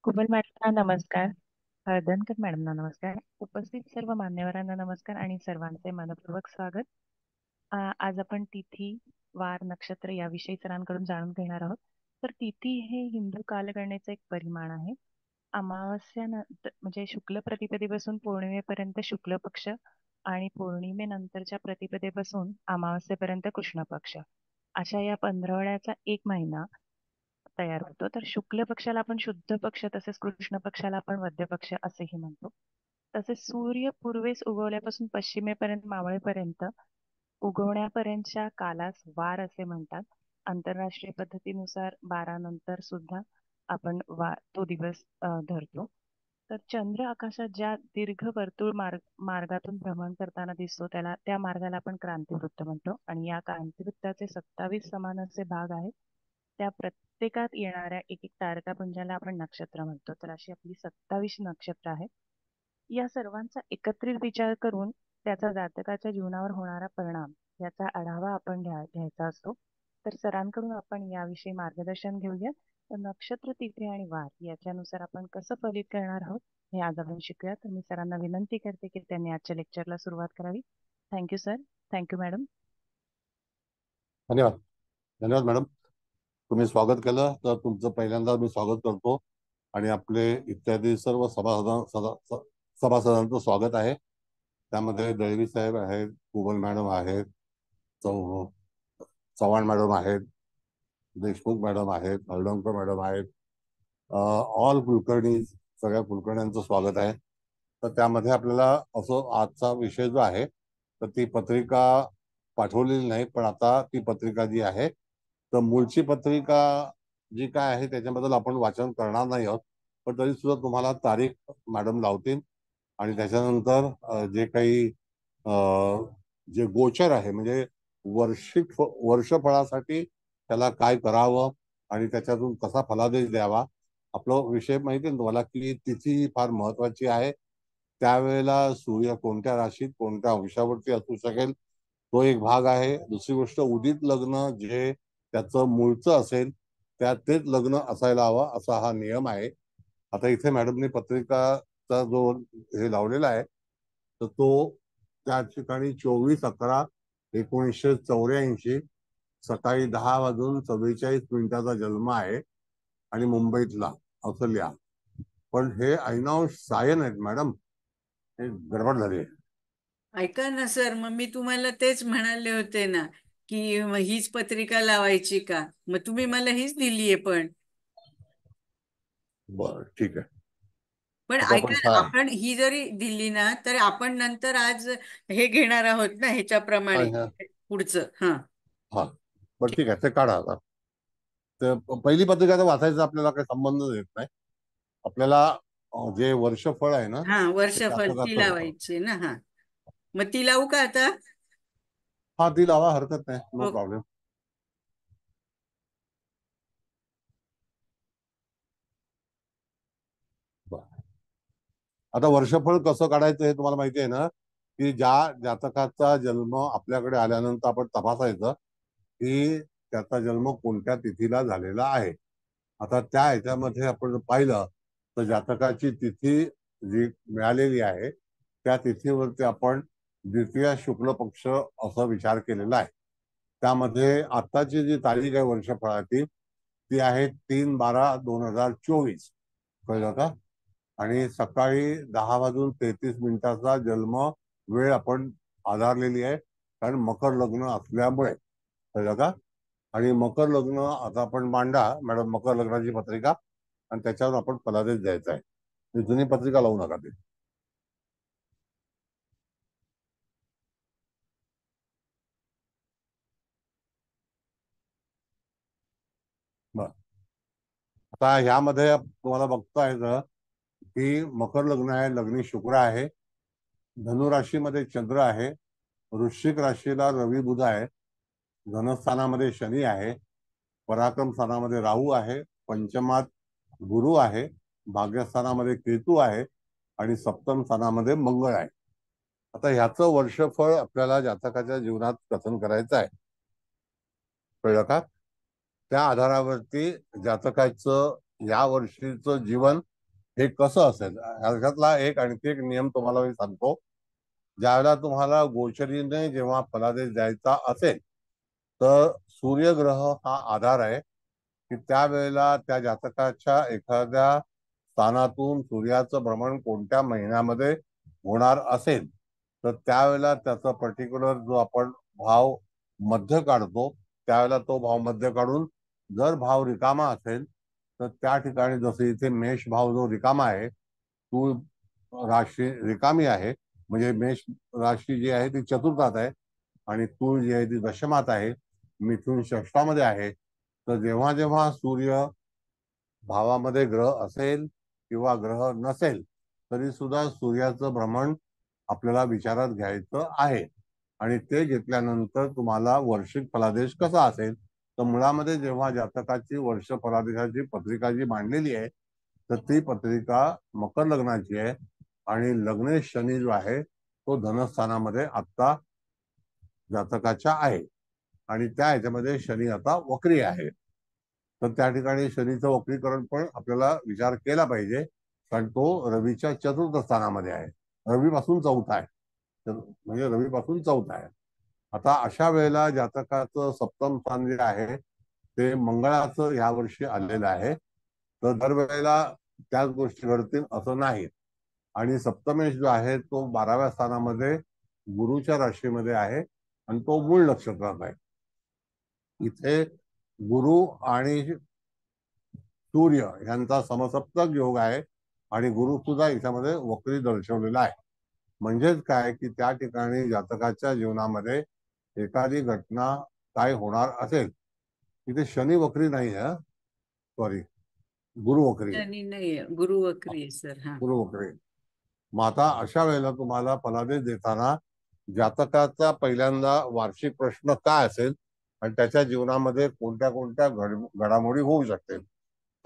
कुबल मॅडमना नमस्कार. हळदणकर मॅडमना नमस्कार. उपस्थित सर्व मान्यवरांना नमस्कार आणि सर्वांचे मनपूर्वक स्वागत. आज आपण तिथी, वार, नक्षत्र याविषयी सरांकडून जाणून घेणार आहोत. तर तिथी हे हिंदू कालगणनेचे एक परिमाण आहे. अमावस्या म्हणजे शुक्ल प्रतिपदेपासून पौर्णिमेपर्यंत शुक्ल पक्ष आणि पौर्णिमेनंतरच्या प्रतिपदेपासून अमावस्येपर्यंत कृष्ण पक्ष अशा या पंधरवड्याचा एक महिना तयार होतो. तर शुक्ल पक्षाला आपण शुद्ध पक्ष, तसेच कृष्ण पक्षाला आपण वद्य पक्ष असेही म्हणतो. तसेच सूर्य पूर्वेस उगवल्यापासून पश्चिमेपर्यंत मावळेपर्यंत उगवण्यापर्यंतच्या कालास वार असे म्हणतात. आंतरराष्ट्रीय पद्धतीनुसार 12 नंतर सुद्धा आपण तो दिवस धरतो. तर चंद्र आकाशात ज्या दीर्घ वर्तुळ मार्गातून भ्रमण करताना दिसतो त्या मार्गाला आपण क्रांतिवृत्त म्हणतो. आणि या क्रांतिवृत्ताचे 27 समान असे भाग आहेत. त्या प्रत्येकात येणाऱ्या एक एक तारकापुंजाला आपण नक्षत्र म्हणतो. तर अशी आपली 27 नक्षत्र आहेत. या सर्वांचा एकत्रित विचार करून त्याचा जातकाच्या जीवनावर होणारा परिणाम याचा आढावा आपण घ्यायचा असतो. तर सरांकडून आपण याविषयी मार्गदर्शन घेऊया. तर नक्षत्र, तिथी आणि वार याच्यानुसार आपण कसं फलित करणार आहोत हे आज आपण शिकूया. तर मी सरांना विनंती करते की त्यांनी आजच्या लेक्चरला सुरुवात करावी. Thank you sir. Thank you madam. धन्यवाद. धन्यवाद मॅडम. तुम्ही स्वागत केलं तर तुमचं पहिल्यांदा मी स्वागत करतो आणि आपले इत्यादी सर्व सभासदांचं स्वागत आहे. त्यामध्ये दळवी साहेब आहेत, कुबल मॅडम आहेत, चव्हाण मॅडम आहेत, देशमुख मॅडम आहेत, हळदणकर मॅडम आहेत, ऑल कुलकर्णी, सगळ्या कुलकर्ण्यांचं स्वागत आहे. तर त्यामध्ये आपल्याला असं आजचा विषय जो आहे तर ती पत्रिका पाठवलेली नाही, पण आता ती पत्रिका जी आहे तर मूळची पत्रिका जी काय आहे त्याच्याबद्दल आपण वाचन करणार नाही आहोत. पण तरी सुद्धा तुम्हाला तारीख मॅडम लावतील आणि त्याच्यानंतर जे काही जे गोचर आहे म्हणजे वर्षफळासाठी त्याला काय करावं आणि त्याच्यातून कसा फलादेश द्यावा. आपला विषय माहिती आहे तुम्हाला की तिथी फार महत्वाची आहे. त्यावेळेला सूर्य कोणत्या राशीत कोणत्या अंशावरती असू शकेल तो एक भाग आहे. दुसरी गोष्ट, उदित लग्न जे त्याचं मूळचं असेल तेच लग्न असायला हवं असा हा नियम आहे. आता इथे मॅडमने पत्रिकाचा जो हे लावलेला आहे तर तो त्या ठिकाणी 24/11/1984 सकाळी 10:44 जन्म आहे आणि मुंबईतला असं लिहा. पण हे ऐनांश सायन आहेत मॅडम, हे गडबड झाली आहे. ऐका ना सर, मग मी तुम्हाला तेच म्हणाले होते ना की मग हीच पत्रिका लावायची का? मग तुम्ही मला हीच दिलीये. बरं ठीक आहे. पण आता आपण ऐका ना, काय आपण ही जरी दिली ना तर आपण नंतर आज हे घेणार आहोत ना ह्याच्याप्रमाणे पुढचं. हा, हा बरं ठीक आहे, ते काढा आता. तर पहिली पत्रिका तर वाचायचा आपल्याला काही संबंध येत नाही. आपल्याला जे वर्षफळ आहे ना हा, ते वर्षफळ ती जातकाचं. लावायची ना. हा, मग ती लावू का आता? हा ती लावा, हरकत नाही, नो हो. प्रॉब्लेम. आता वर्षफळ कसं काढायचं हे तुम्हाला माहिती आहे ना, की ज्या जातकाचा जन्म आपल्याकडे आल्यानंतर आपण तपासायचं की त्याचा जन्म कोणत्या तिथीला झालेला आहे. आता त्या ह्याच्यामध्ये आपण पाहिलं तर जातकाची तिथी जी मिळालेली आहे त्या तिथीवरती आपण द्वितीय शुक्ल पक्ष असा विचार केलेला आहे. त्यामध्ये आताची जी तारीख आहे वर्षफळाची ती आहे 3/12/2024. कळलं का? आणि सकाळी 10:33 जन्म वेळ आपण आधारलेली आहे, कारण मकर लग्न असल्यामुळे. कळलं का? आणि मकर लग्न आता आपण मांडा मॅडम, मकर लग्नाची पत्रिका, आणि त्याच्यावर आपण फलादेश द्यायचा आहे. ही जुनी पत्रिका लावू नका ते. बर, आता ह्यामध्ये तुम्हाला बघता येतं की मकर लग्न आहे, लग्नी शुक्र आहे, धनुराशीमध्ये चंद्र आहे, वृश्चिक राशीला रवी बुध आहे, धनस्थानामध्ये शनी आहे, पराक्रम स्थानामध्ये राहू आहे, पंचमात गुरु आहे, भाग्यस्थानामध्ये केतू आहे आणि सप्तम स्थानामध्ये मंगळ आहे. आता ह्याचं वर्षफळ आपल्याला जातकाच्या जीवनात कथन करायचं आहे. कळलं का? त्या आधारावरती जातकाचं या वर्षीचं जीवन हे कसं असेल ह्याच्यातला एक आणखी एक नियम तुम्हाला मी सांगतो. ज्यावेळेला तुम्हाला गोचरीने जेव्हा फलादेश द्यायचा असेल तर सूर्यग्रह हा आधार आहे की त्यावेळेला त्या जातकाच्या एखाद्या स्थानातून सूर्याचं भ्रमण कोणत्या महिन्यामध्ये होणार असेल तर त्यावेळेला त्याचा पर्टिक्युलर जो आपण भाव मध्य काढतो त्यावेळेला तो भाव मध्य काढून जर भाव रिकामा असेल तर त्या ठिकाणी जसं इथे मेष भाव जो रिकामा आहे तूळ राशी रिकामी आहे म्हणजे मेष राशी जी आहे ती चतुर्थात आहे आणि तूळ जी आहे ती दशमात आहे, मिथुन षष्ठामध्ये आहे. तर जेव्हा जेव्हा सूर्य भावामध्ये ग्रह असेल किंवा ग्रह नसेल तरी सुद्धा सूर्याचं भ्रमण आपल्याला विचारात घ्यायचं आहे आणि ते घेतल्यानंतर तुम्हाला वार्षिक फलादेश कसा असेल तर मुळामध्ये जेव्हा जातकाची वर्ष फलादेशाची पत्रिका जी मांडलेली आहे तर ती पत्रिका मकर लग्नाची आहे आणि लग्नेश शनी जो आहे तो धनस्थानामध्ये आता जातकाच्या आहे आणि त्या ह्याच्यामध्ये शनी आता वक्री आहे. तर त्या ठिकाणी शनीचं वक्रीकरण पण आपल्याला विचार केला पाहिजे कारण तो रवीच्या चतुर्थ स्थानामध्ये आहे, रवीपासून चौथा आहे, म्हणजे रवीपासून चौथा आहे. आता अशा वेळेला जातकाचं सप्तम स्थान जे आहे ते मंगळाचं या वर्षी आलेलं आहे. तर दरवेळेला त्याच गोष्टी घडतील असं नाही आणि सप्तमेश जो आहे तो 12व्या स्थानामध्ये गुरुच्या राशीमध्ये आहे आणि तो मूळ नक्षत्रात आहे. इथे गुरु आणि सूर्य यांचा समसप्तक योग आहे आणि गुरु सुद्धा याच्यामध्ये वक्री दर्शवलेला आहे. म्हणजेच काय की त्या ठिकाणी जातकाच्या जीवनामध्ये एखादी घटना काय होणार असेल तिथे शनी वक्री नाही आहे, सॉरी गुरु वक्री आहे. शनी नाहीये, गुरु वक्री आहे सर. हा, गुरु वक्री. मग आता अशा वेळेला तुम्हाला फलादेश देताना जातकाचा पहिल्यांदा वार्षिक प्रश्न काय असेल आणि त्याच्या जीवनामध्ये कोणत्या कोणत्या घडामोडी होऊ शकतील.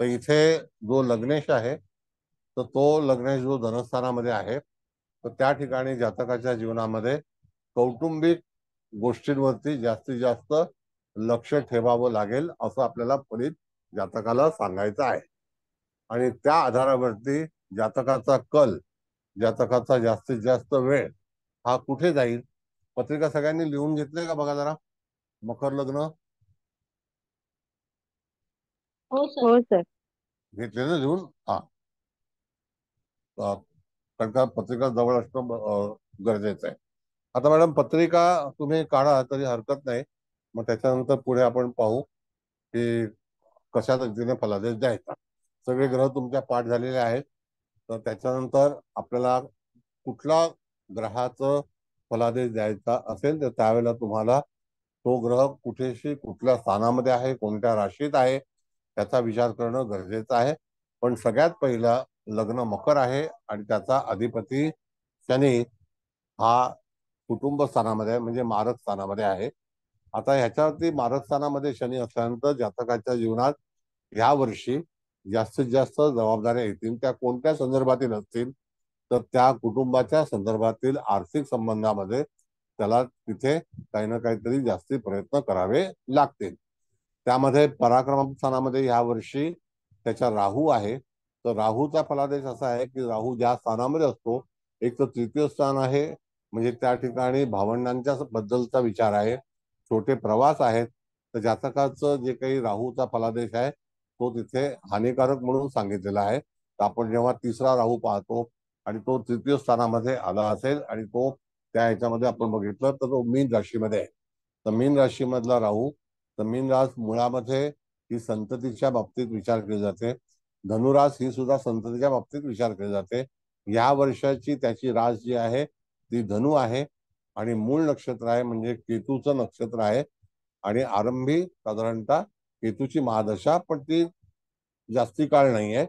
तर इथे जो लग्नेश आहे तर तो लग्नेश जो धनस्थानामध्ये आहे तर त्या ठिकाणी जातकाच्या जीवनामध्ये कौटुंबिक गोष्टींवरती जास्तीत जास्त लक्ष ठेवावं लागेल असं आपल्याला फलित जातकाला सांगायचं आहे आणि त्या आधारावरती जातकाचा कल, जातकाचा जास्तीत जास्त वेळ हा कुठे जाईल. पत्रिका सगळ्यांनी लिहून घेतले का बघा जरा. मकर लग्न हो सर. घेतले ना लिहून. हा, कारण का पत्रिका जवळ असणं गरजेचं आहे. आता मॅडम पत्रिका तुम्ही काढा तरी हरकत नाही, मग त्याच्यानंतर पुढे आपण पाहू की कशा पद्धतीने फलादेश द्यायचा. सगळे ग्रह तुमच्या पाठ झालेले आहेत तर त्याच्यानंतर आपल्याला कुठला ग्रहाचं फलादेश द्यायचा असेल तर त्यावेळेला तुम्हाला तो ग्रह कुठेशी कुठल्या स्थानामध्ये आहे, कोणत्या राशीत आहे त्याचा विचार करणं गरजेचं आहे. पण सगळ्यात पहिला लग्न मकर आहे आणि त्याचा अधिपती शनी हा कुटुंब स्थानामध्ये आहे म्हणजे मारक स्थानामध्ये आहे. आता ह्याच्यावरती मारक स्थानामध्ये शनी असल्यानंतर जातकाच्या जीवनात या वर्षी जास्तीत जास्त जबाबदाऱ्या येतील. त्या कोणत्या संदर्भातील असतील तर त्या कुटुंबाच्या संदर्भातील आर्थिक संबंधामध्ये त्याला तिथे काही ना काहीतरी जास्ती प्रयत्न करावे लागतील. त्यामध्ये पराक्रम स्थानामध्ये या वर्षी त्याच्या राहू आहे. तर राहूचा फलादेश असा आहे की राहू ज्या स्थानामध्ये असतो एक तर तृतीय स्थान आहे म्हणजे त्या ठिकाणी भावंडांच्या बद्दलचा विचार आहे, छोटे प्रवास आहेत. तर जातकाचं जे काही राहूचा फलादेश आहे तो तिथे हानिकारक म्हणून सांगितलेला आहे. तर आपण जेव्हा तिसरा राहू पाहतो आणि तो तृतीय स्थानामध्ये आला असेल आणि तो त्या ह्याच्यामध्ये आपण बघितलं तर तो मीन राशीमध्ये आहे. तर मीन राशीमधला राहू, तर मीन रास मुळामध्ये ही संततीच्या बाबतीत विचार केले जाते. धनुरास ही सुद्धा संततीच्या बाबतीत विचार केले जाते. या वर्षाची त्याची रास जी आहे ती धनु आहे आणि मूळ नक्षत्र आहे म्हणजे केतूचं नक्षत्र आहे आणि आरंभी साधारणतः केतूची महादशा पण ती जास्ती काळ नाही आहे,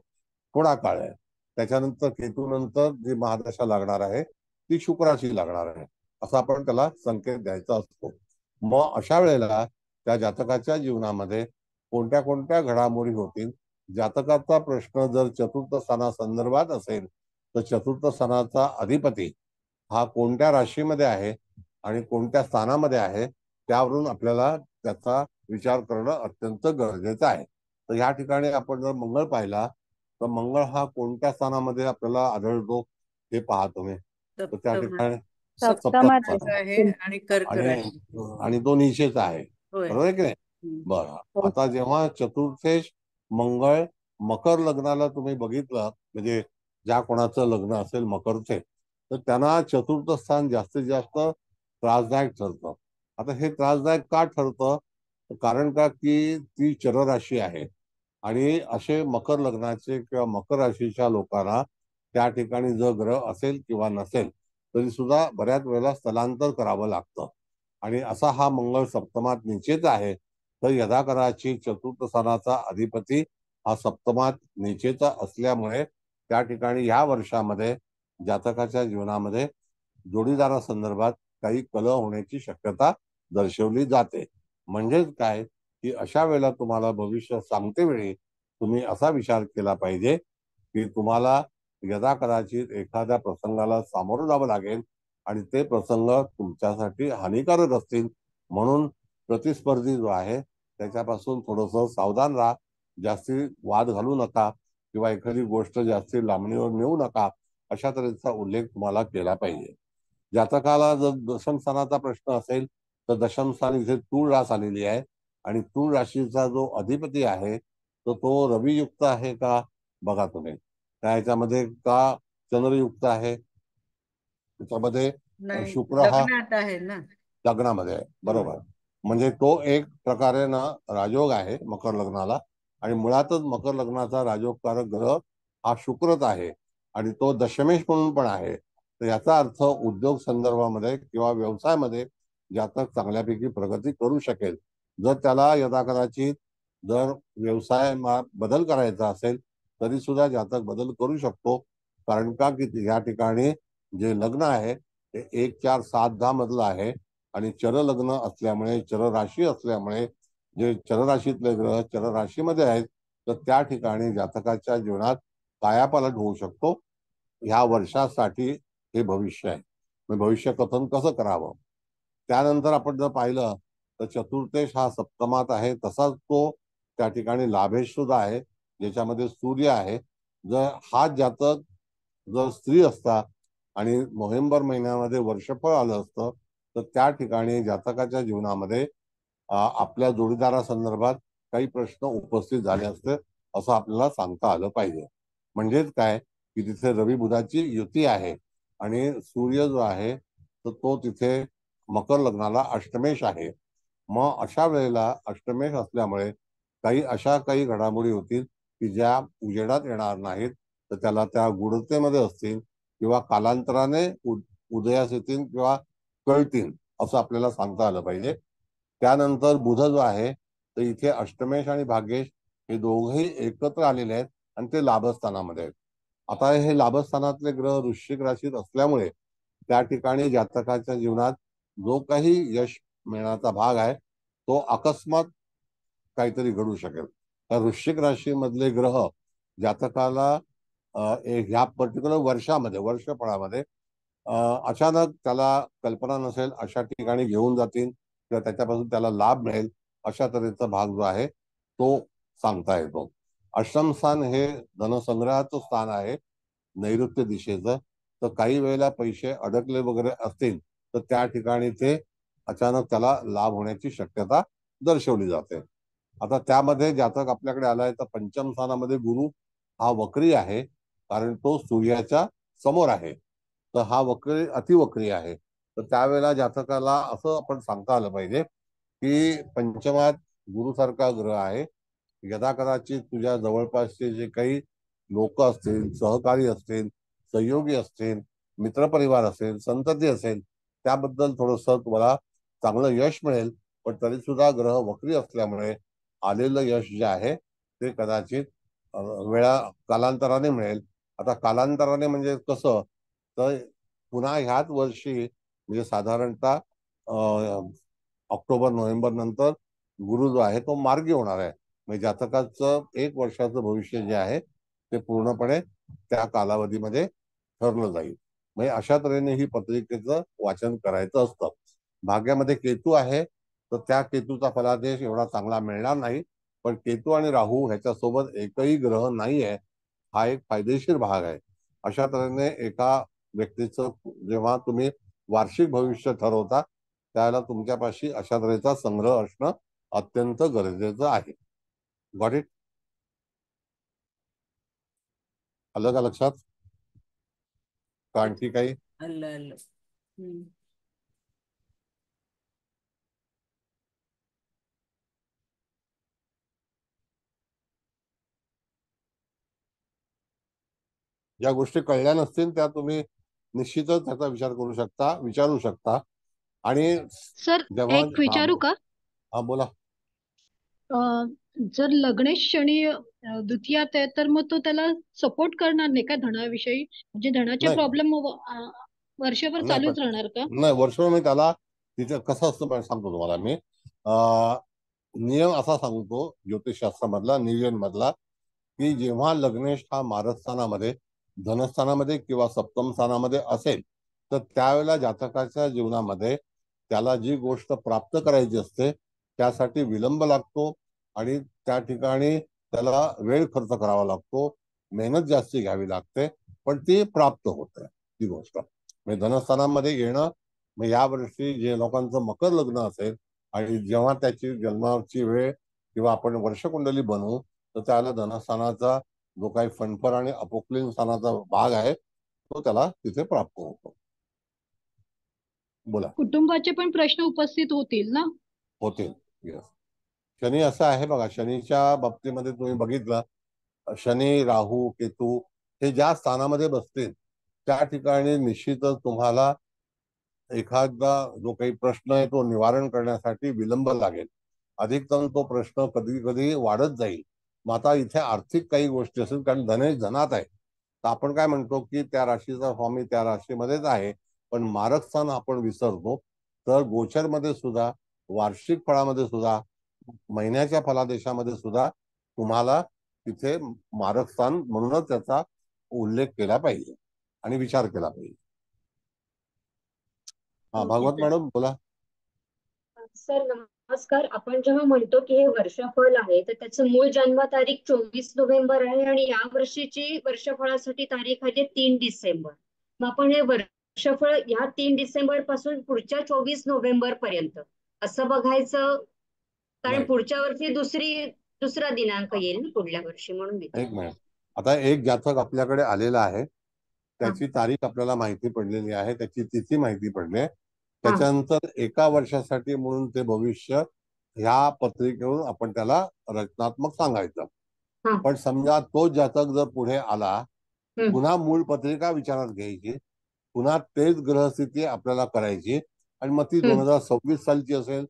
थोडा काळ आहे. त्याच्यानंतर केतू नंतर जी महादशा लागणार आहे ती शुक्राची लागणार आहे असा आपण त्याला संकेत द्यायचा असतो. मग अशा वेळेला त्या जातकाच्या जीवनामध्ये कोणत्या कोणत्या घडामोडी होतील. जातकाचा प्रश्न जर चतुर्थ स्थानासंदर्भात असेल तर चतुर्थ स्थानाचा अधिपती हा कोणत्या राशीमध्ये आहे आणि कोणत्या स्थानामध्ये आहे त्यावरून आपल्याला त्याचा विचार करणं अत्यंत गरजेचं आहे. तर ह्या ठिकाणी आपण जर मंगळ पाहिला तर मंगळ हा कोणत्या स्थानामध्ये आपल्याला आढळतो हे पहा तुम्ही. तर त्या सप्तम ठिकाणी सप्तम सप्तमात स्थान आहे आणि कर्क आणि राशी. आणि तो निशेचा आहे, होय. बरोबर आहे की नाही? हम्म. बरं, आता जेव्हा चतुर्थेश मंगळ मकर लग्नाला तुम्ही बघितलं, म्हणजे ज्या कोणाचं लग्न असेल मकरचे, तर त्यांना चतुर्थ स्थान जास्तीत जास्त त्रासदायक ठरतं. आता हे त्रासदायक का ठरतं? कारण का की ती चर राशी आहे आणि असे मकर लग्नाचे किंवा मकर राशीच्या लोकांना त्या ठिकाणी जर ग्रह असेल किंवा नसेल तरी सुद्धा बऱ्याच वेळेला स्थलांतर करावं लागतं. आणि असा हा मंगळ सप्तमात निचेत आहे, तर यदाकदाचित चतुर्थ स्थानाचा अधिपती हा सप्तमात निचेचा असल्यामुळे त्या ठिकाणी या वर्षामध्ये जातकाच्या जीवनामध्ये जोडीदारासंदर्भात काही कलह होण्याची शक्यता दर्शवली जाते. म्हणजेच काय की अशा वेळेला तुम्हाला भविष्य सांगते वेळी तुम्ही असा विचार केला पाहिजे की तुम्हाला यदा कदाचित एखाद्या प्रसंगाला सामोरं जावं लागेल आणि ते प्रसंग तुमच्यासाठी हानिकारक असतील, म्हणून प्रतिस्पर्धी जो आहे त्याच्यापासून थोडंसं सावधान राहा. जास्ती वाद घालू नका किंवा एखादी गोष्ट जास्ती लांबणीवर नेऊ नका, अशा तऱ्हेचा उल्लेख तुम्हाला केला पाहिजे. जातकाला जर दशम स्थानाचा प्रश्न असेल तर दशम स्थान इथे तूळ रास आलेली आहे आणि तूळ राशीचा जो अधिपती आहे तर तो रवियुक्त आहे का बघा तुम्ही. त्या ह्याच्यामध्ये का चंद्रयुक्त आहे, त्याच्यामध्ये नाही, शुक्र हा लग्नात आहे ना. लग्नामध्ये आहे, हम्म. बरोबर. म्हणजे तो एक प्रकारे ना राजयोग आहे मकर लग्नाला, आणि मुळातच मकर लग्नाचा राजयोगकारक ग्रह हा शुक्रच आहे आणि तो दशमेश म्हणून पण आहे. तर याचा अर्थ उद्योग संदर्भामध्ये किंवा व्यवसायामध्ये जातक चांगल्यापैकी प्रगती करू शकेल. जर त्याला यदाकदाचित जर व्यवसाय बदल करायचा असेल तरी सुद्धा जातक बदल करू शकतो. कारण का की या ठिकाणी जे लग्न आहे ते 1, 4, 7, 10 मधलं आहे आणि चर लग्न असल्यामुळे, चर राशी असल्यामुळे, जे चर राशीतले ग्रह चर राशीमध्ये आहेत तर त्या ठिकाणी जातकाच्या जीवनात कायापालट होऊ शकतो. ह्या वर्षासाठी हे भविष्य आहे. मग भविष्य कथन कसं करावं? त्यानंतर आपण जर पाहिलं तर चतुर्थेश हा सप्तमात आहे, तसाच तो त्या ठिकाणी लाभेश सुद्धा आहे, ज्याच्यामध्ये सूर्य आहे. जर हा जातक जर स्त्री असता आणि नोव्हेंबर महिन्यामध्ये वर्षफळ आलं असतं तर त्या ठिकाणी जातकाच्या जीवनामध्ये आपल्या जोडीदारासंदर्भात काही प्रश्न उपस्थित झाले असते, असं आपल्याला सांगता आलं पाहिजे. म्हणजेच काय की तिथे रवी बुधाची युती आहे आणि सूर्य जो आहे तर तो तिथे मकर लग्नाला अष्टमेश आहे. मग अशा वेळेला अष्टमेश असल्यामुळे काही घडामोडी होतील की ज्या उजेडात येणार नाहीत, तर त्याला त्या गूढतेमध्ये असतील किंवा कालांतराने उदयास येतील किंवा कळतील, असं आपल्याला सांगता आलं पाहिजे. त्यानंतर बुध जो आहे तर इथे अष्टमेश आणि भाग्येश हे दोघेही एकत्र आलेले आहेत आणि ते लाभस्थानामध्ये आहेत. आता हे लाभस्थानातले ग्रह वृश्चिक राशीत असल्यामुळे त्या ठिकाणी जातकाच्या जीवनात जो काही यश मिळण्याचा भाग आहे तो अकस्मात काहीतरी घडू शकेल. तर वृश्चिक राशीमधले ग्रह जातकाला ह्या पर्टिक्युलर वर्षामध्ये, वर्षफळामध्ये अचानक त्याला कल्पना नसेल अशा ठिकाणी घेऊन जातील किंवा त्याच्यापासून त्याला लाभ मिळेल, अशा तऱ्हेचा भाग जो आहे तो सांगता येतो. अष्टम स्थान हे धनसंग्रहाचं स्थान आहे नैऋत्य दिशेचं. तर काही वेळेला पैसे अडकले वगैरे असतील तर त्या ठिकाणी ते अचानक त्याला लाभ होण्याची शक्यता दर्शवली जाते. आता त्यामध्ये जातक आपल्याकडे आलाय तर पंचम स्थानामध्ये गुरु हा वक्री आहे, कारण तो सूर्याच्या समोर आहे. तर हा वक्री अतिवक्री आहे. तर त्यावेळेला जातकाला असं आपण सांगता आलं पाहिजे की पंचमात गुरुसारखा ग्रह आहे. यदा कदाचित तुझ्या जवळपासचे जे काही लोक असतील, सहकारी असतील, सहयोगी असतील, मित्रपरिवार असेल, संतती असेल, त्याबद्दल थोडस तुम्हाला चांगलं यश मिळेल. पण तरी सुद्धा ग्रह वक्री असल्यामुळे आलेलं यश जे आहे ते कदाचित वेळा कालांतराने मिळेल. आता कालांतराने म्हणजे कसं, तर पुन्हा ह्याच वर्षी म्हणजे साधारणतः ऑक्टोबर नोव्हेंबर नंतर गुरु जो आहे तो मार्गी होणार आहे. म्हणजे जातकाचं 1 वर्षाचं भविष्य जे आहे ते पूर्णपणे त्या कालावधीमध्ये ठरलं जाईल. म्हणजे अशा तऱ्हेने ही पत्रिकेचं वाचन करायचं असतं. भाग्यामध्ये केतू आहे तर त्या केतूचा फलादेश एवढा चांगला मिळणार नाही, पण केतू आणि राहू ह्याच्यासोबत एकही ग्रह नाही आहे, हा एक फायदेशीर भाग आहे. अशा तऱ्हेने एका व्यक्तीचं जेव्हा तुम्ही वार्षिक भविष्य ठरवता त्यावेळेला तुमच्यापाशी अशा तऱ्हेचा संग्रह असणं अत्यंत गरजेचं आहे. Got it? आलं का लक्षात? का आणखी काही? आलं आलं. हम्म. ज्या गोष्टी कळल्या नसतील त्या तुम्ही निश्चितच त्याचा विचारू शकता. आणि सर जेव्हा एक विचारू का? हा बोला. जर लग्नेश शनी द्वितीयात आहे तर मग तो त्याला सपोर्ट करणार नाही का धनाविषयी? म्हणजे धनाचे नाही प्रॉब्लेम वर्षभर नाही पण चालूच राहणार का? नाही, वर्षभर मी त्याला तिथे कसं असतं पण सांगतो तुम्हाला मी. अं, नियम असा सांगतो ज्योतिषशास्त्रामधला, नियोजन मधला, की जेव्हा लग्नेश हा मारस्थानामध्ये, धनस्थानामध्ये किंवा सप्तम स्थानामध्ये असेल तर त्यावेळेला जातकाच्या जीवनामध्ये त्याला जी गोष्ट प्राप्त करायची असते त्यासाठी विलंब लागतो आणि त्या ठिकाणी त्याला वेळ खर्च करावा लागतो, मेहनत जास्ती घ्यावी लागते, पण ती प्राप्त होते ती गोष्ट. म्हणजे धनस्थानामध्ये येणं, मग या वर्षी जे लोकांचं मकर लग्न असेल आणि जेव्हा त्याची जन्माची वेळ किंवा आपण वर्षकुंडली बनवू तर त्याला धनस्थानाचा जो काही फणफर आणि अपोक्लिन स्थानाचा भाग आहे तो त्याला तिथे प्राप्त होतो. बोला. कुटुंबाचे पण प्रश्न उपस्थित होतील ना? होतील. Yes. शनी असं आहे बघा, शनीच्या बाबतीमध्ये तुम्ही बघितलं, शनी, राहू, केतू हे ज्या स्थानामध्ये बसतील त्या ठिकाणी निश्चितच तुम्हाला एखादा जो काही प्रश्न आहे तो निवारण करण्यासाठी विलंब लागेल. अधिकतम तो प्रश्न कधी कधी वाढत जाईल. मग आता इथे आर्थिक काही गोष्टी असेल, कारण धनेश धनात आहे, तर आपण काय म्हणतो की त्या राशीचा स्वामी त्या राशीमध्येच आहे, पण मारक स्थान आपण विसरतो. तर गोचर मध्ये सुद्धा, वार्षिक फळामध्ये सुद्धा, महिन्याच्या फलादेशामध्ये सुद्धा तुम्हाला तिथे मारक स्थान म्हणूनच त्याचा उल्लेख केला पाहिजे आणि विचार केला पाहिजे. हा, ओके भागवत सर. मॅडम बोला. सर नमस्कार. आपण जेव्हा म्हणतो की हे वर्षफळ आहे तर त्याचं मूळ जन्म तारीख 24 नोव्हेंबर आहे आणि या वर्षीची वर्षफळासाठी तारीख आहे 3 डिसेंबर. मग आपण हे वर्षफळ या 3 डिसेंबर पासून पुढच्या 24 नोव्हेंबर पर्यंत असं बघायचं, कारण नाही, पुढच्या वर्षी दुसरा दिनांक येईल ना पुढल्या वर्षी, म्हणून एक विचारलं. मिनिट. आता एक जातक आपल्याकडे आलेला आहे, हा त्याची तारीख आपल्याला माहिती पडलेली आहे, त्याची तिथी माहिती पडली आहे. हा त्याच्यानंतर एका वर्षासाठी म्हणून ते भविष्य ह्या पत्रिकेवरून आपण त्याला रचनात्मक सांगायचं. हा पण समजा तो जातक जर पुढे आला, हम्म पुन्हा मूळ पत्रिका विचारात घ्यायची, पुन्हा तेच ग्रहस्थिती आपल्याला करायची आणि मग ती हम्म 2026 सालची असेल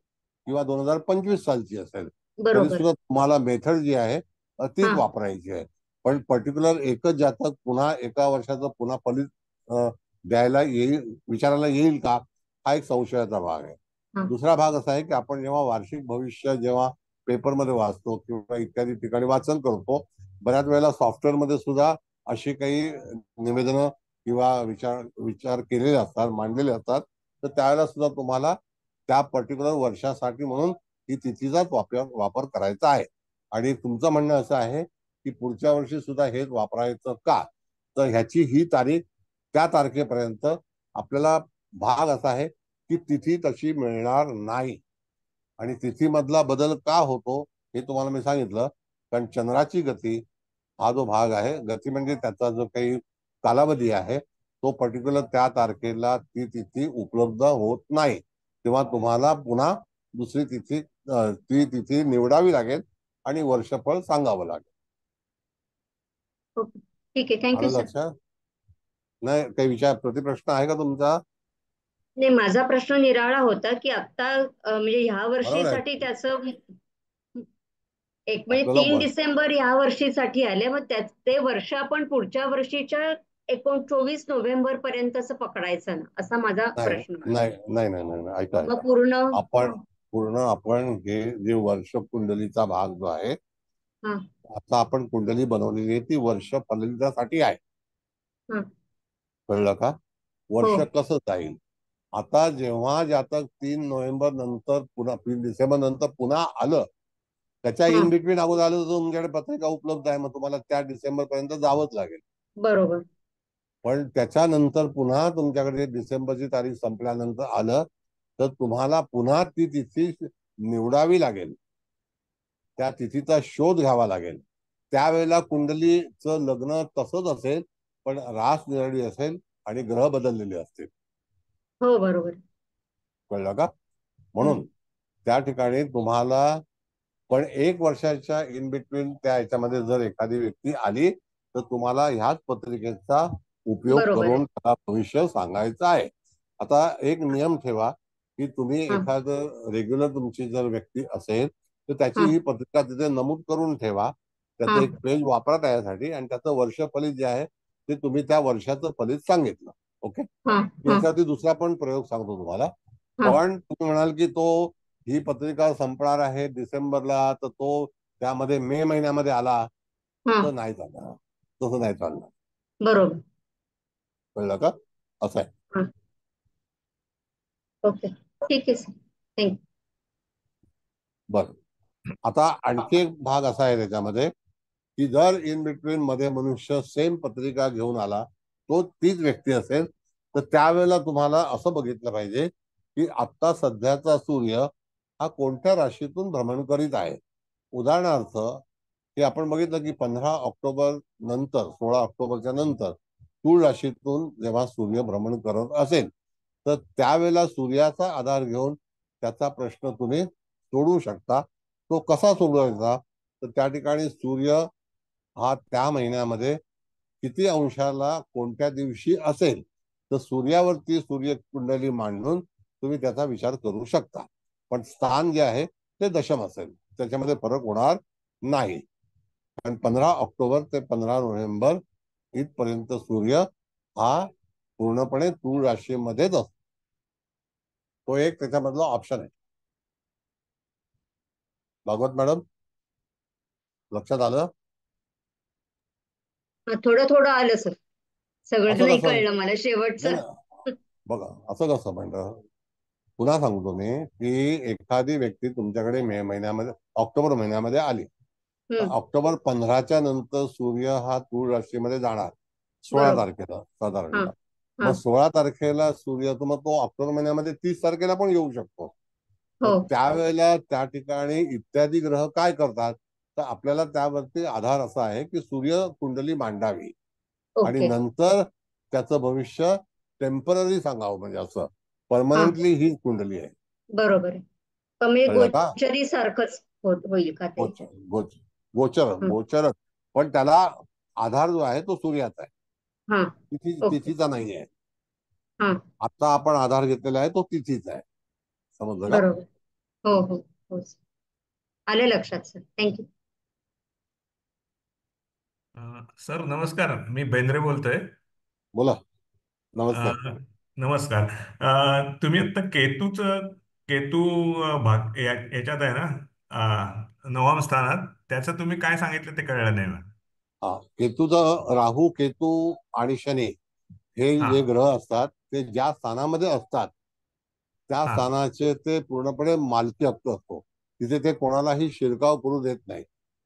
किंवा 2025 सालची असेल तरी बरोबर. सुद्धा तुम्हाला मेथड जी आहे तीच हा वापरायची आहे. पण पर्टिक्युलर एकच जातक पुन्हा एका वर्षाचं पुन्हा फलित द्यायला येईल, विचारायला येईल का, हा एक संशयाचा भाग आहे. हा दुसरा भाग असा आहे की आपण जेव्हा वार्षिक भविष्य जेव्हा पेपरमध्ये वाचतो किंवा इत्यादी ठिकाणी वाचन करतो, बऱ्याच वेळेला सॉफ्टवेअर मध्ये सुद्धा अशी काही निवेदनं किंवा विचार केलेले असतात, मांडलेले असतात, तर त्यावेळेला सुद्धा तुम्हाला त्या पर्टिक्युलर वर्षासाठी म्हणून ही तिथीचाच वापर करायचा आहे. आणि तुमचं म्हणणं असं आहे की पुढच्या वर्षी सुद्धा हेच वापरायचं का, तर ह्याची ही तारीख त्या तारखेपर्यंत आपल्याला भाग असा आहे की तिथी तशी मिळणार नाही. आणि तिथीमधला बदल का होतो हे तुम्हाला मी सांगितलं, कारण चंद्राची गती हा जो भाग आहे, गती म्हणजे त्याचा जो काही कालावधी आहे तो पर्टिक्युलर त्या तारखेला ती तिथी उपलब्ध होत नाही, तेव्हा तुम्हाला पुन्हा दुसरी तिथी ती तिथी निवडावी लागेल आणि वर्षफळ सांगावं लागेल. ओके, ठीक आहे. थँक्यू आलं सर. लक्षात? नाही काही प्रतिप्रश्न आहे का तुमचा? नाही, माझा प्रश्न निराळा होता की आता म्हणजे ह्या बरोबर आहे. वर्षीसाठी त्याचं एक म्हणजे आपल्याला 3 डिसेंबर या वर्षीसाठी आले, मग ते वर्ष आपण पुढच्या वर्षीच्या 24 नोव्हेंबर पर्यंतच पकडायचं ना, असा माझा नाही प्रश्न आहे. नाही नाही नाही नाही नाही, ऐका मग ऐका. पूर्ण आपण हे जे वर्ष कुंडलीचा भाग जो आहे, हा आता आपण कुंडली बनवलेली आहे ती वर्ष फलितासाठी आहे. हा कळलं का? हो वर्ष कसं जाईल. आता जेव्हा जातक 3 नोव्हेंबर नंतर पुन्हा 3 डिसेंबर नंतर पुन्हा आलं त्याच्या हा इन बिटवीन अगोदर आलं तर तुमच्याकडे पत्रिका उपलब्ध आहे, मग तुम्हाला त्या डिसेंबर पर्यंत जावंच लागेल. बरोबर. पण त्याच्यानंतर पुन्हा तुमच्याकडे डिसेंबरची तारीख संपल्यानंतर आलं तर तुम्हाला पुन्हा ती तिथी निवडावी लागेल, त्या तिथीचा शोध घ्यावा लागेल. त्यावेळेला कुंडलीचं लग्न तसंच असेल, पण रास निरळी असेल आणि ग्रह बदललेले असतील. हो बरोबर. कळलं का? म्हणून त्या ठिकाणी तुम्हाला पण 1 वर्षाच्या इन बिटवीन त्या ह्याच्यामध्ये जर एखादी व्यक्ती आली तर तुम्हाला ह्याच पत्रिकेचा उपयोग बरोबर आहे. करून त्याला भविष्य सांगायचं आहे. आता एक नियम ठेवा की तुम्ही हा एखादं रेग्युलर तुमची जर व्यक्ती असेल तर त्याची हा ही पत्रिका तिथे नमूद करून ठेवा. त्याचं हा एक पेज वापरा त्यासाठी, आणि त्याचं वर्ष फलित जे आहे ते तुम्ही त्या वर्षाचं फलित सांगितलं. ओके. हा हा याच्यावरती दुसरा पण प्रयोग सांगतो तुम्हाला. हा पण तुम्ही म्हणाल की ही पत्रिका संपणार आहे डिसेंबरला, तर तो त्यामध्ये मे महिन्यामध्ये आला हा तर नाही चालणार, तसं नाही चालणार. बरोबर. कळलं का? असं आहे. हा ओके, ठीक आहे सर, थँक्यू. बरं, आता आणखी एक भाग असा आहे त्याच्यामध्ये की जर इन बिटवीन मध्ये मनुष्य सेम पत्रिका घेऊन आला, तो तीच व्यक्ती असेल, तर त्यावेळेला तुम्हाला असं बघितलं पाहिजे की आता सध्याचा सूर्य हा कोणत्या राशीतून भ्रमण करीत आहे. उदाहरणार्थ, हे आपण बघितलं की 15 ऑक्टोबर नंतर, 16 ऑक्टोबरच्या नंतर तूळ राशीतून जेव्हा सूर्य भ्रमण करत असेल तर त्यावेळेला सूर्याचा आधार घेऊन त्याचा प्रश्न तुम्ही सोडवू शकता. तो कसा सोडवायचा? तर त्या ठिकाणी सूर्य हा त्या महिन्यामध्ये किती अंशाला कोणत्या दिवशी असेल तर सूर्यावरती सूर्यकुंडली मांडून तुम्ही त्याचा विचार करू शकता. पण स्थान जे आहे ते दशम असेल, त्याच्यामध्ये फरक होणार नाही. कारण 15 ऑक्टोबर ते 15 नोव्हेंबर इथपर्यंत सूर्य हा पूर्णपणे तूळ राशीमध्येच असतो. तो एक त्याच्यामधला ऑप्शन आहे. भागवत मॅडम, लक्षात आलं? थोडं थोडं आलं सर, सगळं असं नाही कसं? कळलं मला नाही शेवटचं. ना, बघा असं कसं म्हणतं. पुन्हा सांगतो मी की एखादी व्यक्ती तुमच्याकडे मे महिन्यामध्ये, ऑक्टोबर महिन्यामध्ये आली तर हम्म, ऑक्टोबर 15च्या नंतर सूर्य हा तूळ राशीमध्ये जाणार 16 बरोबर. तारखेला हा साधारणतः. हा मग 16 तारखेला सूर्य, तर मग तो ऑक्टोबर महिन्यामध्ये 30 तारखेला पण येऊ शकतो. हो तर त्यावेळेला त्या ठिकाणी इत्यादी ग्रह काय करतात, तर आपल्याला त्यावरती आधार असा आहे की सूर्य कुंडली मांडावी आणि ओके. नंतर त्याचं भविष्य टेम्पररी सांगावं, म्हणजे असं हा परमनंटली ही कुंडली आहे. बरोबर आहे. कमी कळलं का? गोचरी सारखंच होईल का ते? गोचर गोचर गोचर हं, गोचर पण त्याला आधार जो आहे तो सूर्याचा आहे, हा ओके. तिथीचा नाही आहे. हा आता आपण आधार घेतलेला आहे तो तिथीचा आहे. समजलं का? बरोबर. हो हो हो सर. आलं लक्षात सर, थँक्यू. सर नमस्कार, मी बेंद्रे बोलतोय. बोला. अ, नमस्कार. नमस्कार. तुम्ही आता केतू भाग याच्यात आहे ना, 9व्या स्थानात, त्याचं तुम्ही काय सांगितलं ते कळलं नाही मला. हा, केतूचं, राहू केतू आणि शनी हे हा जे ग्रह असतात ते ज्या स्थानामध्ये असतात त्या हा स्थानाचे ते पूर्णपणे मालकी हक्क असतो. तिथे ते कोणालाही शिरकाव करू देत नाही.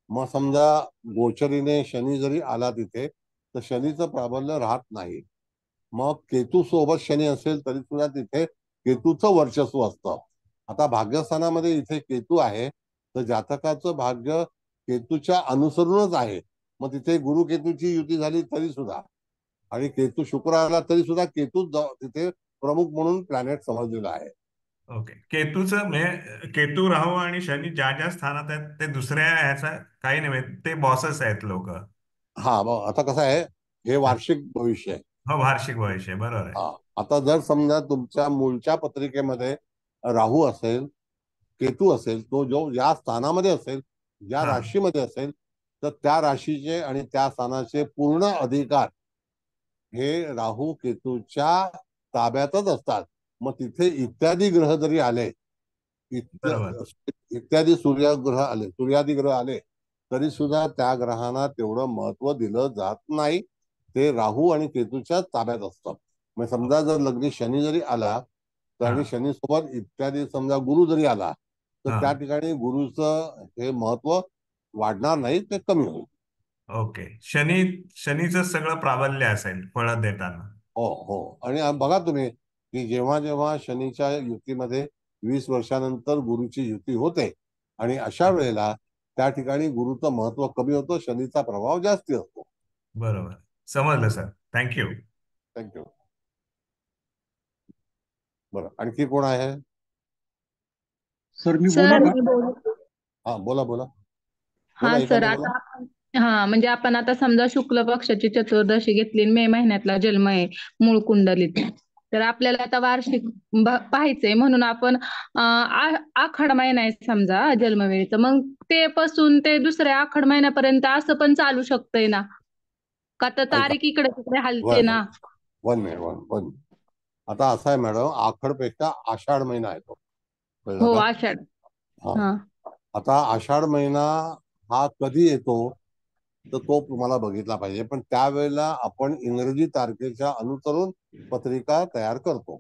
मग समजा गोचरीने शनी जरी आला तिथे तर शनीचं प्राबल्य राहत नाही. मग केतू सोबत शनी असेल तरी सुद्धा तिथे केतूचं वर्चस्व असतं. आता भाग्यस्थानामध्ये इथे केतू आहे तर जातकाचं भाग्य केतूच्या अनुसरूनच आहे. मग तिथे गुरु केतूची युती झाली तरी सुद्धा, आणि केतू शुक्र आला तरी सुद्धा केतू तिथे प्रमुख म्हणून प्लॅनेट समजलेला आहे. ओके. केतूचं म्हणजे केतू, राहू आणि शनी ज्या ज्या स्थानात आहेत ते दुसऱ्या ह्याचा काही नाही, ते बॉसच आहेत लोक. हा, मग आता कसं आहे, हे वार्षिक भविष्य आहे. हो, वार्षिक भविष्य बरोबर आहे. हा, आता जर समजा तुमच्या मूळच्या पत्रिकेमध्ये राहू असेल, केतू असेल, तो जो या स्थानामध्ये असेल, ज्या हा राशीमध्ये असेल, तर त्या राशीचे आणि त्या स्थानाचे पूर्ण अधिकार हे राहू केतूच्या ताब्यातच असतात. मग तिथे इत्यादी ग्रह जरी आले, बरोबर. इत्यादी सूर्यग्रह आले, सूर्यादी ग्रह आले तरी सुद्धा त्या ग्रहांना तेवढं महत्व दिलं जात नाही. ते राहू आणि केतूच्या ताब्यात असतात. मग समजा जर लग्नी शनी जरी आला तर, हा आणि शनी सोबत इत्यादी समजा गुरु जरी आला तर हा. त्या ठिकाणी गुरुचं हे महत्व वाढणार नाही, ते कमी होईल. ओके. शनीचं सगळं प्राबल्य असेल फळ देताना. हो हो. आणि बघा तुम्ही की जेव्हा जेव्हा शनीच्या युतीमध्ये 20 वर्षानंतर गुरुची युती होते आणि अशा वेळेला त्या ठिकाणी गुरुचं महत्व कमी होतं, शनीचा प्रभाव जास्ती असतो. बरोबर, समजलं सर. थँक्यू. थँक्यू. बरं, आणखी कोण आहे? सर मी सर बोलू का? मी बोलू हा, बोला बोला हा बोला, सर एकांत बोला. आता हा म्हणजे आपण आता समजा शुक्ल पक्षाची चतुर्दशी घेतली आणि मे महिन्यातला जन्म आहे मूळ कुंडलीत, तर आपल्याला आता वार्षिक पाहायचंय म्हणून आपण आखाड महिना आहे समजा जन्मवेळेचं, मग ते पासून ते दुसऱ्या आखाड महिन्यापर्यंत असं पण चालू शकतंय ना, का तर ऐका, तारीख इकडे तिकडे हलते वन ना? One minute one. आता असं आहे मॅडम, आखाडपेक्षा आषाढ महिना आहे तो, कळलं हो का? आषाढ. हा. हा आता आषाढ महिना हा कधी येतो तर तो तुम्हाला बघितला पाहिजे, पण त्यावेळेला आपण इंग्रजी तारखेच्या अनुसरून पत्रिका तयार करतो.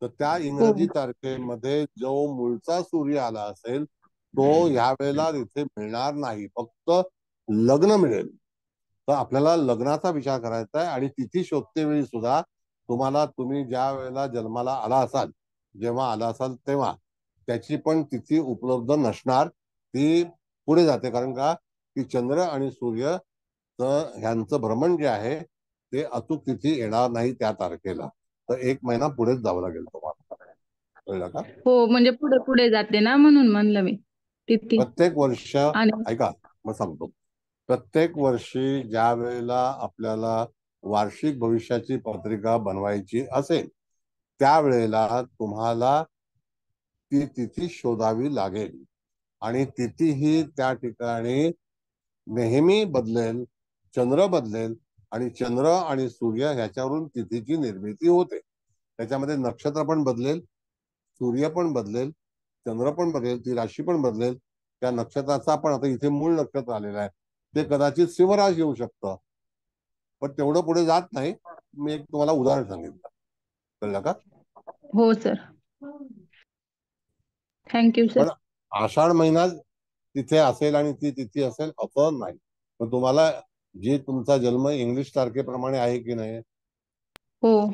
तर त्या हो इंग्रजी तारखेमध्ये जो मूळचा सूर्य आला असेल तो ह्या वेळेला तिथे मिळणार नाही, फक्त लग्न मिळेल. तर आपल्याला लग्नाचा विचार करायचा आहे आणि तिथी शोधते वेळी सुद्धा तुम्हाला, तुम्ही ज्या वेळेला जन्माला आला असाल, जेव्हा आला असाल तेव्हा त्याची पण तिथी उपलब्ध नसणार, ती पुढे जाते. कारण का की चंद्र आणि सूर्य तर ह्यांचं भ्रमण जे आहे ते अचूक तिथी येणार नाही त्या तारखेला, तर 1 महिना पुढेच जावं लागेल तुम्हाला, कळलं का? हो म्हणजे पुढे पुढे जाते ना, म्हणून म्हणलं मी तिथे. प्रत्येक वर्ष आणि ऐका, मग सांगतो. प्रत्येक वर्षी ज्या वेळेला आपल्याला वार्षिक भविष्याची पत्रिका बनवायची असेल त्यावेळेला तुम्हाला ती तिथी शोधावी लागेल आणि तिथी ही त्या ठिकाणी नेहमी बदलेल, चंद्र बदलेल आणि चंद्र आणि सूर्य ह्याच्यावरून तिथीची निर्मिती होते. त्याच्यामध्ये नक्षत्र पण बदलेल, सूर्य पण बदलेल, चंद्र पण बदलेल, ती राशी पण बदलेल. त्या नक्षत्राचा पण आता इथे मूळ नक्षत्र आलेलं आहे, ते कदाचित सिंहराश येऊ शकतं, पण तेवढं पुढे जात नाही. मी एक तुम्हाला उदाहरण सांगितलं, कळलं का? हो सर, थँक्यू सर. पण आषाढ महिना तिथे असेल आणि ती तिथी असेल असं नाही. पण तुम्हाला जे तुमचा जन्म इंग्लिश तारखेप्रमाणे आहे की नाही, हो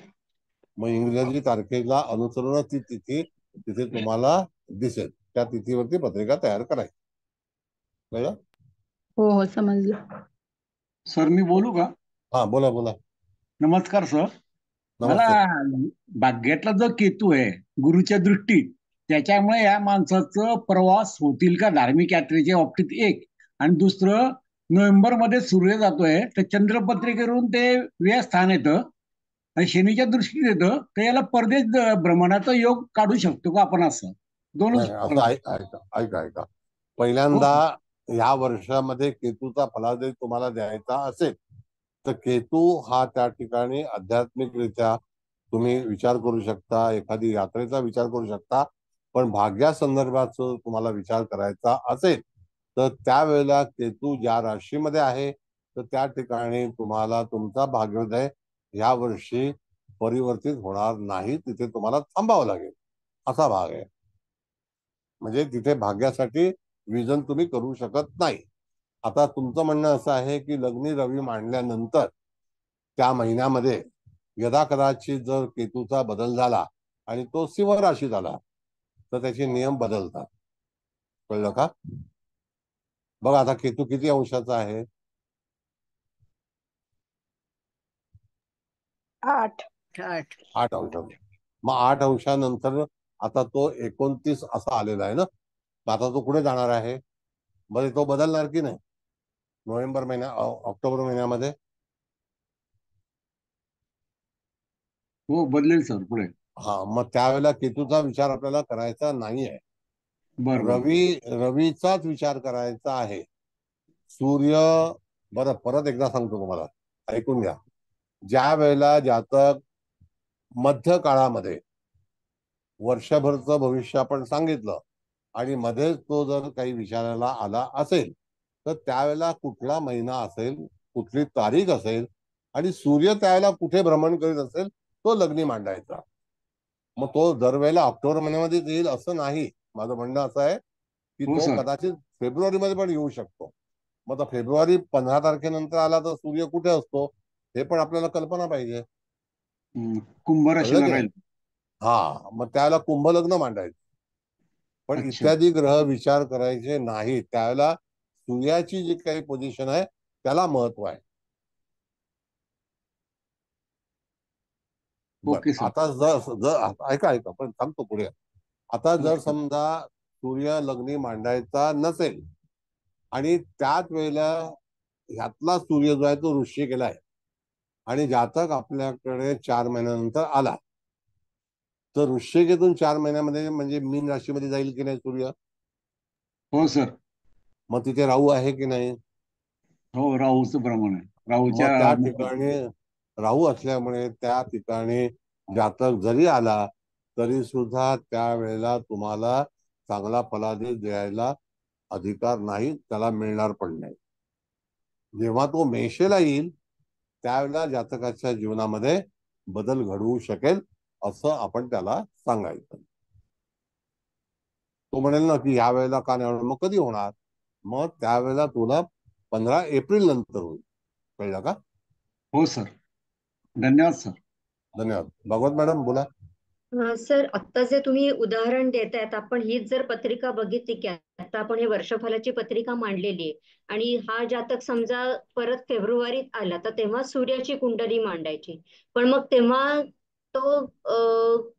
मग इंग्रजी तारखेला अनुसरून ती तिथी तिथे तुम्हाला दिसेल, त्या तिथीवरती पत्रिका तयार करायची, कळलं? हो हो समजलं. सर मी बोलू का? हा, बोला बोला. नमस्कार सर. मला नमस्ते. भाग्यातला जो केतू आहे गुरुच्या दृष्टीत, त्याच्यामुळे या माणसाचं प्रवास होतील का धार्मिक यात्रेच्या बाबतीत, एक. आणि दुसरं, नोव्हेंबर मध्ये सूर्य जातोय तर चंद्रपत्रिकेवरून ते व्यय स्थान येतं आणि शनीच्या दृष्टीत येतं, तर याला परदेश भ्रमणाचा योग काढू शकतो का आपण? असं दोनच. नाही, असं ऐका. हो पहिल्यांदा ह्या वर्षामध्ये केतूचा फलादेश तुम्हाला द्यायचा असेल तर केतू हा त्या ठिकाणी आध्यात्मिकरित्या तुम्ही विचार करू शकता, एखादी यात्रेचा विचार करू शकता. पण भाग्या संदर्भात तुम्हाला विचार करायचा असेल तर त्यावेळेला केतू ज्या राशीमध्ये आहे तर त्या ठिकाणी तुम्हाला तुमचा भाग्योदय या वर्षी परिवर्तित होणार नाही, तिथे तुम्हाला थांबावं लागेल, असा भाग आहे. म्हणजे तिथे भाग्यासाठी विजन तुम्ही करू शकत नाही. आता तुमचं म्हणणं असं आहे की लग्नी रवी मांडल्यानंतर त्या महिन्यामध्ये यदाकदाचित जर केतूचा बदल झाला आणि तो सिंह राशीत आला तर त्याचे नियम बदलतात, कळलं का? बघा आता केतू किती अंशाचा आहे? 8. 8 अंशाचा. मग 8 अंशानंतर आता तो 29 असा आलेला आहे ना, मग आता तो कुठे जाणार आहे? बरं, तो बदलणार की नाही नोव्हेंबर महिन्या ऑक्टोबर महिन्यामध्ये? हो बदलेल सर पुढे. हा, मग त्यावेळेला केतूचा विचार आपल्याला करायचा नाहीये, बरोबर. रवीचाच विचार करायचा आहे. सूर्य, बरं परत एकदा सांगतो तुम्हाला, ऐकून घ्या. ज्या वेळेला जातक मध्य काळामध्ये वर्षभरचं भविष्य आपण सांगितलं आणि मध्येच तो जर काही विचारायला आला असेल तर त्यावेळेला कुठला महिना असेल, कुठली तारीख असेल आणि सूर्य त्यावेळेला कुठे भ्रमण करीत असेल तो लग्नी मांडायचा. मग तो दरवेळेला ऑक्टोबर महिन्यामध्ये येईल असं नाही, माझं म्हणणं असं आहे की हो तो सर. कदाचित फेब्रुवारीमध्ये पण येऊ शकतो. मग आता फेब्रुवारी 15 तारखेनंतर आला तर सूर्य कुठे असतो हे पण आपल्याला कल्पना पाहिजे. कुंभ कळलं राशीला की नाही? राहील. हा, मग त्याला कुंभ लग्न मांडायचं. पण अच्छा. इत्यादी ग्रह विचार करायचे नाही. त्यावेळेला सूर्याची जी काही पोझिशन आहे त्याला महत्व आहे. बर, ओके सर. आता जर जर ऐका पण थांबतो पुढे. आता जर ओके सर. समजा सूर्य लग्नी मांडायचा नसेल आणि त्याच वेळेला ह्यातला सूर्य जो आहे तो वृश्चिकेला आहे आणि जातक आपल्याकडे 4 महिन्यानंतर आला तर वृश्चिकेतून 4 महिन्यामध्ये म्हणजे मीन राशीमध्ये जाईल की नाही सूर्य? हो सर. मग तिथे राहू आहे की नाही? हो, राहूचं प्रमाण आहे. मग त्या राहूच्या ठिकाणी राहू असल्यामुळे त्या ठिकाणी जातक जरी आला तरी सुद्धा त्यावेळेला तुम्हाला चांगला फलादेश द्यायला अधिकार नाही, त्याला मिळणार पण नाही. जेव्हा तो मेषेला येईल त्यावेळेला जातकाच्या जीवनामध्ये बदल घडवू शकेल असं आपण त्याला सांगायचं. तो म्हणेल ना की ह्या वेळेला का नाही होणार, मग कधी होणार? मग त्यावेळेला तुला 15 एप्रिल नंतर होईल. कळलं का? हो सर. धन्यवाद सर. धन्यवाद. भागवत मॅडम बोला. सर, आता जे तुम्ही उदाहरण देतायत, आपण हीच जर पत्रिका बघितली की आता आपण हे वर्षफलाची पत्रिका मांडलेली आहे आणि हा जातक समजा परत फेब्रुवारीत आला तर तेव्हा सूर्याची कुंडली मांडायची. पण मग तेव्हा तो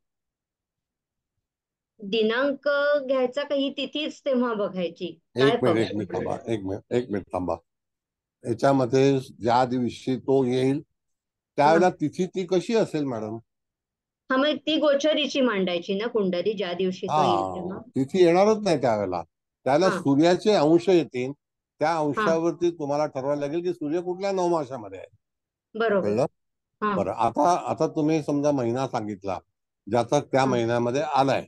दिनांक घ्यायचा का ही तिथीच तेव्हा बघायची? काय एक मिनिट थांबा, एक मिनिट थांबा. याच्यामध्ये ज्या दिवशी तो येईल त्यावेळेला तिथी ती कशी असेल मॅडम? हा, मग ती गोचरीची मांडायची ना कुंडली ज्या दिवशी तो येईल तेव्हा? तिथी येणारच नाही त्यावेळेला. त्याला हा सूर्याचे अंश येतील. त्या हा अंशावरती तुम्हाला ठरवायला लागेल की सूर्य कुठल्या नवमाशामध्ये आहे. बरोबर. कळलं? हा बरं, आता तुम्ही समजा महिना सांगितला, ज्याचा त्या हा महिन्यामध्ये आलाय,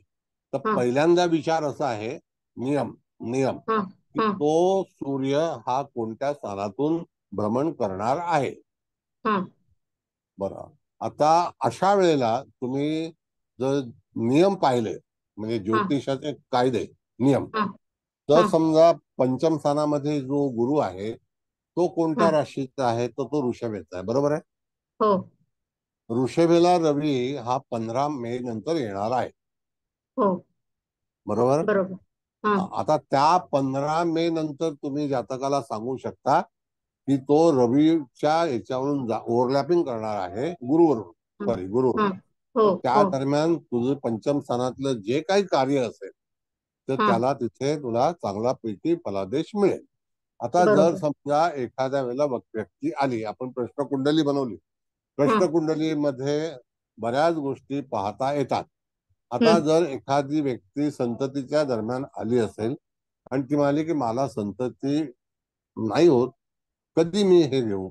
तर हा पहिल्यांदा विचार असा आहे, नियम नियम हा की हा तो सूर्य हा कोणत्या स्थानातून भ्रमण करणार आहे. हा बरं, आता अशा वेळेला तुम्ही जर नियम पाहिले म्हणजे हा ज्योतिषाचे कायदे नियम, हा तर हा समजा पंचम स्थानामध्ये जो गुरु आहे तो हा कोणत्या राशीचा आहे, तर तो वृषभेचा आहे. बरोबर आहे? हो वृषभेला रवी हा 15 मे नंतर येणार आहे. हो बरोबर? बरोबर. हा आता त्या 15 मे नंतर तुम्ही जातकाला सांगू शकता की तो रवीच्या याच्यावरून ओव्हरलॅपिंग करणार आहे गुरुवरून, हा सॉरी हा गुरुवरून. हो तर त्या हो दरम्यान तुझं पंचम स्थानातलं जे काही कार्य असेल तर हा त्याला तिथे तुला चांगला पैकी फलादेश मिळेल. आता जर बरोबर. समजा एखाद्या वेळेला व्यक्ती आली, आपण प्रश्नकुंडली बनवली, हा प्रश्नकुंडलीमध्ये बऱ्याच गोष्टी पाहता येतात. आता हम्म जर एखादी व्यक्ती संततीच्या दरम्यान आली असेल आणि ती म्हणाली की मला संतती नाही होत, कधी मी हे घेऊ,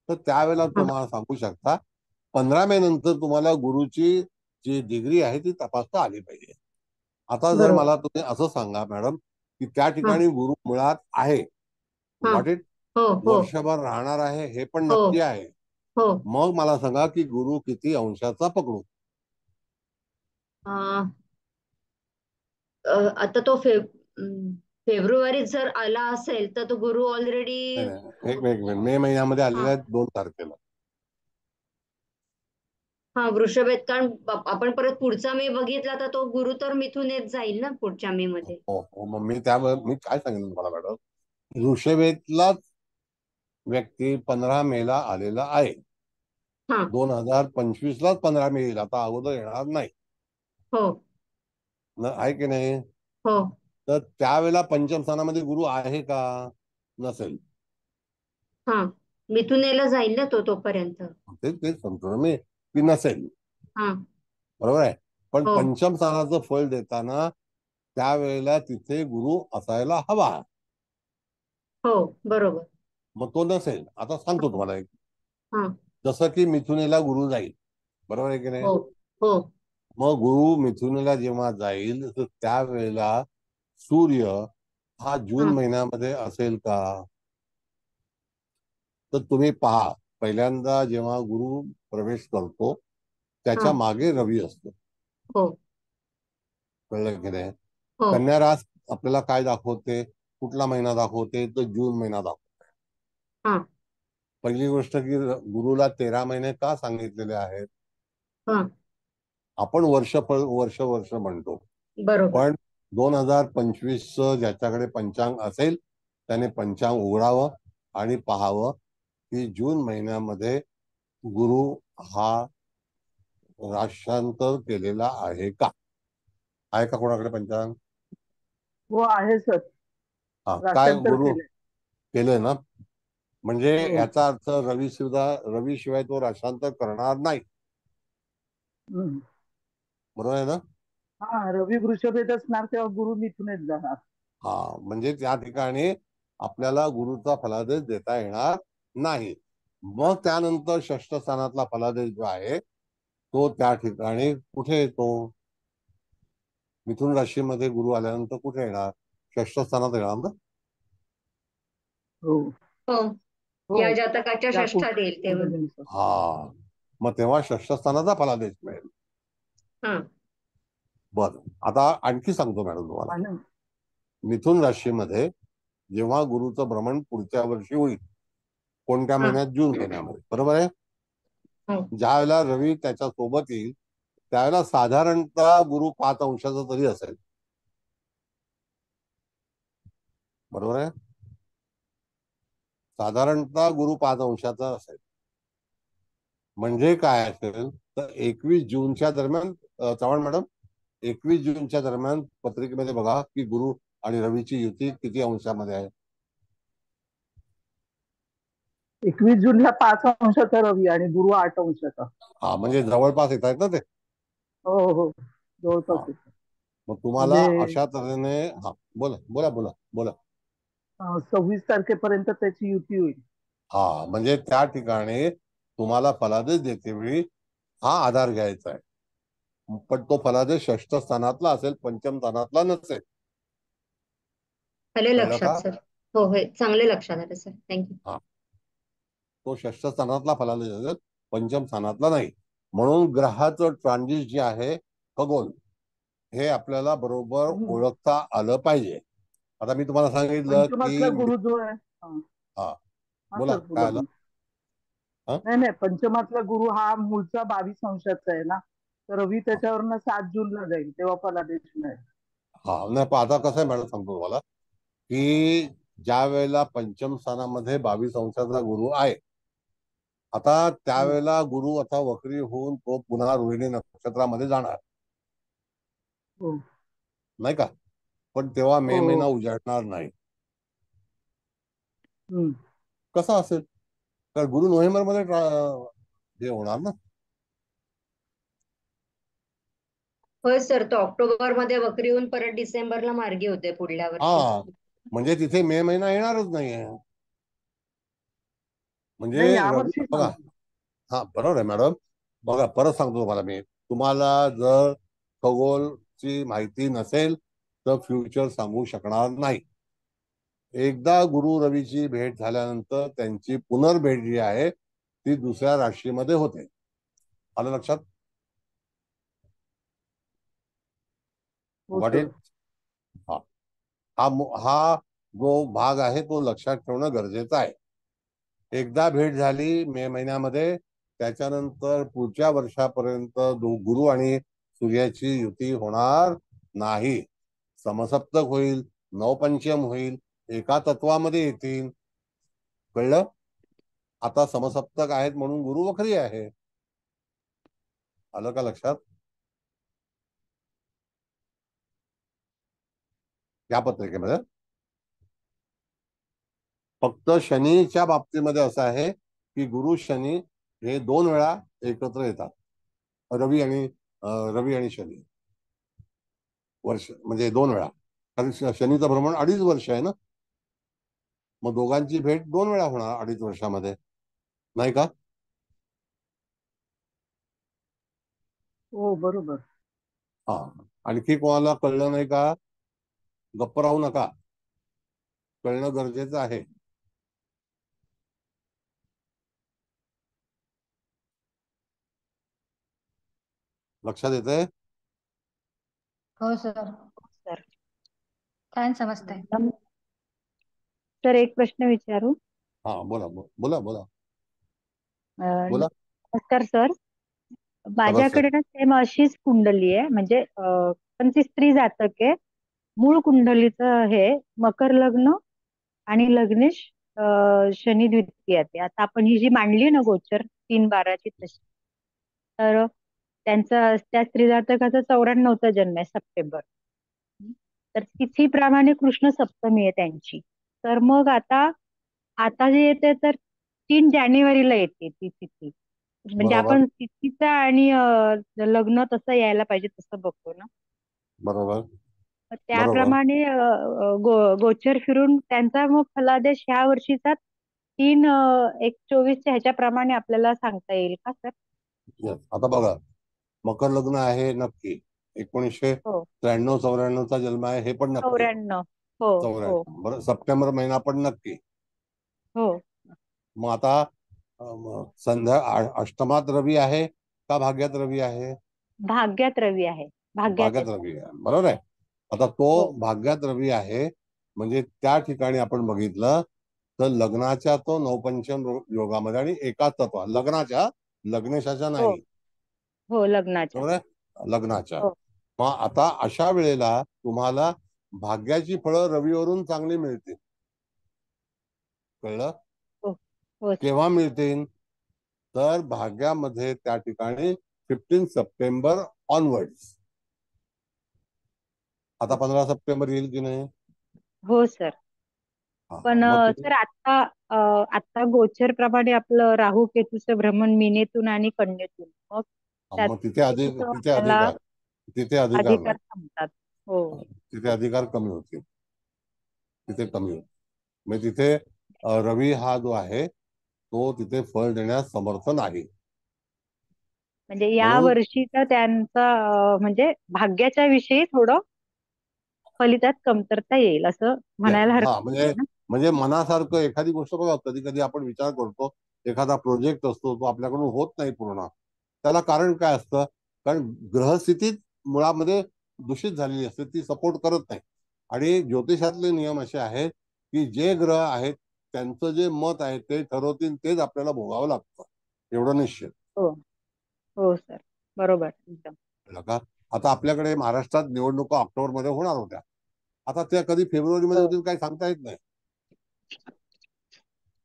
तर त्यावेळेला हा तुम्हाला सांगू शकता 15 मे नंतर तुम्हाला गुरुची जी डिग्री आहे ती तपासता आली पाहिजे. आता जर बरोबर. मला तुम्ही असं सांगा मॅडम की त्या हा ठिकाणी गुरु मुळात आहे, हा गॉट इट, हो हो वर्षभर राहणार आहे हे पण हो नक्की आहे, हो. मग मला सांगा की गुरु किती अंशाचा पकडू? अं, आता तो फेब्रुवारीत जर आला असेल तर तो गुरु ऑलरेडी नाही नाही, एक मिनिट, मे महिन्यामध्ये हा आलेला आहे 2 तारखेला. हा वृषभेत, कारण आपण परत पुढचा मे बघितला तर तो गुरु तर मिथुनेत जाईल ना पुढच्या मे मध्ये. हो हो, मग मी काय सांगितलं तुम्हाला मॅडम, ऋषभेतलाच व्यक्ती 15 मेला आलेला आहे. हा 2025 लाच 15 मे येईल, आता अगोदर येणार नाही. हो आहे की नाही? हो तर त्यावेळेला पंचम स्थानामध्ये गुरु आहे का? नसेल. हा मिथुनेला जाईल ना तो तोपर्यंत. तेच सांगतो ना मी की नसेल. हा बरोबर आहे? पण हो पंचम स्थानाचं फळ देताना त्यावेळेला तिथे गुरु असायला हवा. हो बरोबर. मग तो नसेल. आता सांगतो तुम्हाला एक, हा जसं की मिथुनेला गुरु जाईल, बरोबर आहे की नाही? हो हो मग गुरु मिथुनेला जेव्हा जाईल तर त्यावेळेला सूर्य हा हा जून महिन्यामध्ये असेल का? तर तुम्ही पहा, पहिल्यांदा जेव्हा गुरु प्रवेश करतो हा त्याच्या मागे रवी असतो. हो कळलं की नाही? हो. कन्या रास आपल्याला काय दाखवते, कुठला महिना दाखवते, तर जून महिना दाखवते. हा. पहिली गोष्ट की गुरुला 13 महिने का सांगितलेले आहेत. हा. आपण वर्ष वर्ष म्हणतो, बरोबर. पण 2025 ज्याच्याकडे पंचांग असेल त्याने पंचांग उघडावं आणि पाहावं की जून महिन्यामध्ये गुरु हा राशांतर केलेला आहे का. आहे का कोणाकडे पंचांग? हो आहे सर. हा, काय राशांतर गुरु केलंय. केलंय ना. म्हणजे हो. याचा अर्थ रवी शिवाय तो राशांतर करणार नाही. हम्म. बरोबर आहे ना. हा, रवी वृषभेत असणार तेव्हा गुरु मिथुनेत जाणार. हा, म्हणजे त्या ठिकाणी आपल्याला गुरुचा फलादेश देता येणार नाही. मग त्यानंतर षष्ठ स्थानातला फलादेश जो आहे तो त्या ठिकाणी कुठे येतो. मिथुन राशीमध्ये गुरु आल्यानंतर कुठे येणार, षष्ठ स्थानात येणार ना. हो हो. हो. या जातकाच्या त्या षष्ठात येईल तेव्हा. कुंडलीनुसार. हा, मग तेव्हा षष्ठ स्थानाचा फलादेश मिळेल. हा. बरं, आता आणखी सांगतो मॅडम तुम्हाला. आणि मिथुन राशीमध्ये जेव्हा गुरुचं भ्रमण पुढच्या वर्षी होईल, कोणत्या हा. महिन्यात, जून महिन्यामध्ये, बरोबर आहे. हो. ज्या वेळेला रवी त्याच्या सोबत येईल त्यावेळेला साधारणतः गुरु 5 अंशाचा तरी असेल. बरोबर आहे. साधारणतः गुरु 5 अंशाचा असेल. म्हणजे काय असेल तर 21 जूनच्या दरम्यान, चव्हाण मॅडम, 21 जूनच्या दरम्यान पत्रिकेमध्ये बघा की गुरु आणि रवीची युती किती अंशामध्ये आहे. 21 जूनला 5 अंशाचा रवी आणि गुरु 8 अंशाचा. हा, म्हणजे जवळपास येत आहेत ना ते. हो हो, जवळपास हा, येतं. मग तुम्हाला म्हणजे अशा तऱ्हेने, हा बोला बोला बोला बोला. 26 तारखेपर्यंत त्याची युती होईल. हा, म्हणजे त्या ठिकाणी तुम्हाला फलादेश देतेवेळी हा आधार घ्यायचा आहे. पण तो फलादेश षष्ठ स्थानातला असेल, पंचम स्थानातला नसेल. आले कळलं लक्षात का. सर. हो हो, चांगले लक्षात आले सर. थँक्यू. हा, तो षष्ठ स्थानातला फलादेश असेल, पंचम स्थानातला नाही. म्हणून ग्रहाचं ट्रान्झिट जे आहे, खगोल, हे आपल्याला बरोबर ओळखता आलं पाहिजे. आता मी तुम्हाला सांगितलं पंचमातला की गुरु जो आहे. हा. हा, हा बोला सर, काय बोला आलं. बोला. हा, नाही नाही, पंचमातला गुरु हा मूळचा 22 अंशाचा आहे ना, तर रवी त्याच्यावरनं 7 जूनला जाईल तेव्हा फलादेश मिळेल. हा, नाही पण आता कसं आहे मॅडम, सांगतो तुम्हाला की ज्या वेळेला पंचम स्थानामध्ये 22 अंशाचा गुरु आहे, आता त्यावेळेला गुरु आता वक्री होऊन तो पुन्हा रोहिणी नक्षत्रामध्ये जाणार, हो नाही का. पण तेव्हा मे हो. महिना उजाडणार नाही. हम्म. कसं असेल, तर गुरु नोव्हेंबरमध्ये हे होणार ना. होय सर, तो ऑक्टोबर मध्ये वक्री होऊन परत डिसेंबरला मार्गी होते पुढल्या वर्षी. हा, म्हणजे तिथे मे महिना येणारच नाहीये. म्हणजे नाही, रवी यावर्षी बघा. सांगतो. हा, बरोबर आहे मॅडम. बघा, परत सांगतो तुम्हाला मी, तुम्हाला जर खगोलची माहिती नसेल तर फ्युचर सांगू शकणार नाही. एकदा गुरु रवीची भेट झाल्यानंतर त्यांची पुनर्भेट जी आहे ती दुसऱ्या राशीमध्ये होते. आलं लक्षात. हो व्हॉट सर. इट. हा, हा हा जो भाग आहे तो लक्षात ठेवणं गरजेचं आहे. एकदा भेट झाली मे महिन्यामध्ये, त्याच्यानंतर पुढच्या वर्षापर्यंत गुरु आणि सूर्याची युती होणार नाही. समसप्तक होईल, नवपंचम होईल, एका तत्वामध्ये येतील. कळलं. आता समसप्तक आहेत म्हणून गुरु वक्री आहे. आलं का लक्षात. या पत्रिकेमध्ये फक्त शनीच्या बाबतीमध्ये असं आहे की गुरु शनी हे 2 वेळा एकत्र येतात. रवी आणि शनी वर्ष, म्हणजे 2 वेळा. कारण शनीचं भ्रमण 2.5 वर्ष आहे ना. मग दोघांची भेट 2 वेळा होणार 2.5 वर्षामध्ये, नाही का. हो बरोबर. हा, आणखी कोणाला कळलं नाही का, गप्प राहू नका, कळणं गरजेचं आहे. लक्षात येतंय. हो सर. सर, छान समजतंय. सर एक प्रश्न विचारू? हा बोला बोला बोला बोला. नमस्कार सर. नमस्ते. माझ्याकडे ना सेम अशीच कुंडली आहे, म्हणजे पण ती स्त्री जातक आहे. मूळ कुंडलीचं हे मकर लग्न आणि लग्नेश शनी द्वितीया ते. आता आपण ही जी मांडली ना गोचर 3/12ची तशी, तर त्यांचा त्या स्त्री जातकाचा 94चा जन्म आहे, सप्टेंबर. तर तिथीप्रमाणे कृष्ण सप्तमी आहे त्यांची. तर मग आता आता जे येते तर 3 जानेवारीला येते ती तिथी. म्हणजे बरोबर आपण तिथीचा आणि लग्न तसं यायला पाहिजे तसं बघतो ना. बरोबर तर बरोबर. त्याप्रमाणे गोचर फिरून त्यांचा मग फलादेश ह्या वर्षीचा 3/1/24 ह्याच्याप्रमाणे आपल्याला सांगता येईल का सर? Yes. आता बघा, मकर लग्न आहे नक्की. 1993-94चा जन्म आहे हे पण नक्की. 94. हो हो 94 बरं. सप्टेंबर महिना पण नक्की. हो. मग आता अष्टमात रवी आहे का भाग्यात रवी आहे? भाग्यात रवी आहे. भाग्यात भाग्यात आहे. रवी आहे, बरोबर आहे. आता तो हो भाग्यात रवी आहे म्हणजे त्या ठिकाणी आपण बघितलं तर लग्नाच्या तो नवपंचम योगामध्ये आणि एकाच तत्व लग्नाच्या, लग्नेशाच्या हो नाही, हो लग्नाच्या. बरोबर आहे, लग्नाच्या. हो मग आता अशा वेळेला तुम्हाला भाग्याची फळं रवीवरून चांगली मिळतील. कळलं? हो हो सर. केव्हा मिळतील? तर भाग्यामध्ये त्या ठिकाणी 15 सप्टेंबर ऑनवर्ड्स. आता 15 सप्टेंबर येईल की नाही? हो सर. हा, पण मग सर आता गोचर प्रमाणे आपलं राहू केतूचं भ्रमण मीनेतून आणि कन्येतून, मग त्यात मग तिथे तिथे आपल्याला अधिकार, तिथे अधिकार अधिकार नाही. थांबतात. हो तिथे अधिकार कमी होतील, तिथे कमी होतील. म्हणजे तिथे रवी हा जो आहे तो तिथे फळ देण्यास समर्थ नाही. म्हणजे या म्हणून वर्षीचा त्यांचा म्हणजे भाग्याच्या विषयी थोडं फलितात कमतरता येईल असं म्हणायला हा हरकत म्हणजे नाही ना. म्हणजे मनासारखं एखादी गोष्ट बघा, कधी कधी आपण विचार करतो एखादा प्रोजेक्ट असतो तो आपल्याकडून होत नाही पूर्ण. त्याला कारण काय असतं? कारण ग्रहस्थितीत मुळामध्ये दूषित झालेली असते, ती सपोर्ट करत नाही. आणि ज्योतिषातले नियम असे आहेत की जे ग्रह आहेत त्यांचं जे मत आहे ते ठरवतील तेच आपल्याला भोगावं लागतं, एवढं निश्चित. हो हो सर, बरोबर एकदम. कळलं का? आता आपल्याकडे महाराष्ट्रात निवडणुका ऑक्टोबरमध्ये होणार होत्या. आता त्या कधी फेब्रुवारीमध्ये हो होतील काही सांगता येत नाही.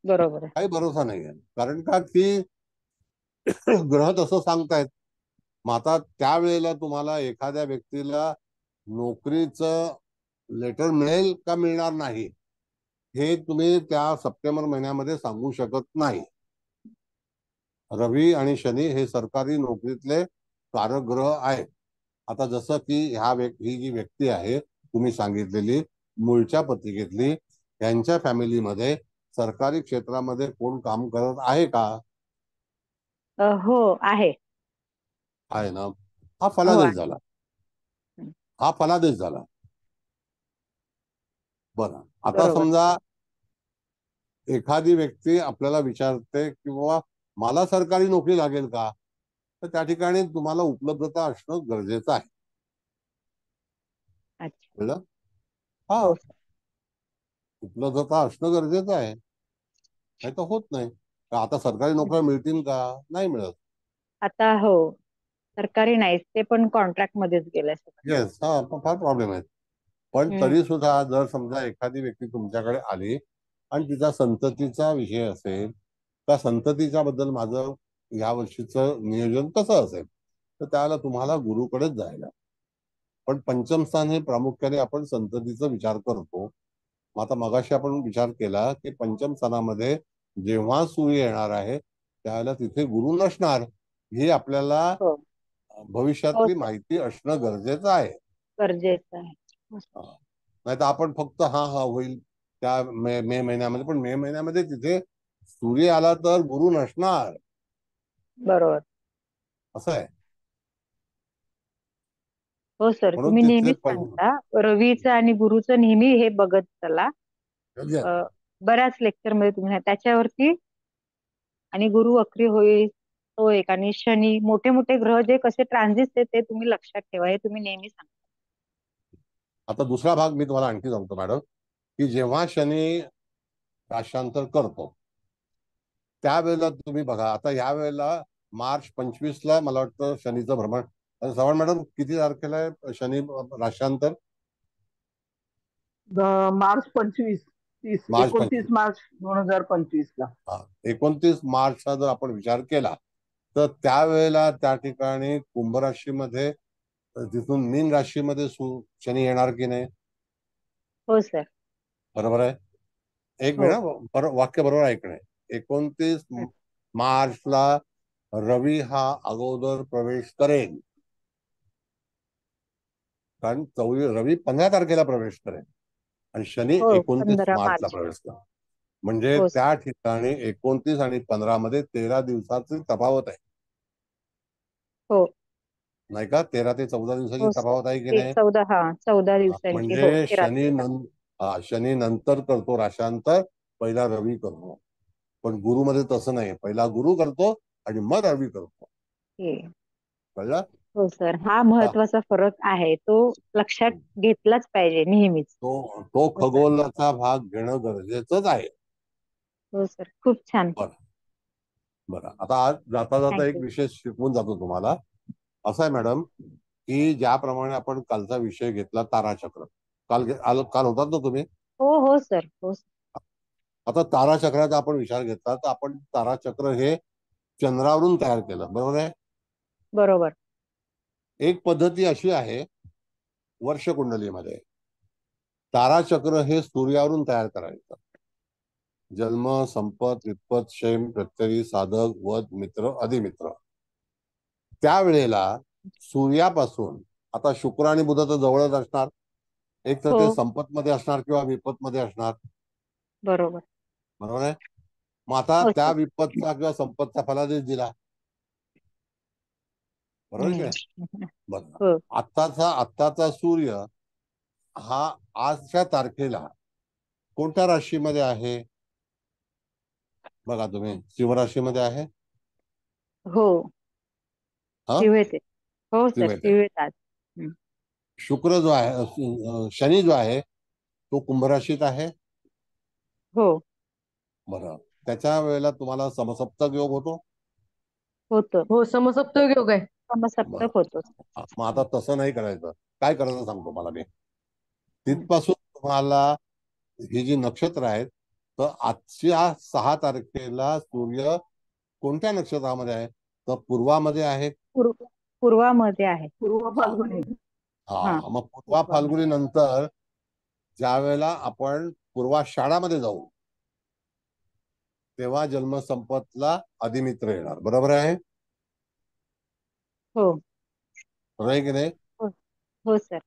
बरोबर आहे. काही भरोसा नाही आहे. कारण का की ग्रह तसं सांगतायत. मग आता त्यावेळेला तुम्हाला एखाद्या व्यक्तीला नोकरीचं लेटर मिळेल का मिळणार नाही हे तुम्ही त्या सप्टेंबर महिन्यामध्ये सांगू शकत नाही. रवी आणि शनी हे सरकारी नोकरीतले कारग्रह आहेत. आता जसं की ही जी व्यक्ती आहे तुम्ही सांगितलेली मूळच्या पत्रिकेतली, यांच्या फॅमिलीमध्ये सरकारी क्षेत्रामध्ये कोण काम करत आहे का? हो आहे. आहे ना. हा हो फलादेश आहे. झाला, हा फलादेश झाला. बरं. आता बरोबर. समजा एखादी व्यक्ती आपल्याला विचारते की बाबा मला सरकारी नोकरी लागेल का? तर त्या ठिकाणी तुम्हाला उपलब्धता असणं गरजेचं आहे. अच्छा. कळलं? हा, हो सर. उपलब्धता असणं गरजेचं आहे, नाही तर होत नाही. आता सरकारी नोकऱ्या मिळतील का? नाही मिळत. आता हो सरकारी नाहीच, ते पण कॉन्ट्रॅक्ट मध्येच गेलंय सगळं. येस, हा फार प्रॉब्लेम आहे. पण हम्म. तरी सुद्धा जर समजा एखादी व्यक्ती तुमच्याकडे आली आणि तिचा संततीचा विषय असेल, त्या संततीच्या बद्दल माझं या वर्षीचं नियोजन कसं असेल, तर त्याला तुम्हाला गुरुकडेच जायला. पण पंचम स्थान हे प्रामुख्याने आपण संततीचा विचार करतो. मग आता मगाशी आपण विचार केला की पंचम स्थानामध्ये जेव्हा सूर्य येणार आहे त्यावेळेला तिथे गुरु नसणार, ही आपल्याला हो हो भविष्यातली सर, माहिती असणं गरजेचं आहे. गरजेचं आहे. नाही तर आपण फक्त हा हा होईल त्या मे महिन्यामध्ये, पण मे महिन्यामध्ये तिथे सूर्य आला तर गुरु नसणार, बरोबर. असं आहे. हो सर, म्हणून तुम्ही तिथले नेहमीच सांगता रवीचं आणि गुरुचं नेहमी हे बघत चला. बऱ्याच लेक्चर मध्ये तुम्ही त्याच्यावरती, आणि गुरु वक्री होईल तो एक, आणि शनी, मोठे मोठे ग्रह जे कसे ट्रान्झिट ते तुम्ही लक्षात ठेवा, हे तुम्ही नेहमी सांगता. आता दुसरा भाग मी तुम्हाला आणखी सांगतो मॅडम, की जेव्हा शनी राशांतर करतो त्यावेळेला तुम्ही बघा, आता या वेळेला मार्च 25ला मला वाटतं शनीचं भ्रमण. श्रावण मॅडम, किती तारखेला आहे शनी राशांतर? मार्च 25, 30, मार्च 29 मार्च 2025 ला. 29 मार्चचा जर आपण विचार केला तर त्यावेळेला त्या ठिकाणी कुंभ राशीमध्ये, तिथून मीन राशीमध्ये शनी येणार की नाही? हो सर. बरोबर आहे. एक हो. मिनिट, वाक्य बरोबर ऐकणे. 29 मार्चला रवी हा अगोदर प्रवेश करेल, कारण रवी 15 तारखेला प्रवेश करेल आणि शनी हो 29 15 मार्चला मार्च. प्रवेश करेल. म्हणजे हो सर. त्या ठिकाणी 29 आणि 15 मध्ये 13 दिवसाची तफावत आहे, हो नाही का? 13 ते 14 दिवसाची हो सर. तफावत आहे की ते नाही? 14 दिवसांची. हो म्हणजे 13. शनी नंतर करतो राशांतर, पहिला रवी करतो. पण गुरु मध्ये तसं नाही, पहिला गुरु करतो आणि मग रवी करतो. कळलं? हो सर, हा महत्वाचा फरक आहे, तो लक्षात घेतलाच पाहिजे नेहमीच. तो खगोलाचा भाग घेणं गरजेचंच आहे. हो सर, खूप छान. बरं, आता आज जाता जाता एक Thank you. विषय शिकवून जातो तुम्हाला. असं आहे मॅडम, की ज्याप्रमाणे आपण कालचा विषय घेतला ताराचक्र, काल होतात ना तुम्ही? हो हो सर. हो सर. आता ताराचक्राचा आपण विचार घेतला तर आपण ताराचक्र हे चंद्रावरून तयार केलं, बरोबर आहे? बरोबर. एक पद्धती अशी आहे वर्ष कुंडलीमध्ये, ताराचक्र हे सूर्यावरून तयार करायचं. जन्म, संपत, विपत, क्षेम, प्रत्ययी, साधक, वध, मित्र, अधिमित्र. त्यावेळेला सूर्यापासून, आता शुक्र आणि बुध तर जवळच असणार, एक तर ते हो संपत मध्ये असणार किंवा विपत मध्ये असणार, बरोबर. बरोबर आहे? मग आता हो त्या सर. विपतचा किंवा संपतचा फलादेश दिला, बरोबर की नाही? बरं, हो. आत्ताचा सूर्य हा आजच्या तारखेला कोणत्या राशीमध्ये आहे बघा तुम्ही? सिंह राशीमध्ये आहे. हो शिवेत. हो सर, सिंह. शिवेत आज. शुक्र जो आहे, शनी जो आहे तो कुंभ राशीत आहे. हो बरं, त्याच्या वेळेला तुम्हाला समसप्तक योग होतो. होतो. हो, समसप्तक योग आहे. समसप्तक होतो. मग आता तसं नाही करायचं. काय करायचं सांगतो मला मी. तिथपासून तुम्हाला ही जी नक्षत्र आहेत, तर आजच्या 6 तारखेला सूर्य कोणत्या नक्षत्रामध्ये आहे? तर पूर्वामध्ये आहे. पूर्वामध्ये आहे. पूर्व फाल्गुनी. मग पूर्वा फाल्गुनी नंतर ज्या वेळेला आपण पूर्वाषाढामध्ये जाऊ तेव्हा जन्म संपतला अधिमित्र येणार, बरोबर आहे? हो बरोबर आहे की नाही? हो सर.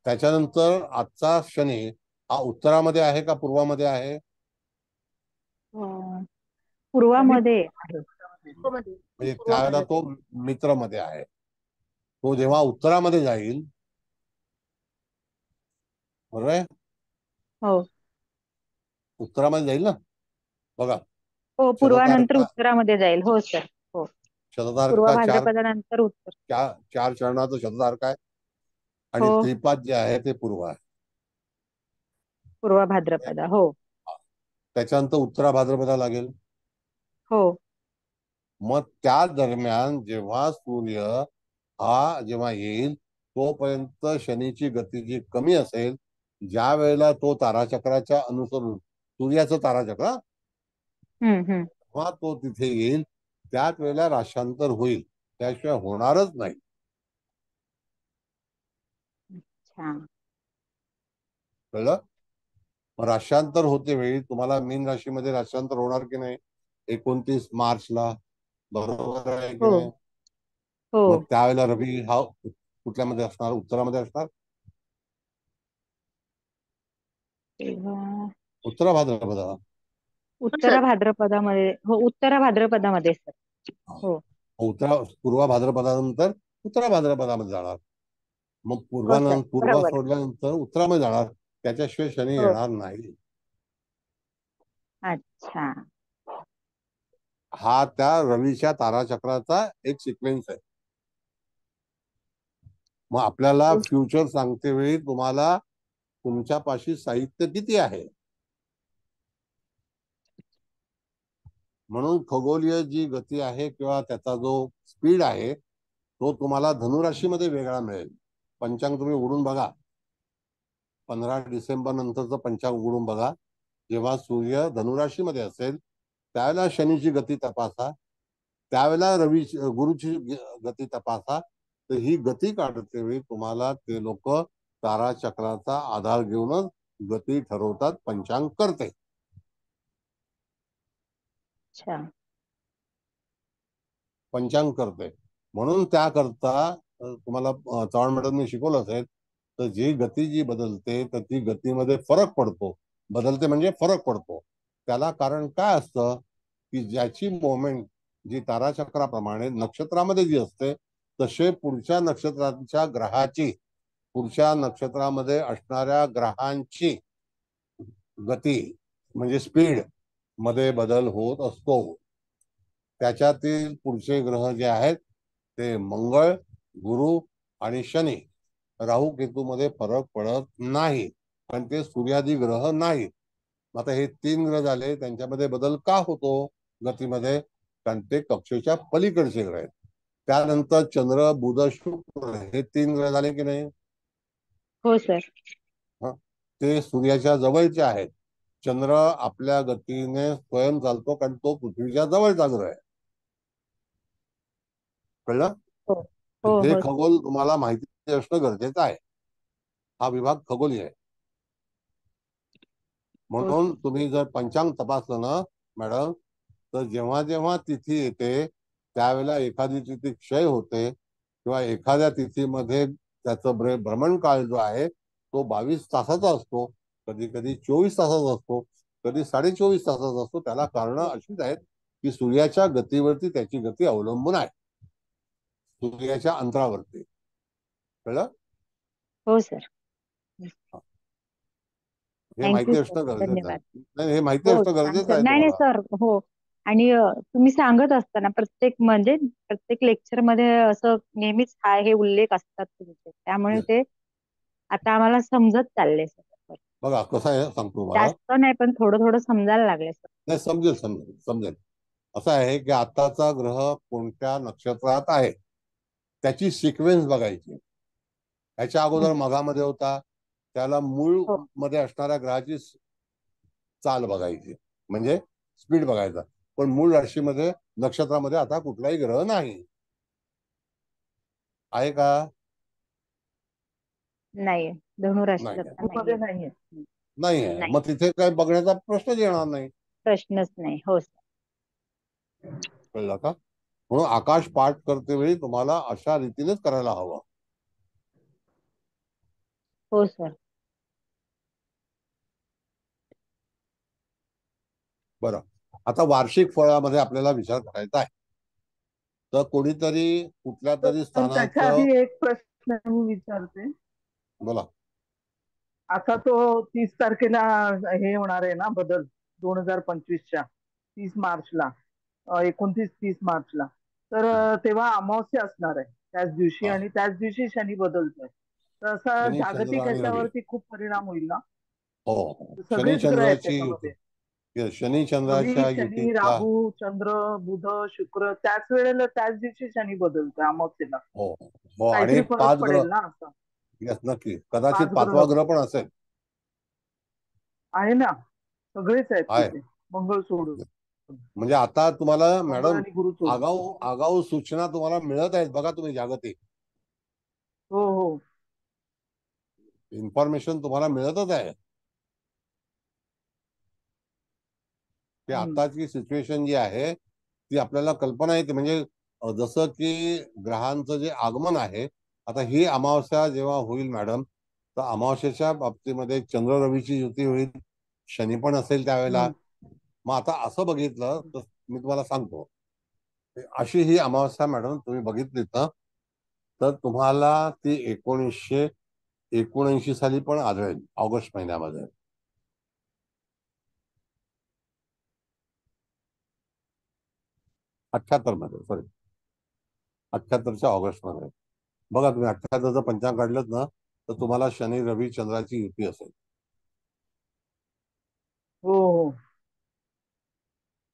त्याच्यानंतर आजचा शनी हा उत्तरामध्ये आहे का पूर्वामध्ये आहे? पूर्वामध्ये आहे. म्हणजे त्यावेळेला तो मित्र मध्ये आहे. तो जेव्हा उत्तरामध्ये जाईल, बरोबर आहे? हो उत्तरामध्ये जाईल ना, बघा. हो पूर्वानंतर शततारका उत्तरामध्ये जाईल. हो सर. हो पूर्व भाद्रपदानंतर उत्तर. 4 चरणाचं शततारका आहे आणि हो त्रिपाद जे आहे ते पूर्व आहे. पूर्व भाद्रपदा. हो त्याच्यानंतर उत्तरा भाद्रपदा लागेल. हो मग त्या दरम्यान जेव्हा सूर्य हा जेव्हा येईल तोपर्यंत शनीची गती जी कमी असेल, ज्या वेळेला तो ताराचक्राच्या अनुसरून, सूर्याचं ताराचक्र जेव्हा तो तिथे येईल त्याच वेळेला राशांतर होईल, त्याशिवाय होणारच नाही. कळलं? राशांतर होते वेळी तुम्हाला मीन राशीमध्ये राशांतर होणार की नाही? 29 मार्चला, बरोबर आहे की नाही? मग त्यावेळेला रवी हा कुठल्यामध्ये असणार? उत्तरामध्ये असणार. उत्तरा भाद्रपदा. उत्तरा भाद्रपदामध्ये. हो उत्तरा भाद्रपदामध्ये सर. हो पूर्वा भाद्रपदानंतर उत्तरा भाद्रपदामध्ये जाणार. मग पूर्वा सोडल्यानंतर उत्तरामध्ये जाणार. त्याच्याशिवाय शनी येणार नाही. अच्छा. हा त्या रवीच्या ताराचक्राचा एक सिक्वेन्स आहे. मग आपल्याला फ्युचर सांगते वेळी तुम्हाला तुमच्यापाशी साहित्य किती आहे. म्हणून खगोलीय जी गती आहे किंवा त्याचा जो स्पीड आहे तो तुम्हाला धनुराशीमध्ये वेगळा मिळेल. पंचांग तुम्ही उघडून बघा, 15 डिसेंबर नंतरचं पंचांग उघडून बघा. जेव्हा सूर्य धनुराशीमध्ये असेल त्यावेळेला शनीची गती तपासा, त्यावेळेला गुरुची गती तपासा. तर ही गती काढते वेळी तुम्हाला ते लोक ताराचक्राचा आधार घेऊनच गती ठरवतात, पंचांग करते. अच्छा. पंचांग करते. म्हणून त्याकरता तुम्हाला चव्हाण मॅडमने शिकवलं असेल तर जी गती बदलते तर ती गतीमध्ये फरक पडतो. बदलते म्हणजे फरक पडतो. त्याला कारण काय असतं की ज्याची मोमेंट जी ताराचक्राप्रमाणे नक्षत्रामध्ये जी असते तसे पुढच्या नक्षत्राच्या ग्रहाची, पुढच्या नक्षत्रामध्ये असणाऱ्या ग्रहांची गती म्हणजे स्पीड मध्ये बदल होत असतो. त्याच्यातील पुढचे ग्रह जे आहेत ते मंगळ, गुरु आणि शनी. राहू केतूमध्ये फरक पडत नाही, पण ते सूर्यादी ग्रह नाहीत. आता हे 3 ग्रह झाले, त्यांच्यामध्ये बदल का होतो गतीमध्ये? कारण ते कक्षेच्या पलीकडचे ग्रह आहेत. त्यानंतर चंद्र, बुध, शुक्र हे 3 ग्रह झाले की नाही? हो सर. ते सूर्याच्या जवळचे आहेत. चंद्र आपल्या गतीने स्वयं चालतो कारण तो पृथ्वीच्या जवळचा ग्रह आहे. कळलं? हो हो हे हो. खगोल तुम्हाला माहिती असणं गरजेचं आहे. हा विभाग खगोली आहे. म्हणून तुम्ही जर पंचांग तपासलं ना मॅडम, तर जेव्हा जेव्हा तिथी येते त्यावेळेला एखादी तिथी क्षय होते किंवा एखाद्या तिथीमध्ये त्याचं भ्रमण काळ जो आहे तो 22 तासाचा असतो, कधी कधी 24 तासाचा असतो, कधी 24.5 तासाचा असतो. त्याला कारण अशीच आहेत की सूर्याच्या गतीवरती त्याची गती अवलंबून आहे, सूर्याच्या अंतरावरती. कळलं? हो सर. हे थँक्यू माहिती सर. असणं गरजेचं आहे. धन्यवाद. नाही, हे माहिती हो असणं छान गरजेचं सर. आहे नाही नाही तुम्हाला. सर. हो. आणि तुम्ही सांगत असताना प्रत्येक लेक्चर मध्ये असं नेहमीच हे उल्लेख असतात तुमचे, त्यामुळे Yes. ते आता आम्हाला समजत चालले सर. बघा कसं आहे सांगतो तुम्हाला. जास्त नाही पण थोडं थोडं समजायला लागले सर. नाही, समजेल समजेल समजेल. असं आहे की आताचा ग्रह कोणत्या नक्षत्रात आहे त्याची सिक्वेन्स बघायची. ह्याच्या अगोदर मघामध्ये होता त्याला मूळ हो. मध्ये असणाऱ्या ग्रहाची चाल बघायची, म्हणजे स्पीड बघायचा. पण मूळ राशीमध्ये नक्षत्रामध्ये आता कुठलाही ग्रह नाही आहे का? नाही. धनुराशीत नाही आता मध्ये नाहीये. नाहीये. नाही आहे. नाही. मग तिथे काय बघण्याचा प्रश्नच येणार नाही. प्रश्नच नाही. हो सर. कळलं का? म्हणून आकाश पाठ करते वेळी तुम्हाला अशा रीतीनेच करायला हवं. हो सर. बरं, आता वार्षिक फळामध्ये आपल्याला विचार करायचा आहे. तर कोणीतरी कुठल्या तरी तर त्याच्या स्थानाचं. आधी एक प्रश्न मी विचारते. बोला. आता तो 30 तारखेला हे होणार आहे ना बदल, 2025च्या 30 मार्चला, 29-30 मार्चला. तर तेव्हा अमावस्या असणार आहे त्याच दिवशी, हा. आणि त्याच दिवशी शनी बदलतोय. तर असा शनी, चंद्र जागतिक आणि रवी. ह्याच्यावरती खूप परिणाम होईल ना? हो, शनी सगळेच ग्रह आहेत चंद्राची त्याच्यामध्ये. युती. शनी रवी, चंद्राच्या शनी, युतीचा. राहू, चंद्र, बुध, शुक्र त्याच वेळेला त्याच दिवशी शनी बदलतोय अमावस्येला. हो हो. आणि काहीतरी फरक 5 ग्रह. पडेल ना असं? येस, नक्की. कदाचित 5 5वा ग्रह ग्रह पण असेल. आहे ना, सगळेच आहेत आहे. तिथे मंगळ सोडून. म्हणजे आता तुम्हाला मंगळ मॅडम आणि गुरु सोडून. आगाऊ सूचना तुम्हाला मिळत आहेत बघा. तुम्ही जागतिक हो हो. इन्फॉर्मेशन तुम्हाला मिळतच आहे. की आताची सिच्युएशन जी आहे ती आपल्याला कल्पना येते. म्हणजे जसं की ग्रहांचं जे आगमन आहे, आता ही अमावस्या जेव्हा होईल मॅडम, तर अमावस्येच्या बाबतीमध्ये चंद्र रवीची युती होईल, शनी पण असेल त्यावेळेला. मग आता असं बघितलं तर मी तुम्हाला सांगतो, अशी ही अमावस्या मॅडम तुम्ही बघितलीत ना, तर तुम्हाला ती 1979 साली पण आढळेल, ऑगस्ट महिन्यामध्ये. 78 मध्ये, सॉरी 78च्या ऑगस्ट मध्ये. बघा तुम्ही 78चं पंचांग काढलं ना, तर तुम्हाला शनी रवी चंद्राची युती असेल. हो हो.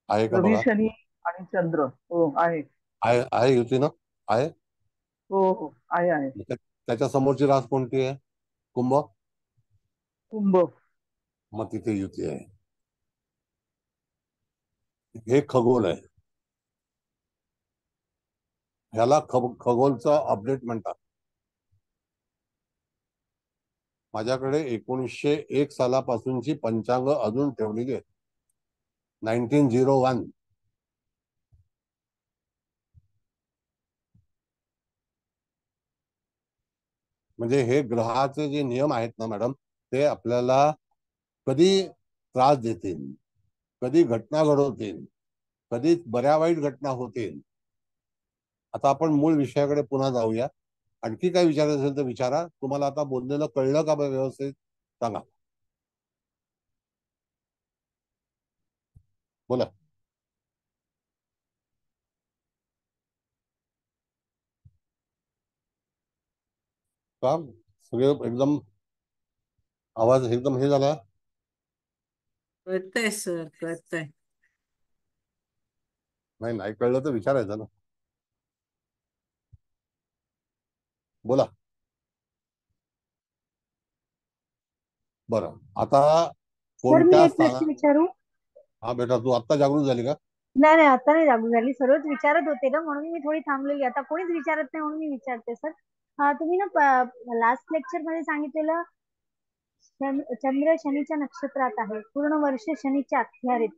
आहे का रवी बघा? शनी आणि चंद्र हो आहे. आहे युती ना? आहे. हो हो आहे. त्याच्या समोरची रास कोणती आहे? कुंभ. कुंभ. मग तिथे युती आहे. हे खगोल आहे. ह्याला खगोलचं अपडेट म्हणतात. माझ्याकडे 1901 सालापासूनची पंचांग अजून ठेवलेली आहे. 1901. म्हणजे हे ग्रहाचे जे नियम आहेत ना मॅडम, ते आपल्याला कधी त्रास देतील, कधी घटना घडवतील, कधी बऱ्या वाईट घटना होतील. आता आपण मूळ विषयाकडे पुन्हा जाऊया. आणखी काय विचारायचं असेल तर विचारा. तुम्हाला आता बोललेलं कळलं का व्यवस्थित? सांगा. बोला. का सगळे एकदम आवाज एकदम हे झाला? कळतंय सर, कळतंय. नाही कळलं तर विचारायचं ना. बोला. बरं, आता सर मी कोणत्या एक प्रश्न विचारू? हा बेटा, तू आत्ता जागृत झाली का? नाही आता नाही जागू झाली, सर्वच विचारत होते ना म्हणून मी थोडी थांबलेली. आता कोणीच विचारत नाही म्हणून मी विचारते सर. तुम्ही ना लास्ट लेक्चर मध्ये सांगितलेलं चंद्र शनीच्या नक्षत्रात आहे, पूर्ण वर्ष शनीच्या अखत्यारीत.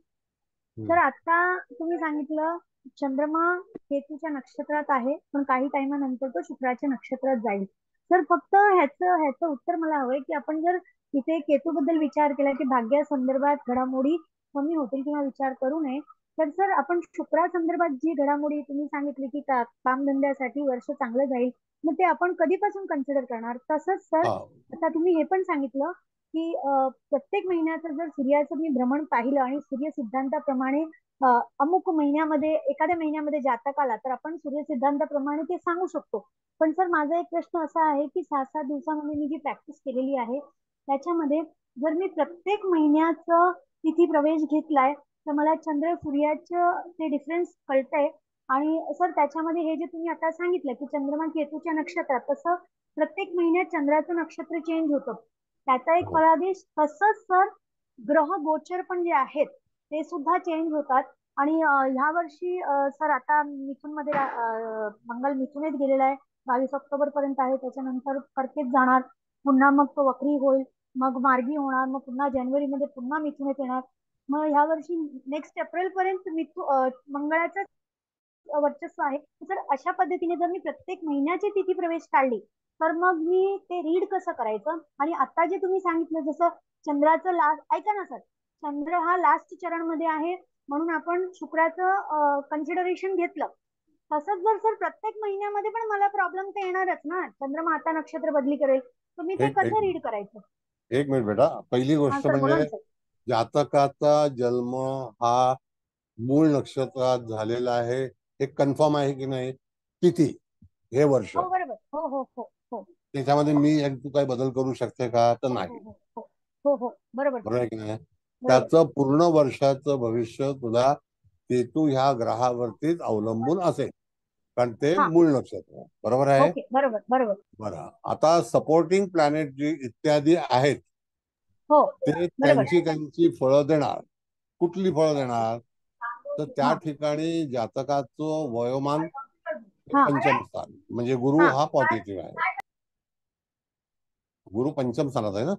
तर आता तुम्ही सांगितलं चंद्रमा केतूच्या नक्षत्रात आहे, पण काही टाइमानंतर तो शुक्राच्या नक्षत्रात जाईल. सर फक्त ह्याचं उत्तर मला हवंय की आपण जर इथे केतू बद्दल विचार केला की भाग्या संदर्भात घडामोडी कमी होतील किंवा विचार करू नये, तर सर आपण शुक्रा संदर्भात जी घडामोडी तुम्ही सांगितली की कामधंद्यासाठी वर्ष चांगलं जाईल, मग ते आपण कधीपासून कन्सिडर करणार? तसंच सर आता तुम्ही हे पण सांगितलं की प्रत्येक महिन्याचं जर सूर्याचं मी भ्रमण पाहिलं आणि सूर्य सिद्धांताप्रमाणे अमुक महिन्यामध्ये एखाद्या महिन्यामध्ये जातक आला तर आपण सूर्य सिद्धांताप्रमाणे ते सांगू शकतो. पण सर माझा एक प्रश्न असा आहे की 6-7 दिवसामध्ये मी जी प्रॅक्टिस केलेली आहे त्याच्यामध्ये जर मी प्रत्येक महिन्याचं तिथी प्रवेश घेतलाय तर मला चंद्र सूर्याचं ते डिफरन्स कळतंय. आणि सर त्याच्यामध्ये हे जे तुम्ही आता सांगितलं की चंद्रमा केतूच्या नक्षत्रात, तसं प्रत्येक महिन्यात चंद्राचं नक्षत्र चेंज होतं, त्याचा एक फळादेश. तसंच सर ग्रह गोचर पण जे आहेत ते सुद्धा चेंज होतात. आणि ह्या वर्षी सर आता मिथुन मध्ये मंगल मिथुनेत गेलेला आहे, 22 ऑक्टोबर पर्यंत आहे. त्याच्यानंतर कर्केत जाणार, पुन्हा मग तो वक्री होईल, मग मार्गी होणार, मग पुन्हा जानेवारीमध्ये पुन्हा मिथुनेत येणार. मग ह्या वर्षी नेक्स्ट एप्रिल पर्यंत मंगळाचं वर्चस्व आहे. तर अशा पद्धतीने जर मी प्रत्येक महिन्याची तिथी प्रवेश काढली तर मग मी ते रीड कसं करायचं? आणि आता जे तुम्ही सांगितलं जसं चंद्राचं लास्ट, ऐका ना सर, चंद्र हा लास्ट चरण मध्ये आहे म्हणून आपण शुक्राचं कन्सिडरेशन घेतलं, तसंच जर सर प्रत्येक महिन्यामध्ये पण मला प्रॉब्लेम तर येणारच ना, चंद्रमा आता नक्षत्र बदली करेल, तर मी ते कसं रीड करायचं? एक मिनिट बेटा, पहिली गोष्ट म्हणजे जातकाचा जन्म हा मूळ नक्षत्रात झालेला आहे हे कन्फर्म आहे की नाही? तिथी हे वर्ष हो बरोबर. हो हो हो हो. त्याच्यामध्ये मी तू काय बदल करू शकते का? तर नाही. हो हो बरोबर. बरोबर आहे की नाही? त्याचं पूर्ण वर्षाचं भविष्य तुला केतू ह्या ग्रहावरतीच अवलंबून असेल, कारण ते मूळ नक्षत्र. बरोबर आहे? बरोबर बरोबर. बरं, आता सपोर्टिंग प्लॅनेट जी इत्यादी आहेत ते त्यांची फळं देणार. कुठली फळं देणार? तर त्या ठिकाणी जातकाचं वयोमान पंचम स्थान, म्हणजे गुरु हा पॉझिटिव्ह आहे. गुरु पंचम स्थानात आहे ना?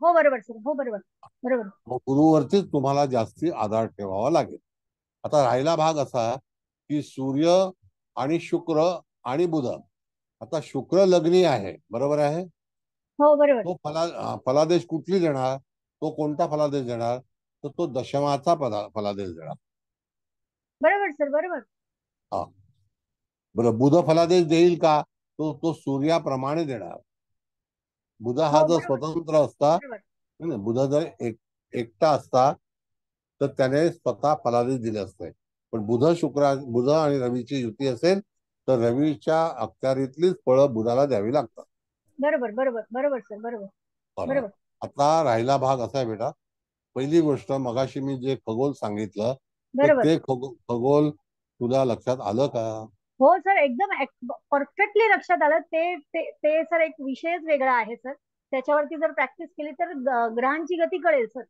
हो बरोबर सर, हो बरोबर बरोबर. मग गुरुवरतीच तुम्हाला जास्ती आधार ठेवावा लागेल. आता राहिला भाग असा की सूर्य आणि शुक्र आणि बुध. आता शुक्र लग्नी आहे, बरोबर आहे? हो बरोबर. तो फलादेश कुठली देणार? तो कोणता फलादेश देणार? तर तो दशमाचा फलादेश देणार. बरोबर सर, बरोबर. हा बरं, बुध फलादेश देईल का? तो सूर्याप्रमाणे देणार. बुध हा जर स्वतंत्र असता, बुध जर एकटा असता तर त्याने स्वतः फलादेश दिले असते. पण बुध आणि रवीची युती असेल तर रवीच्या अखत्यारीतलीच फळं बुधाला द्यावी लागतात. बरोबर बरोबर बरोबर सर बरोबर बरं. बरोबर आता राहिला भाग असा आहे बेटा, पहिली गोष्ट मगाशी मी जे खगोल सांगितलं बरोबर ते खगोल तुला लक्षात आलं का? हो सर एकदम परफेक्टली लक्षात आलं. ते ते ते सर एक विषयच वेगळा आहे सर. त्याच्यावरती जर प्रॅक्टिस केली तर ग्रहांची गती कळेल सर.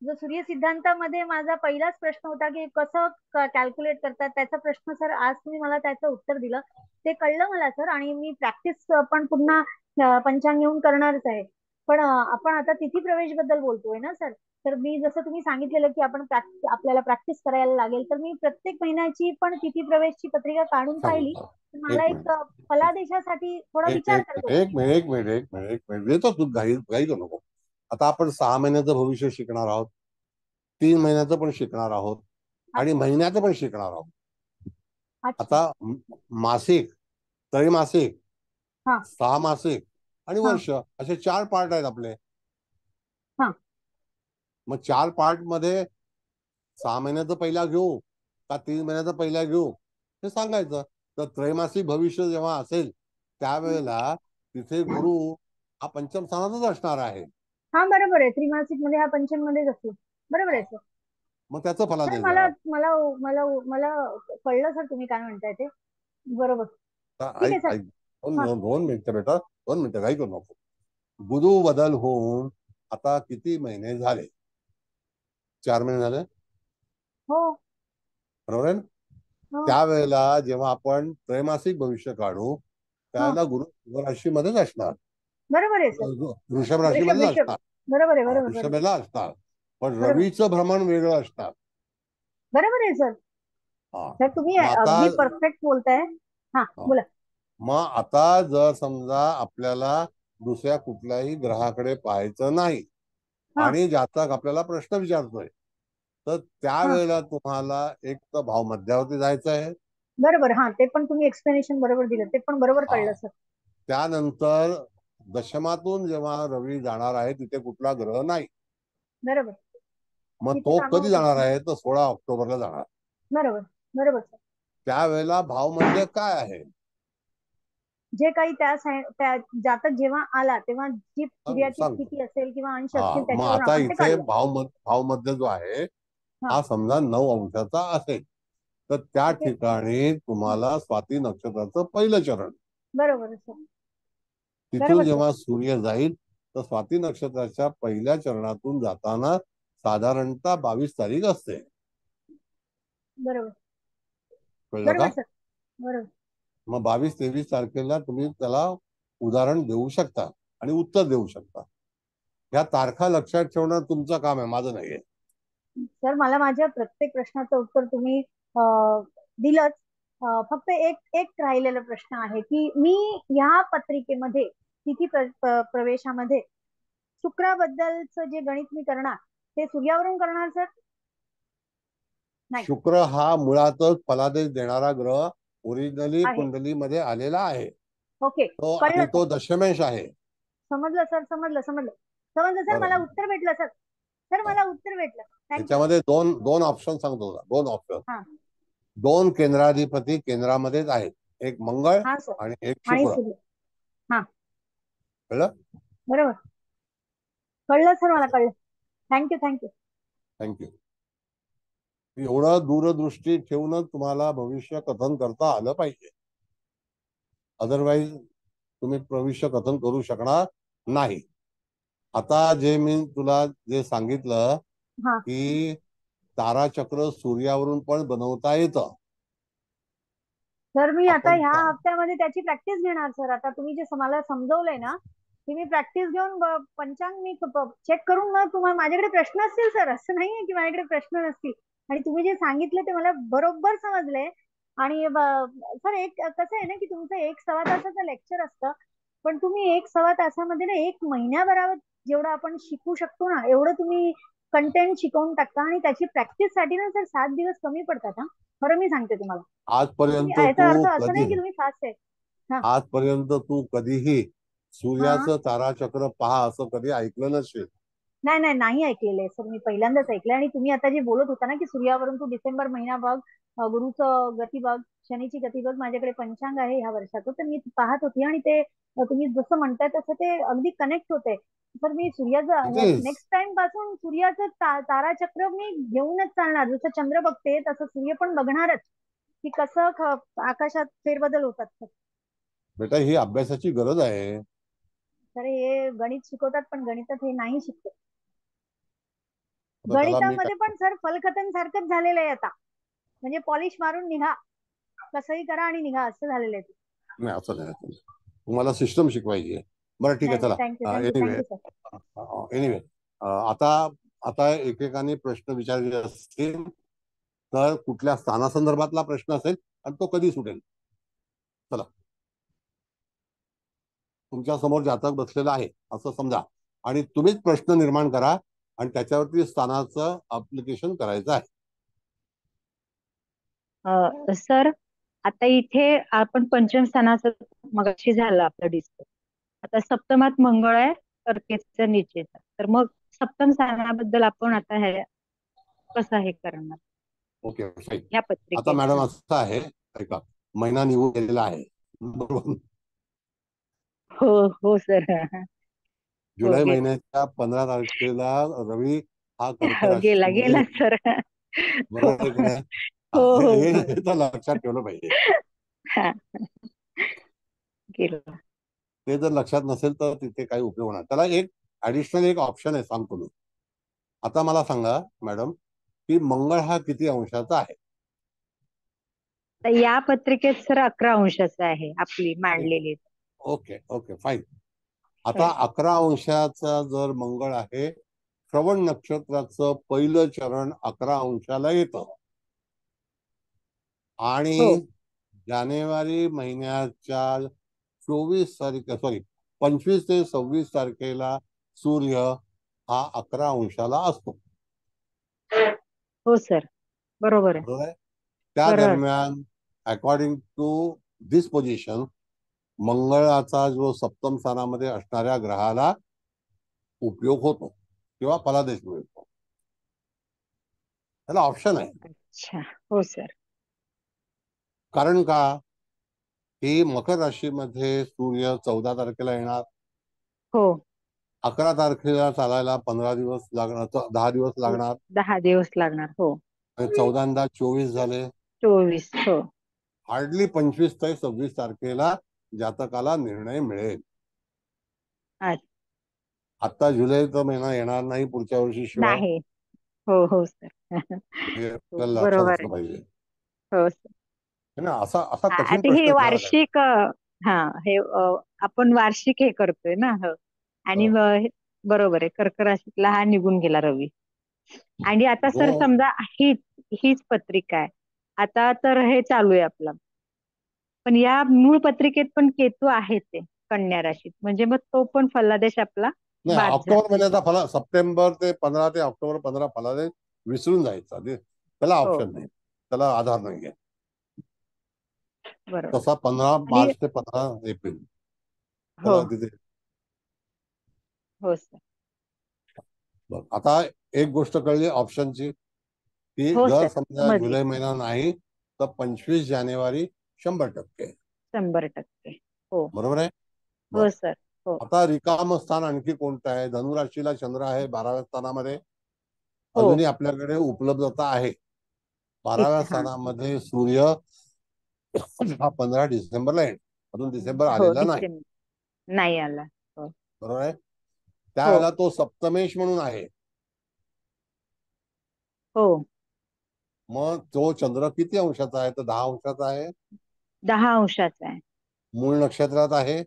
जो सूर्य सिद्धांतामध्ये माझा पहिलाच प्रश्न होता की कसं कॅल्क्युलेट करतात त्याचा प्रश्न सर आज तुम्ही मला त्याचं उत्तर दिलं. ते कळलं मला सर आणि मी प्रॅक्टिस पण पुन्हा पंचांग घेऊन करणारच आहे. पण आपण आता तिथी प्रवेश बद्दल बोलतोय ना सर. तर मी जसं तुम्ही सांगितलेलं की आपल्याला प्रॅक्टिस करायला लागेल तर मी प्रत्येक महिन्याची पण तिथी प्रवेशची पत्रिका काढून पाहिली. सांगितलं. तर मला एक एक मिनिट फलादेशासाठी थोडा विचार करत होते. एक मिनिट देतो तू घाई करू नको. आता आपण 6 महिन्याचं भविष्य शिकणार आहोत, 3 महिन्याचं पण शिकणार आहोत आणि महिन्याचं पण शिकणार आहोत. अच्छा आता मासिक, त्रैमासिक, हा 6 मासिक आणि हा वर्ष असे 4 पार्ट आहेत आपले. हा मग 4 पार्ट मध्ये 6 महिन्याचं पहिला घेऊ का 3 महिन्याचं पहिला घेऊ हे सांगायचं. तर त्रैमासिक भविष्य जेव्हा असेल त्यावेळेला तिथे गुरु हा पंचम स्थानातच असणार आहे. हा बरोबर आहे. त्रिमासिक मध्ये हा पंचम मध्येच असतो. बरोबर आहे सर. मग त्याचं सर फलादेश मला देणार. मला मला मला कळलं सर तुम्ही काय म्हणताय ते. बरोबर आता ठीक आहे ऐक सर. ऐक हा 2 मिनिटं बेटा, 2 मिनिटं काही करू नको. गुरु बदल होऊन आता किती महिने झाले? 4 महिने झाले हो बरोबर आहे ना? हो त्यावेळेला जेव्हा आपण त्रैमासिक भविष्य काढू हो त्यावेळेला गुरु राशीमध्येच असणार, बरोबर आहे सर. वृषभ वृषभ राशीमध्येच वृषभ असणार. बरोबर आहे बरोबर बरोबर वृषभेला असणार, पण बरोबर रवीचं भ्रमण वेगळं असणार. बरोबर आहे सर. हा सर तुम्ही मग आता अगदी परफेक्ट बोलताय. हा हा. बोला. मग आता जर समजा आपल्याला दुसऱ्या कुठल्याही ग्रहाकडे पाहायचं नाही हा आणि जातक आपल्याला प्रश्न विचारतोय तर हा त्यावेळेला तुम्हाला एक तर भाव मध्यावरती जायचं आहे. बरोबर. हा ते पण तुम्ही एक्सप्लेनेशन बरोबर दिलं. ते पण बरोबर हा कळलं सर. त्यानंतर दशमातून जेव्हा रवी जाणार आहे तिथे कुठला ग्रह नाही. बरोबर मग तिथे तो कधी कामावर जाणार आहे तर 16 ऑक्टोबरला जाणार. बरोबर बरोबर सर. त्यावेळेला भाव मध्य काय आहे? जे काही त्या जातक जेव्हा आला तेव्हा जी सूर्याची सांगतो. स्थिती असेल किंवा अंश हा असतील मग त्याच्यावरून आता आपण ते इथे काढलं. भाव मध्य जो आहे हा हा समजा 9 अंशाचा असेल तर त्या ओके ठिकाणी तुम्हाला स्वाती नक्षत्राचं पहिलं चरण, बरोबर सर. तिथून बरोबर सर. जेव्हा सूर्य जाईल तर स्वाती नक्षत्राच्या पहिल्या चरणातून जाताना साधारणतः 22 तारीख असते. बरोबर कळलं का? बरोबर सर. बरोबर मग 22-23 तारखेला तुम्ही त्याला उदाहरण देऊ शकता आणि उत्तर देऊ शकता. ह्या तारखा लक्षात ठेवणं तुमचं काम आहे, माझं नाहीये. सर मला माझ्या प्रत्येक प्रश्नाचं उत्तर तुम्ही दिलंच. फक्त एक एक राहिलेला प्रश्न आहे की मी ह्या पत्रिकेमध्ये तिथी प्रवेशामध्ये शुक्राबद्दलचं जे गणित मी करणार ते सूर्यावरून करणार सर. नाही शुक्र हा मुळातच फलादेश देणारा ग्रह ओरिजिनली आहे. कुंडलीमध्ये आलेला आहे ओके तो, कळलं आणि सर. तो दशमेश आहे. समजलं सर. समजलं समजलं समजलं सर. मला बरं. उत्तर भेटलं सर. सर मला उत्तर भेटलं. थँक्यू. त्याच्यामध्ये दोन ऑप्शन सांगतो तुला. 2 ऑप्शन, हा 2 केंद्राधिपती केंद्रामध्येच आहेत, एक मंगळ हा सर. आणि एक आणि शुक्र. सूर्य. हा कळलं? बरोबर कळलं सर. मला कळलं. Thank you thank you. थँक्यू. एवढं दूरदृष्टी ठेवूनच तुम्हाला भविष्य कथन करता आलं पाहिजे, अदरवाईज तुम्ही भविष्य कथन करू शकणार नाही. आता जे मी तुला जे सांगितलं हा की ताराचक्र सूर्यावरून पण बनवता येतं. सर मी आता आपण ह्या हप्त्यामध्ये त्याची प्रॅक्टिस घेणार सर. आता तुम्ही जे मला समजवलंय ना ती मी प्रॅक्टिस घेऊन पंचांग मी चेक करून ना तुम्हाला माझ्याकडे प्रश्न असतील सर. असं नाहीये की माझ्याकडे प्रश्न नसतील. आणि तुम्ही जे सांगितलं ते मला बरोबर समजलंय. आणि सर एक कसं आहे ना की तुमचं 1 सव्वा तासाचं लेक्चर असतं पण तुम्ही 1 सव्वा तासामध्ये ना 1 महिन्याभरावर जेवढं आपण शिकू शकतो ना एवढं तुम्ही कंटेंट शिकवून टाकता. आणि त्याची प्रॅक्टिस साठी ना सर 7 दिवस कमी पडतात. हा खरं मी सांगते तुम्हाला. आजपर्यंत याचा अर्थ तू असं कधी नाही की तुम्ही फास्ट आहे. हा आजपर्यंत तू कधीही हा सूर्याचं ताराचक्र पहा असं कधी ऐकलं नसेल. नाही ऐकलेलं आहे सर. मी पहिल्यांदाच ऐकलंय. आणि तुम्ही आता जे बोलत होता ना की सूर्यावरून तू डिसेंबर महिना बघ गुरुचं गती बघ, शनीची गती बघ, माझ्याकडे पंचांग आहे ह्या वर्षाचं, तर मी पाहत होती आणि ते तुम्ही जसं म्हणताय तसं ते अगदी कनेक्ट होते. तर मी सूर्याचं इट इज नेक्स्ट टाइम पासून सूर्याचं ताराचक्र मी घेऊनच चालणार. जसं चंद्र बघते तसं सूर्य पण बघणारच, की कसं आकाशात फेरबदल होतात. बेटा, ही अभ्यासाची गरज आहे. तर हे गणित शिकवतात पण गणितात हे नाही शिकत. आता त्याला मी गणितामध्ये पण सर फलकथन सारखंच झालेलं आहे आता. म्हणजे पॉलिश मारून निघा, कसंही करा आणि निघा, असं झालेलं आहे. नाही, असं नाही. तुम्हाला सिस्टम शिकवायची आहे. बरं, ठीक आहे, चला. Thank you sir. एनिवे, आता आता एकेकाने प्रश्न विचारले असतील तर कुठल्या स्थानासंदर्भातला प्रश्न असेल आणि तो कधी सुटेल. चला, तुमच्या समोर जातक बसलेला आहे असं समजा आणि तुम्हीच प्रश्न निर्माण करा आणि त्याच्यावरती स्थानाचं अप्लिकेशन करायचं आहे. सर, आता इथे आपण पंचम स्थानाचं मगाशी झालं आपलं डिस्कस. आता सप्तमात मंगळ आहे, कर्केचा निचेचा. तर मग सप्तम स्थानाबद्दल आपण आता हे कसं हे करणार ओके, फाईन. या आता पत्रिकेत? मॅडम असं आहे, ऐका, महिना निघून गेलेला आहे, बरोबर. हो हो सर. जुलै महिन्याच्या 15 तारखेला रवी हा कर्क गेला राशीमध्ये, सर. बरोबर आहे की नाही? हो हो हे तर लक्षात ठेवलं पाहिजे. गेला. ते जर लक्षात नसेल तर तिथे काही उपयोग होणार. त्याला एक ऍडिशनल एक ऑप्शन आहे, सांगतो मी. आता मला सांगा मॅडम, की मंगळ हा किती अंशाचा आहे? तर या पत्रिकेत सर 11 अंशाचं आहे आपली मांडलेली. Okay okay, fine. आता 11 अंशाचा जर मंगळ आहे, श्रवण नक्षत्राचं पहिलं चरण 11 अंशाला येतं आणि जानेवारी महिन्याच्या 25 ते 26 तारखेला सूर्य हा 11 अंशाला असतो. हो सर, बरोबर आहे. बरोबर आहे. त्या दरम्यान अकॉर्डिंग टू दिस पोझिशन, मंगळाचा जो सप्तम स्थानामध्ये असणाऱ्या ग्रहाला उपयोग होतो किंवा फलादेश मिळतो. त्याला ऑप्शन आहे. अच्छा, हो सर. कारण का, ही मकर राशीमध्ये सूर्य 14 तारखेला येणार. हो. 11 तारखेला चालायला 15 दिवस लागणार, 10 दिवस लागणार. 10 दिवस लागणार. हो. 14 24 झाले. 24. हो. हार्डली 25 ते 26 तारखेला जातकाला निर्णय मिळेल. आता जुलैचा महिना येणार नाही पुढच्या वर्षी शिवाय. नाही. हो हो सर. लक्षात असलं पाहिजे. हो सर. असा कठीण आता प्रश्न हे वार्षिक, हे आपण वार्षिक हे करतोय ना. आणि बरोबर आहे, कर्क राशीतला हा निघून गेला रवी. आणि आता सर समजा हीच पत्रिका आहे आता, तर हे चालू आहे आपलं. पण या मूळ पत्रिकेत पण केतू आहे ते कन्या राशीत, म्हणजे मग तो पण फलादेश आपला नाही. ऑक्टोबर महिन्याचा सप्टेंबर ते 15 ते ऑक्टोबर 15 फलादेश विसरून जायचा. त्याला ऑप्शन नाही, त्याला आधार नाहीये. तसा 15 मार्च ते 15 एप्रिल. हो सर. आता एक गोष्ट कळली ऑप्शनची, की जर समजा जुलै महिना नाही तर 25 जानेवारी 100%. 100%. हो, बरोबर आहे. हो सर. आता रिकाम स्थान आणखी कोणतं आहे? धनुराशीला चंद्र आहे 12व्या स्थानामध्ये. अजूनही आपल्याकडे उपलब्धता आहे. 12व्या स्थानामध्ये सूर्य हा 15 डिसेंबरला येईल. अजून डिसेंबर आलेला नाही आला. बरोबर आहे. त्यावेळेला तो सप्तमेश म्हणून आहे. हो. मग तो चंद्र किती अंशाचा आहे? तर 10 अंशाचा आहे. 10 अंशाचा आहे. मूळ नक्षत्रात आहे.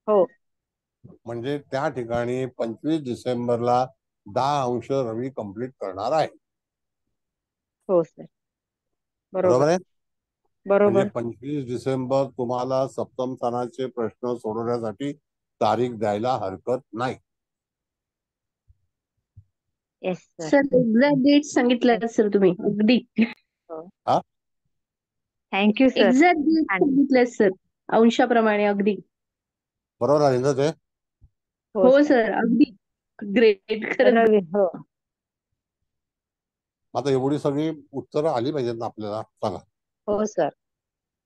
हो. म्हणजे त्या ठिकाणी 25 डिसेंबरला 10 अंश रवी कंप्लीट करणार आहे. हो सर, बरोबर आहे. बरोबर. म्हणजे 25 डिसेंबर तुम्हाला सप्तम स्थानाचे प्रश्न सोडवण्यासाठी तारीख द्यायला हरकत नाही. सर एक्झॅक्ट डेट सांगितलं सर तुम्ही, अगदी थँक्यू सर. एक्झॅक्ट डेट सांगितलं सर, अंशाप्रमाणे अगदी बरोबर आहे ना ते? हो सर, अगदी ग्रेट. रवी. हो आता एवढी सगळी उत्तरं आली पाहिजेत ना आपल्याला, सांगा. हो सर.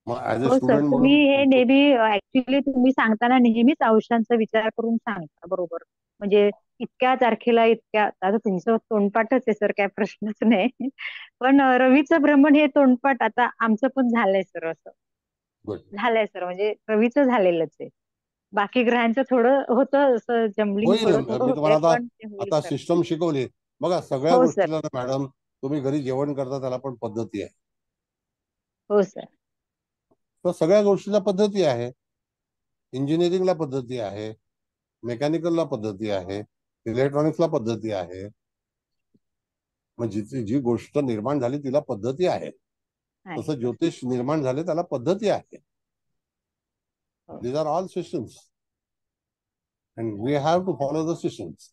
मग ऍज अ हो सर, स्टुडंट तुम्ही हे म्हणून नेहमी ऍक्च्युली तुम्ही सांगताना नेहमीच अंशांचा विचार करून सांगता, बरोबर. म्हणजे इतक्या तारखेला इतक्या, आता तुमचं तोंडपाठच आहे सर, काय प्रश्नच नाही. पण रवीचं भ्रमण हे तोंडपाठ आता आमचं पण झालंय सर, असं गुड. झालंय सर. म्हणजे रवीचं झालेलंच आहे. बाकी ग्रहांचं थोडं होतं असं जम्बलिंग, होईल. थोडं थोडं मी होतंय, तुम्हाला पण ते होईल आता सर. सिस्टम शिकवली बघा. सगळ्या हो सर. गोष्टीला ना मॅडम, तुम्ही घरी जेवण करता त्याला पण पद्धती आहे. हो सर. तर सगळ्या गोष्टीला पद्धती आहे. इंजिनिअरिंगला पद्धती आहे, मेकॅनिकलला पद्धती आहे, इलेक्ट्रॉनिक्सला पद्धती आहे. मग जी गोष्ट निर्माण झाली तिला पद्धती आहे. आहे तसं सर. ज्योतिष निर्माण झाले त्याला पद्धती आहे. हो. These are all systems and we have to follow the systems.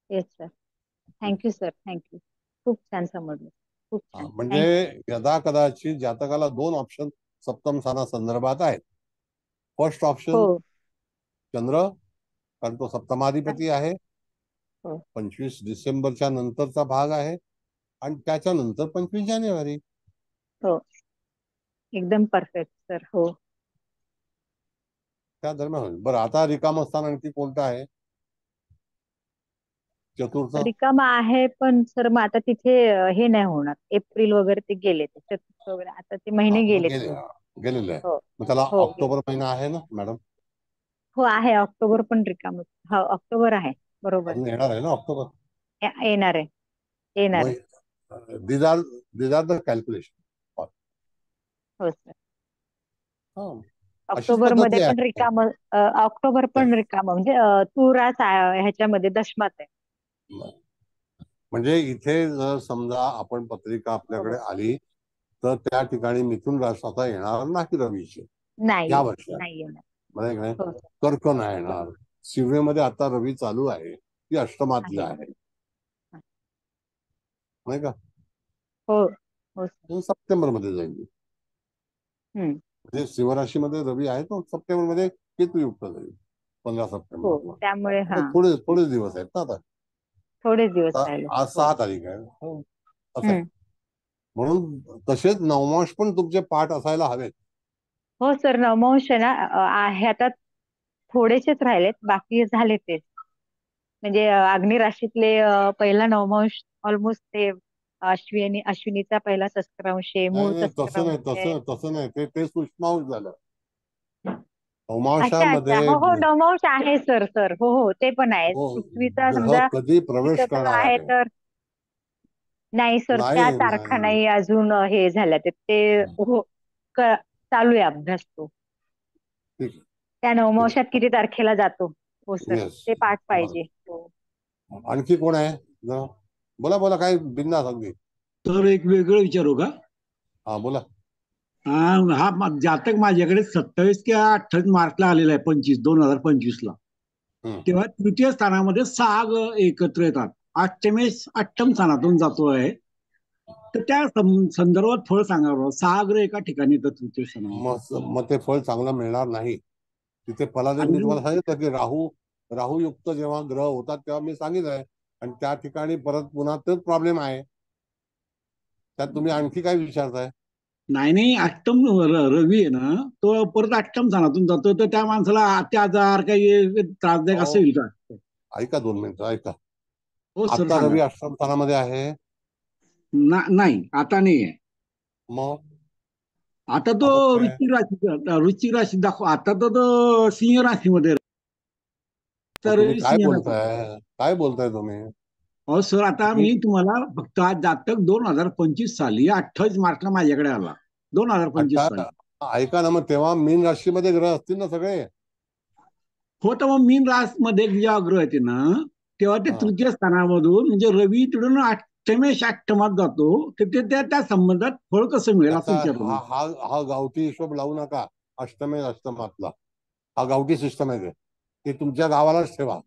Yes sir. Thank you sir, thank you. खूप छान समजलं, खूप छान. म्हणजे थँक्यू. यदा कदाचित जातकाला 2 ऑप्शन सप्तम स्थाना संदर्भात आहेत. फर्स्ट ऑप्शन हो चंद्र, कारण तो सप्तमाधिपती आहे. हो 25 डिसेंबरच्या नंतरचा भाग आहे आणि त्याच्यानंतर 25 जानेवारी. हो, एकदम परफेक्ट सर. हो. त्या दरम्यान होईल. बरं, आता रिकाम स्थान आणखी कोणतं आहे? चतुर्थ. रिकामा आहे, पण सर मग आता तिथे हे नाही होणार. एप्रिल वगैरे ते गेले, ते चतुर्थ वगैरे, आता ते महिने गेले ते. गेलेलं आहे. हो मग त्याला हो ऑक्टोबर महिना आहे ना मॅडम? हो आहे. ऑक्टोबर पण रिकाम. हो ऑक्टोबर आहे, बरोबर. अजून येणार आहे ना ऑक्टोबर? येणार आहे, येणार आहे. मग these are the calculation. हो सर. अशीच ऑक्टोबर मध्ये पद्धती पण आहे. रिकाम, ऑक्टोबर पण रिकाम, म्हणजे तुरास ह्याच्यामध्ये दशमात आहे. म्हणजे इथे जर समजा आपण पत्रिका आपल्याकडे आली तर त्या ठिकाणी मिथुन राष्ट्राचा येणार नाही रवीची नाही या वर्षात. नाही येणार. म्हणजे काय, हो सर. कर्क नाही येणार. शिवरेमध्ये आता रवी चालू आहे, ती अष्टमातली आहे, नाही का? हो हो सर. सप्टेंबर मध्ये जाईल. म्हणजे शिवराशीमध्ये रवी आहे तो सप्टेंबर मध्ये केतुयुक्त जाईल 15 हो, सप्टेंबरला. त्यामुळे थोडे थोडे दिवस आहेत ना आता. थोडेच दिवस राहिले. आज हो. 6 तारीख आहे. हो, असं आहे. म्हणून तसेच नवमांश पण तुमचे पाठ असायला हवेत. हो सर, नवमांश आहे ना, आहे आता, थोडेसेच राहिलेत, बाकी झाले तेच. म्हणजे अग्नी राशीतले पहिला नवमांश ऑलमोस्ट ते अश्विनीचा पहिला शस्त्रांश आहे, मूळ नाही, तसं शस्त्रांश नाही, आहे. तसं नाही. ते सूक्ष्मांश झालं. अच्छा अच्छा. नवमांशामध्ये हो हो, नवमांश आहे सर. सर हो हो, ते पण आहे. पृथ्वीचा ग्रह समजा कधी प्रवेश तिथं करणार आहे आहे. तर नाही सर, त्या नाही तारखा नाही. नाही अजून हे झाल्या ते हो, चालू आहे अभ्यास तो. ठीक आहे. त्या नवमांशात किती तारखेला जातो? हो सर, येस. ते पाठ पाहिजे. हो. आणखी कोण आहे? बोला बोला, काय बिंदास अगदी. तर एक वेगळं विचारू का? हा बोला. हा जातक माझ्याकडे 27 किंवा 28 मार्चला आलेला आहे, 2025 ला. तेव्हा तृतीय स्थानामध्ये 6 ग्रह एकत्र येतात. अष्टम स्थानातून जातो आहे. तर त्या संदर्भात फळ सांगा बरं. 6 ग्रह एका ठिकाणी येतात तृतीय स्थानामध्ये. मग ते फळ चांगलं मिळणार नाही. तिथे फलादेव मी तुम्हाला सांगितलं की राहू युक्त जेव्हा ग्रह होतात तेव्हा मी सांगितलंय, आणि त्या ठिकाणी परत पुन्हा तेच प्रॉब्लेम आहे. त्यात तुम्ही आणखी काय विचारताय? नाही, अष्टम रवी आहे ना, तो परत अष्टम स्थानातून जातो, तर त्या माणसाला अत्याचार काही त्रासदायक असं येईल का? ऐका 2 मिनिटं ऐका. हो सर, आता सांगा. रवी अष्टम स्थानामध्ये आहे? नाही, आता नाही आहे. मग आता तो वृश्चिक राशी दाखव. आता तो सिंह राशीमध्ये. तर तुम्ही काय सिंह राशी. काय बोलताय तुम्ही? हो सर, आता मी तुम्हाला फक्त आज जातक 2025 साली 28 मार्चला माझ्याकडे आला. 2025 साली. ऐका ना, मग तेव्हा मीन राशीमध्ये ग्रह असतील ना सगळे? हो, तर मग मीन राशीमध्ये जेव्हा ग्रह येते ना, तेव्हा ते तृतीय स्थानामधून म्हणजे रवी तिकडून अष्टमात जातो. तर त्या संबंधात फळ कसं मिळेल असं विचारतो. हा गावठी हिशोब लावू नका. अष्टमातला हा गावठी सिस्टम आहे. ते तुमच्या गावालाच ठेवा.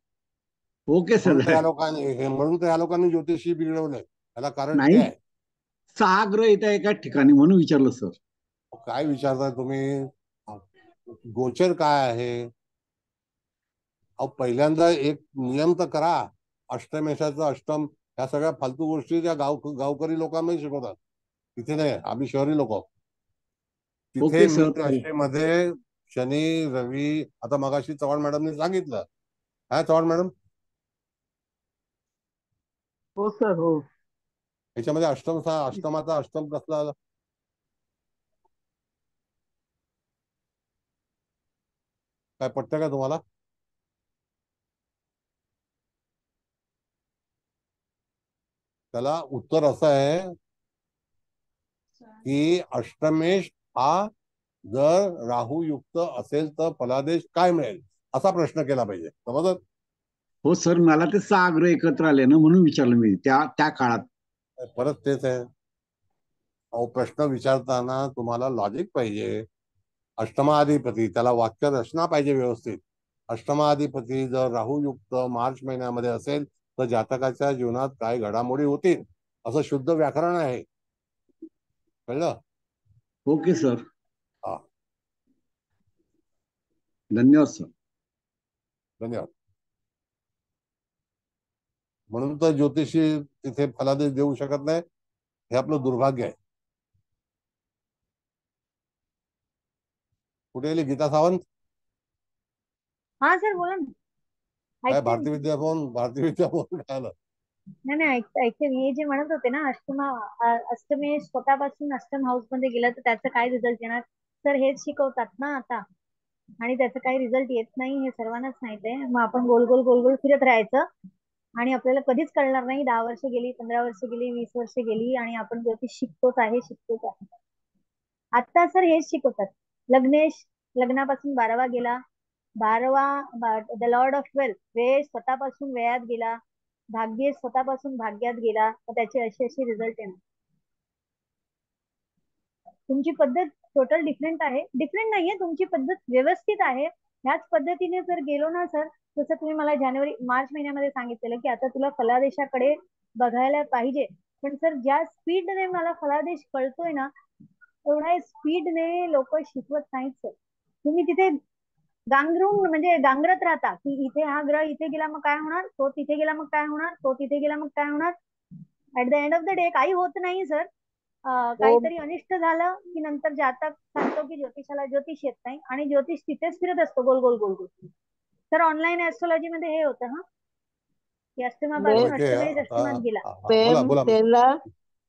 Okay sir. म्हणून तर या लोकांनी ज्योतिषी बिघडवलंय. याला कारण ते नाही, आहे. 6 ग्रह येत्या एका ठिकाणी म्हणून विचारलं सर. काय विचारताय तुम्ही? गोचर काय आहे? पहिल्यांदा एक नियम तर करा. अष्टमेशाचं अष्टम ह्या सगळ्या फालतू गोष्टी त्या गावकरी लोकांनाही शिकवतात. तिथे नाही, आम्ही शहरी लोक. तिथे ओके सर. मीन राशीमध्ये शनी रवी, आता मगाशी चव्हाण मॅडमने सांगितलं. काय चव्हाण मॅडम? हो सर, हो. याच्यामध्ये अष्टमाचा अष्टम कसला आला? काय पटतं का तुम्हाला? त्याला उत्तर असं आहे की अष्टमेश हा जर राहू युक्त असेल तर फलादेश काय मिळेल, असा प्रश्न केला पाहिजे. समजत? हो सर, मला ते 6 ग्रह एकत्र आले ना, म्हणून विचारलं मी त्या त्या काळात. परत तेच आहे. अहो, प्रश्न विचारताना तुम्हाला लॉजिक पाहिजे. अष्टमाधिपती, त्याला वाक्य रचना पाहिजे व्यवस्थित. अष्टमाधिपती जर राहुयुक्त मार्च महिन्यामध्ये असेल तर जातकाच्या जीवनात काय घडामोडी होतील, असं शुद्ध व्याकरण आहे. कळलं? Okay sir. हा, धन्यवाद सर. धन्यवाद. म्हणून तर ज्योतिषी तिथे फलादेश देऊ शकत नाही, हे आपलं दुर्भाग्य आहे. कुठे गेली गीता सावंत? हा सर, बोला ना. काय ऐकते भारतीय विद्याभवन काय आलं? नाही, ऐकते मी. हे जे म्हणत होते ना, अष्टमे स्वतःपासून अष्टम हाऊस मध्ये गेलं तर त्याचं काय रिझल्ट येणार, तर हेच शिकवतात ना आता. आणि त्याचं काही रिझल्ट येत नाही हे सर्वांनाच माहित आहे. मग आपण गोल गोल गोल गोल फिरत राहायचं आणि आपल्याला कधीच कळणार नाही. 10 वर्ष गेली, 15 वर्ष गेली, 20 वर्ष गेली आणि आपण ज्योतिष शिकतोच आहे. आता सर हेच शिकवतात. लग्नेश लग्नापासून 12वा गेला, 12वा द लॉर्ड ऑफ वेल्थ वेळ स्वतःपासून वेळात गेला, भाग्य स्वतःपासून भाग्यात गेला, तर त्याचे अशी रिझल्ट येणार. तुमची पद्धत टोटल डिफरंट आहे. डिफरंट नाहीये, तुमची पद्धत व्यवस्थित आहे. ह्याच पद्धतीने जर गेलो ना सर, जसं तुम्ही मला मार्च महिन्यामध्ये सांगितलेलं की आता तुला फलादेशाकडे बघायला पाहिजे. पण सर ज्या स्पीडने मला फलादेश कळतोय ना, एवढ्या स्पीडने लोक शिकवत नाहीत सर. तुम्ही तिथे गांगरून म्हणजे गांगरत राहता की इथे हा ग्रह इथे गेला मग काय होणार, तो तिथे गेला मग काय होणार, तो तिथे गेला मग काय होणार. At the end of the day काही होत नाही सर. काहीतरी अनिष्ट झालं की नंतर जातक सांगतो की ज्योतिषाला ज्योतिष येत नाही आणि ज्योतिष तिथेच फिरत असतो गोल गोल गोल गोल. तर ऑनलाईन ऍस्ट्रॉलॉजी मध्ये हे होतं हा, की अष्टमापासून अष्टमेश अष्टमात गेला. बोला बोला.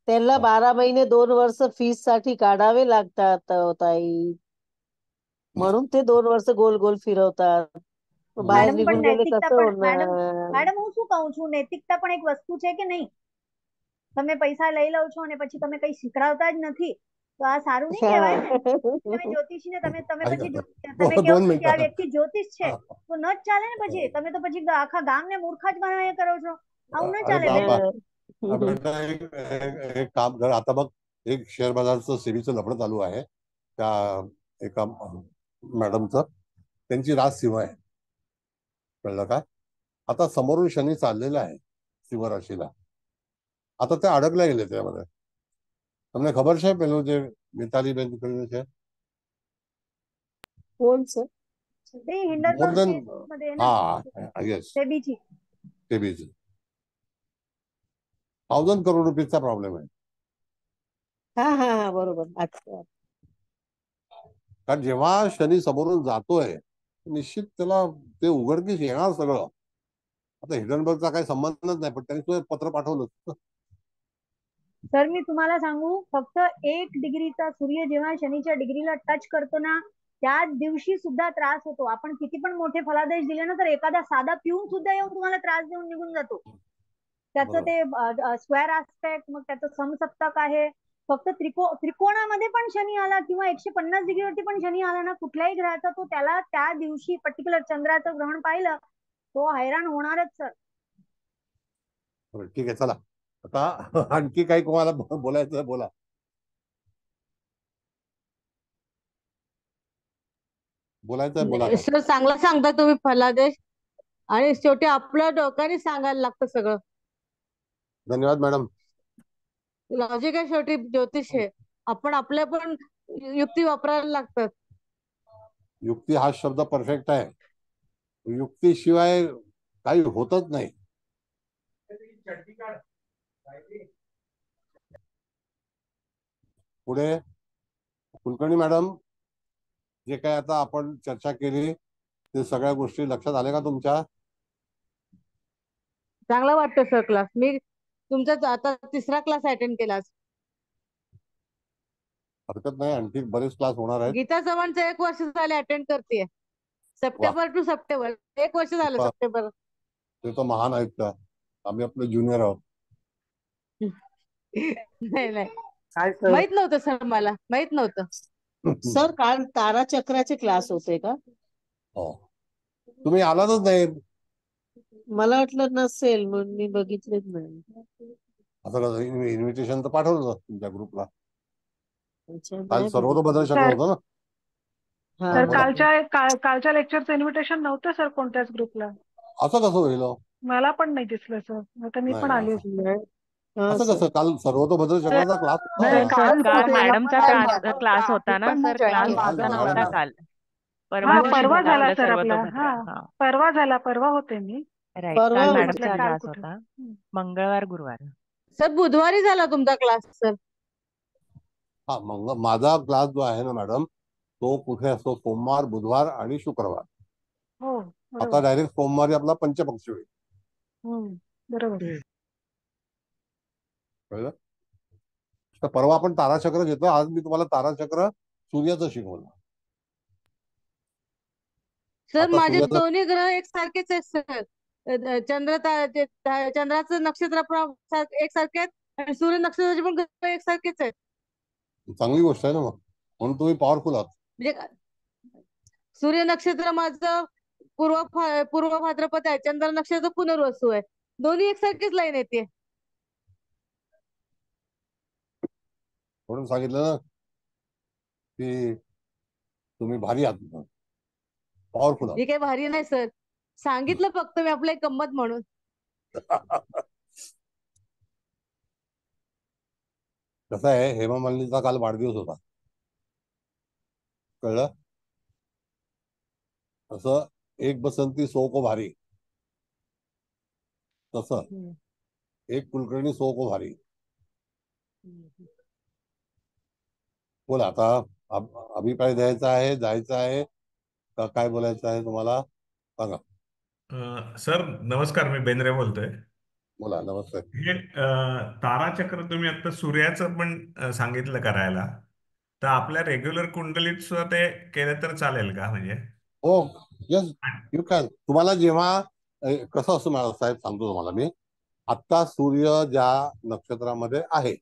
त्यांना 12 महिने 2 वर्ष फीस साठी काढावे लागतात ताई, म्हणून ते 2 वर्ष गोल गोल फिरवतात. बाहेर मॅडम पण निघून गेले नैतिकता कसं पण होणार? मैडम હું શું કહું છું, નૈતિકતા પણ એક વસ્તુ છે કે નહીં? તમે પૈસા લઈ લો છો અને પછી તમે કઈ શીખડાવતા જ નથી, તો આ સારું નહીં કહેવાય ને. તમે જ્યોતિષીને તમે પછી તમે કહો છો કે આ વ્યક્તિ જ્યોતિષ છે, તો ન જ ચાલે ને. પછી તમે તો પછી આખા ગામને મૂર્ખા જ બનાવ્યા કરો છો. આવું ન ચાલે બેન. एक काम कर, आता बघ एक शेअर बाजारचं सेबीचं लफडं चालू आहे. त्या एका मॅडमचं, त्यांची राजसीमा आहे. कळलं का? आता समोरून शनी चाललेला आहे सिंह राशीला. आता ते अडकल्या गेले त्यामध्ये. તમને ખબર છે પેલું જે મિતાલી બેન કરીને છે? कोण सर? ते हिंडनबर्ग મોર દેન, मध्ये ना हा येस, सेबीची. सेबीची 1000 करोड रुपीजचा प्रॉब्लेम आहे. हा बरोबर. अच्छा. कारण जेव्हा शनी समोरून जातोय निश्चित त्याला ते उघडकीस येणार सगळं. आता हिडनबर्गचा काही संबंधच नाही, पण त्यांनी तो पत्र पाठवलं. सर मी तुम्हाला सांगू, फक्त 1 डिग्रीचा सूर्य जेव्हा शनीच्या डिग्रीला टच करतो ना, त्याच दिवशी सुद्धा त्रास होतो. आपण किती पण मोठे फलादेश दिले ना, तर एखादा साधा पिऊन सुद्धा येऊन तुम्हाला त्रास देऊन निघून जातो. त्याचं ते स्क्वेअर आस्पेक्ट, मग त्याचं समसप्तक आहे. फक्त त्रिकोणामध्ये पण शनी आला किंवा 150 डिग्रीवरती पण शनी आला ना कुठल्याही ग्रहाचा, तो त्याला त्या दिवशी पर्टिक्युलर चंद्राचं ग्रहण पाहिलं, तो हैराण होणारच सर. ठीक आहे, चला आता आणखी काही तुम्हाला बोलायचं बोला. बोलायचं बोला. सर चांगला सांगता तुम्ही फलादेश, आणि शेवटी आपल्या डोक्याने सांगायला लागतं सगळं. धन्यवाद मॅडम. लॉजिक आहे शेवटी ज्योतिष आहे. आपण आपल्या पण युक्ती वापरायला लागतात. युक्ती हा शब्द परफेक्ट आहे. युक्तीशिवाय काही होतच नाही. पुढे कुलकर्णी मॅडम, जे काय आता आपण चर्चा केली ते सगळ्या गोष्टी लक्षात आल्या का तुमच्या? चांगला वाटतं सर क्लास. मी तुमचा आता 3रा क्लास अटेंड केला. हरकत नाही, आणखी बरेच क्लास होणार आहेत. गीता चव्हाणचं 1 वर्ष झाले अटेंड करते. सप्टेंबर टू सप्टेंबर 1 वर्ष झालं. सप्टेंबर ते तर महान आहेत का? आम्ही आपले ज्युनियर आहोत. नाही माहित नव्हतं सर, मला माहित नव्हतं. सर काल ताराचक्राचे क्लास होते का? हो, तुम्ही आलातच नाही. मला वाटलं नसेल म्हणून मी बघितलेच नाही. असं इन्व्हिटेशन तर पाठवलं होतं तुमच्या ग्रुपला. अच्छा, काल नाही सर्वतोभद्र बघितलं. चक्र होतं ना. हा, सर बोला. कालच्या लेक्चरचं इन्व्हिटेशन नव्हतं सर कोणत्याच ग्रुपला. असं कसं होईल हो? मला पण नाही दिसलं सर. आता मी पण नाही, आली असं होती. हा, असं सर. कसं? काल सर्वतोभद्र चक्राचा क्लास सर काल होते. मॅडमचा माझा क्लास होता ना पण सर. join क्लास केला. माझा नव्हता मॅडम. काल. हा परवा दिवशी परवा झाला झाला आपला सर आपला. सर्वतोभद्र. हा परवा झाला. परवा होते मी. राईट. परवा काल होता. मॅडमचा काल क्लास कुठे? होता. मंगळवार गुरुवार. सर बुधवारी झाला तुमचा क्लास सर. हा, मग माझा क्लास जो आहे ना मॅडम, तो कुठे असतो? सोमवार, बुधवार आणि शुक्रवार. हो आता बरोबर. डायरेक्ट सोमवारी आपला पंचपक्षी होईल. बरोबर. कळलं? तर परवा आपण ताराचक्र घेतो. आज मी तुम्हाला ताराचक्र सूर्याचं शिकवलं. सर आता माझे सूर्याचं दोन्ही ग्रह एकसारखेच आहेत सर. चंद्राचं नक्षत्र एकसारखे आहेत आणि सूर्य नक्षत्राचे पण ग्रह एकसारखेच आहेत. चांगली गोष्ट आहे ना. मग म्हणून तुम्ही पॉवरफुल आहात. म्हणजे सूर्य नक्षत्र माझं पूर्व भाद्रपद आहे. चंद्र नक्षत्र पुनर्वसू आहे. दोन्ही एकसारखीच लाईन येते. म्हणून सांगितलं ना की तुम्ही भारी आहात, पॉवरफुल हे काही भारी नाही सर. सांगितलं फक्त मी आपलं एक गंमत म्हणून. आहात. कसं आहे, हेमा मालिनीचा काल वाढदिवस होता. कळलं? तसं एक बसंती 100 को भारी, तसं एक कुलकर्णी 100 को भारी. बोला आता. अभिप्राय द्यायचा आहे, जायचं आहे का काय बोलायचं आहे तुम्हाला? सांगा. सर नमस्कार, मी बेंद्रे बोलतोय. बोला. नमस्ते. हे ताराचक्र तुम्ही आता सूर्याचं पण सांगितलं करायला, तर आपल्या रेग्युलर कुंडलीत सुद्धा ते केलं तर चालेल का? म्हणजे हो, यस, यू कॅन. तुम्हाला जेव्हा कसं असं मला साहेब सांगतो तुम्हाला मी, आत्ता सूर्य ज्या नक्षत्रामध्ये आहे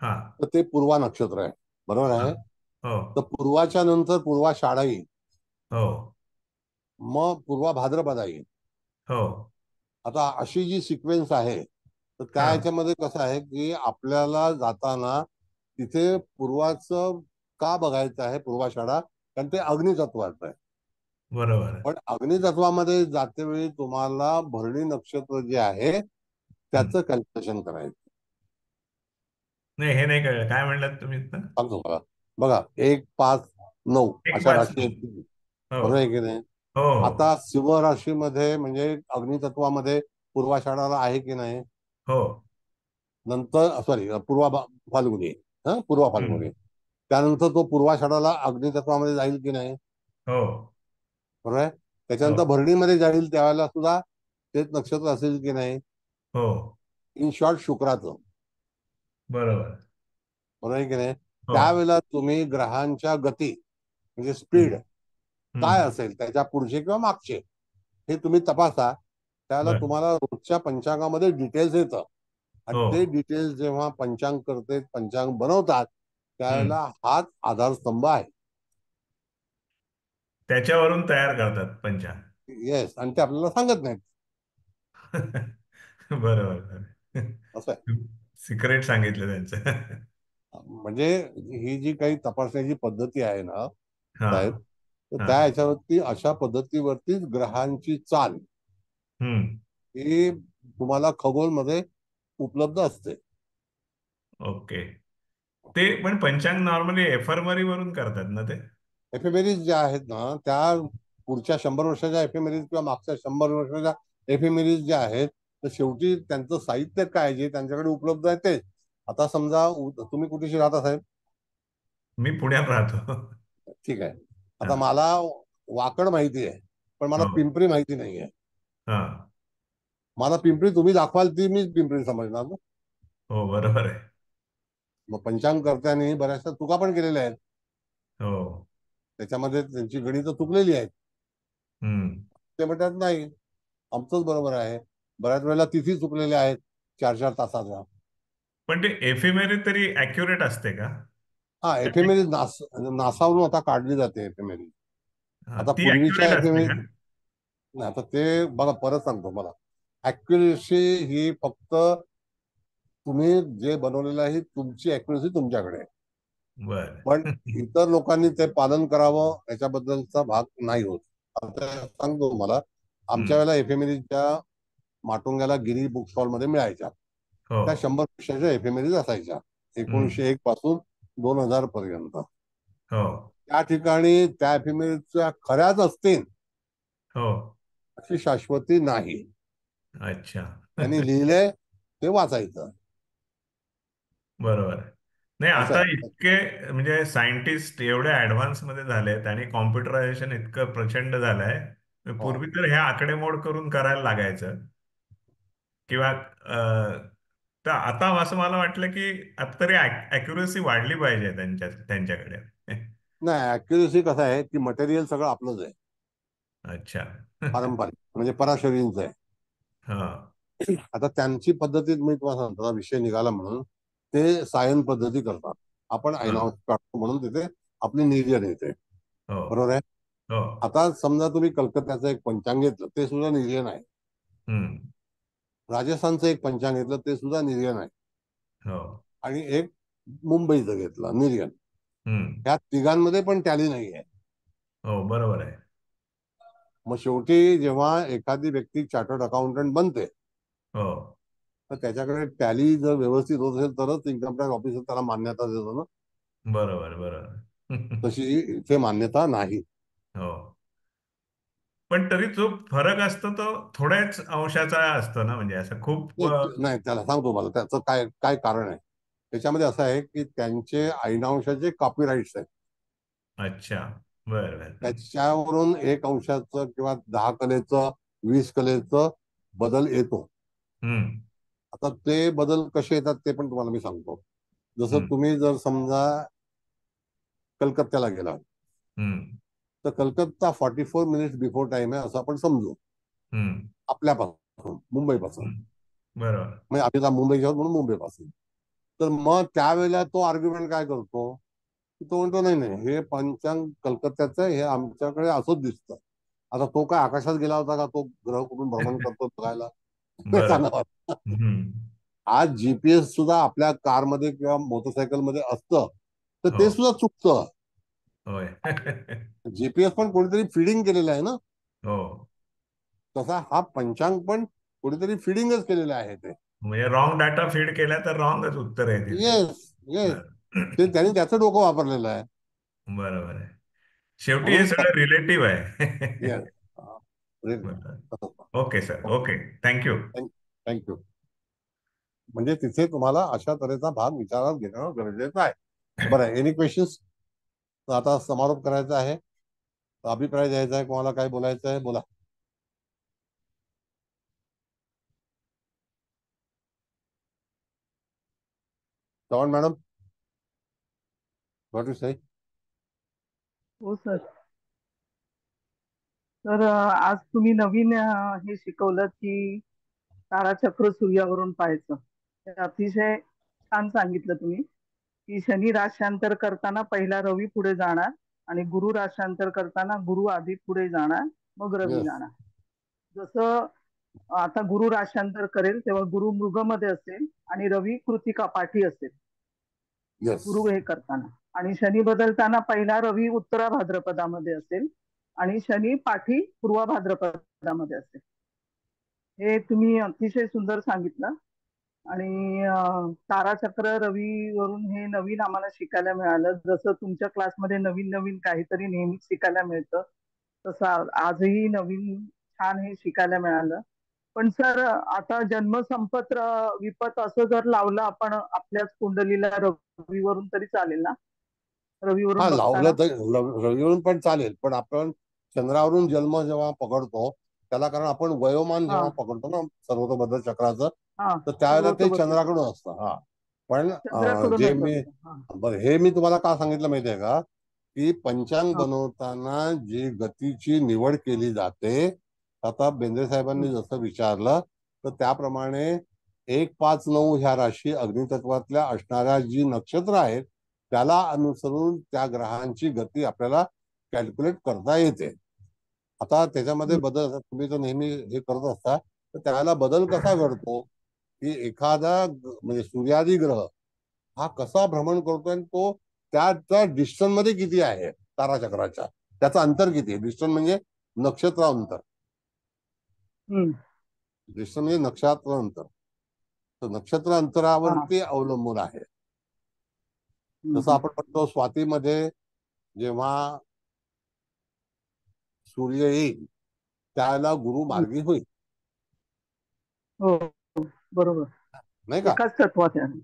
हा तर ते पूर्वा नक्षत्र आहे, बरोबर आहे? हो तर पूर्वाच्या नंतर पूर्वाषाढा येईल, हो मग पूर्वा भाद्रपद येईल. हो आता अशी जी सिक्वेन्स आहे, तर त्या हा ह्याच्यामध्ये कसं आहे की आपल्याला जाताना तिथे पूर्वाचं का बघायचं आहे, पूर्वाषाढा? कारण ते अग्नितत्वाचं आहे. बरोबर आहे. पण अग्नितत्वामध्ये जाते वेळी तुम्हाला भरणी नक्षत्र जे आहे त्याचं कॅल्क्युलेशन करायचं. नाही, हे नाही कळलं. काय म्हणलात तुम्ही आता? सांगतो मला. बघा, 1, 5, 9 एक अशा पाच राशी आहेत, हो बरोबर आहे की नाही? हो हो आता सिंह राशीमध्ये म्हणजे अग्नितत्वामध्ये पूर्वाषाढाला आहे की नाही? हो नंतर सॉरी फाल्गुनी, पूर्वा फाल्गुनी. त्यानंतर तो पूर्वाषाढाला अग्नितत्वामध्ये जाईल की नाही? हो बरोबर आहे. त्याच्यानंतर हो भरणीमध्ये जाईल त्यावेळेला सुद्धा तेच नक्षत्र असेल की नाही? हो इन शॉर्ट शुक्राचं, बरोबर बरोबर आहे की नाही? हो त्यावेळेला तुम्ही ग्रहांच्या गती म्हणजे स्पीड काय असेल, त्याच्या पुढचे किंवा मागचे, हे तुम्ही तपासा. त्यावेळेला बर तुम्हाला रोजच्या पंचांगामध्ये डिटेल्स येतं. आणि हो ते डिटेल्स जेव्हा पंचांग करते, पंचांग बनवतात, त्यावेळेला हाच आधारस्तंभ आहे. त्याच्यावरून तयार करतात पंचांग. येस, आणि ते आपल्याला सांगत नाहीत. बरोबर. असं आहे. सिक्रेट सांगितलं त्यांचं. म्हणजे ही जी काही तपासण्याची पद्धती आहे ना हा साहेब, तर हा त्या ह्याच्यावरती अशा पद्धतीवरतीच ग्रहांची चाल ही तुम्हाला खगोलमध्ये उपलब्ध असते. ओके. ते पण पंचांग नॉर्मली एफएमआरआय वरून करतात ना ते? एफेमेरीज ज्या आहेत ना, त्या पुढच्या 100 वर्षाच्या एफेमेरीज किंवा मागच्या 100 वर्षाच्या एफेमेरीज ज्या आहेत, तर तर शेवटी त्यांचं साहित्य काय जे त्यांच्याकडे उपलब्ध आहे ते. आता समजा तुम्ही कुठेशी राहता साहेब? मी पुण्यात राहतो. ठीक आहे. आता मला वाकड माहिती आहे, पण मला हो. पिंपरी माहिती नाहीये. हा. मला पिंपरी तुम्ही दाखवाल ती मी पिंपरी समजणार ना. हो बरोबर आहे. मग पंचांग कर्त्यांनी बऱ्याचशा चुका पण केलेल्या आहेत. हो. त्याच्यामध्ये त्यांची गणितं चुकलेली आहेत. ते म्हणतात नाही आमचंच बरोबर आहे. बऱ्याच वेळेला तिथी चुकलेल्या आहेत 4-4 तासाच्या. पण ते एफिमेरी तरी ऍक्युरेट असते का? हा, एफएमएरी नासावरून आता काढली जाते एफएमएरी. आता ती पूर्वीच्या ऍक्युरेट असते एफएमएरी का? नाही, आता ते बघा परत सांगतो मला. ऍक्युरेसी ही फक्त तुम्ही जे बनवलेलं आहे तुमची ऍक्युरेसी तुमच्याकडे आहे. पण बर. इतर लोकांनी ते पालन करावं याच्याबद्दलचा भाग नाही होत. आता सांगतो मला, आमच्या वेळेला एफएमएरीच्या माटुंग्याला गिरी बुक स्टॉल मध्ये मिळायच्या. हो. त्या 100 पेक्षाच्या एफएमएरीज असायच्या 1901 पासून 2000 पर्यंत. हो. त्या ठिकाणी त्या एफएमएरीच्या खऱ्याच असतील हो. अशी शाश्वती नाही. अच्छा. त्यांनी लिहिलंय ते वाचायचं. बरोबर आहे. नाही असं आता आहे. इतके म्हणजे सायंटिस्ट एवढे ऍडव्हान्स मध्ये झालेत आणि कॉम्प्युटरायझेशन इतकं प्रचंड झालंय. पूर्वी तर हे आकडेमोड करून करायला लागायचं किंवा तर आता असं मला वाटलं की आता तरी अॅक्युरेसी वाढली पाहिजे त्यांच्याकडे. नाही, ऍक्युरेसी कसं आहे की मटेरियल सगळं आपलंच आहे. अच्छा. पारंपरिक म्हणजे पराशरींचं आहे. हा. आता त्यांची पद्धतीत मी तुम्हाला सांगतो, विषय निघाला म्हणून ते सायन पद्धती करतात. आपण आयनॉक्स काढतो म्हणून तिथे आपली निर्जन येते. हो. बरोबर आहे. हो. आता समजा तुम्ही कलकत्त्याचं एक पंचांग घेतलं ते सुद्धा निर्जन आहे. राजस्थानचं एक पंचांग घेतलं ते सुद्धा निर्जन आहे. हो. आणि एक मुंबईचं घेतलं निर्जन. ह्या तिघांमध्ये पण टॅली नाही आहे. हो बरोबर आहे. मग शेवटी जेव्हा एखादी व्यक्ती चार्टर्ड अकाउंटंट बनते हो. तर त्याच्याकडे टॅली जर व्यवस्थित होत असेल तरच इन्कम टॅक्स ऑफिसर त्याला मान्यता देतो ना. बरोबर बरोबर. तशी इथे मान्यता नाही. हो. पण तरी जो फरक असतो तो थोड्याच अंशाचा असतो ना, म्हणजे असं खूप नाही. त्याला सांगतो मला त्याचं काय काय कारण आहे. त्याच्यामध्ये असं आहे की त्यांचे ऐनांशाचे कॉपीराईट्स आहेत. अच्छा. बरं. त्याच्यावरून 1 अंशाचं किंवा 10 कलेचं 20 कलेचं बदल येतो. आता ते बदल कसे येतात ते पण तुम्हाला मी सांगतो. जसं तुम्ही जर समजा कलकत्त्याला गेला तर कलकत्ता 44 मिनिट्स बिफोर टाइम आहे असं आपण समजू आपल्यापासून मुंबईपासून. बरोबर. म्हणजे आम्ही मुंबईच्या म्हणून मुंबईपासून. तर मग त्यावेळेला तो आर्ग्युमेंट काय करतो की तो म्हणतो नाही नाही हे पंचांग कलकत्त्याचं आहे, हे आमच्याकडे असंच दिसतं. आता तो काय आकाशात गेला होता का तो ग्रह कुठून भ्रमण करतो बघायला? आज जीपीएस सुद्धा आपल्या कारमध्ये किंवा मोटरसायकल मध्ये असतं तर ते सुद्धा चुकतं. होय. जीपीएस पण कोणीतरी फिडिंग केलेलं आहे ना. हो. तसा हा पंचांग पण कोणीतरी फिडिंगच केलेलं आहे. ते म्हणजे रॉंग डाटा फीड केला तर रॉंगच उत्तर आहे. Yes yes. ते त्यांनी त्याचं डोकं वापरलेलं आहे. बरोबर आहे. शेवटी हे सगळं रिलेटिव्ह आहे. Okay sir. Okay. Thank you. Thank you. म्हणजे तिथे तुम्हाला अशा तऱ्हेचा भाग विचारात घेणं गरजेचं आहे. बरं, एनी क्वेश्चन्स? आता समारोप करायचा आहे, अभिप्राय द्यायचा आहे, कोणाला काय बोलायचं आहे बोला. चव्हाण मॅडम, व्हॉट यू से? हो सर. तर आज तुम्ही नवीन हे शिकवलं की ताराचक्र सूर्यावरून पाहायचं. ते अतिशय छान सांगितलं तुम्ही की शनी राश्यांतर करताना पहिला रवी पुढे जाणार आणि गुरु राश्यांतर करताना गुरु आधी पुढे जाणार मग रवी जाणार. जसं आता गुरु राश्यांतर करेल तेव्हा गुरु मृगमध्ये असेल आणि रवी कृतिका पाठी असेल गुरु हे करताना, आणि शनी बदलताना पहिला रवी उत्तरा भाद्रपदामध्ये असेल आणि शनी पाठी पूर्व भाद्रपदामध्ये असेल. हे तुम्ही अतिशय सुंदर सांगितलं. आणि ताराचक्र रवीवरून हे नवीन आम्हाला शिकायला मिळालं. जसं तुमच्या क्लासमध्ये नवीन नवीन काहीतरी नेहमीच शिकायला मिळतं तसं आजही नवीन छान हे शिकायला मिळालं. पण सर आता जन्म संपत्र विपत असं जर लावलं आपण आपल्याच कुंडलीला रवीवरून तरी चालेल ना? रवीवरून हा, बघताना लावलं तर रविवरून पण चालेल, पण आपण चंद्रावरून जन्म जेव्हा पकडतो त्याला, कारण आपण वयोमान हा जेव्हा पकडतो ना सर्वतोभद्र चक्राचं, हा तर त्यावेळेला ते सर्वतोभद्र चंद्राकडून असतं. हा, पण जे चंद्राकडूनच मी असतं. हा बरं, हे मी तुम्हाला का सांगितलं माहितीये का, की पंचांग हा बनवताना जी गतीची निवड केली जाते, आता बेंद्रे साहेबांनी जसं विचारलं तर त्याप्रमाणे 1, 5, 9 ह्या राशी अग्नितत्वातल्या असणाऱ्या जी नक्षत्र आहेत त्याला अनुसरून त्या ग्रहांची गती आपल्याला कॅल्क्युलेट करता येते. आता त्याच्यामध्ये बदल तुम्ही तर नेहमी हे करत असता, तर त्याला बदल कसा घडतो, की एखादा म्हणजे सूर्यादी ग्रह हा कसा भ्रमण करतोय आणि तो त्याच्या डिस्टन्स मध्ये किती आहे ताराचक्राच्या, त्याचं अंतर किती आहे. डिस्टन्स म्हणजे नक्षत्र अंतर, डिस्टन्स म्हणजे नक्षत्र अंतर, तर नक्षत्र हा अंतरावरती अवलंबून आहे. जसं आपण म्हणतो स्वातीमध्ये जेव्हा सूर्य येईल त्याला गुरु मार्गी होईल, हो बरोबर, नाही का. एकाच तत्वात आहे.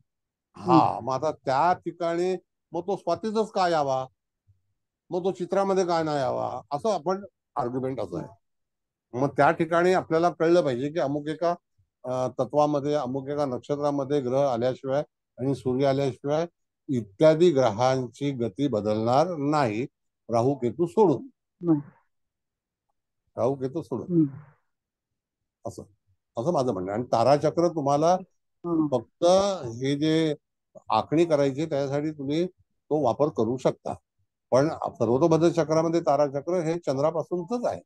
हा, मग आता त्या ठिकाणी मग तो स्वातीतच का यावा, मग तो चित्रामध्ये काय नाही यावा, असं आपण आर्ग्युमेंट असं आहे. मग त्या ठिकाणी आपल्याला कळलं पाहिजे की अमुक एका तत्वामध्ये, अमुक एका नक्षत्रामध्ये ग्रह आल्याशिवाय आणि सूर्य आल्याशिवाय इत्यादी ग्रहांची गती बदलणार नाही, राहू केतू सोडून. राहू केतू सोडून असं असं माझं म्हणणं आहे. आणि ताराचक्र तुम्हाला फक्त हे जे आखणी करायची त्यासाठी तुम्ही तो वापर करू शकता, पण सर्वतोभद्र चक्रामध्ये ताराचक्र हे चंद्रापासूनच आहे.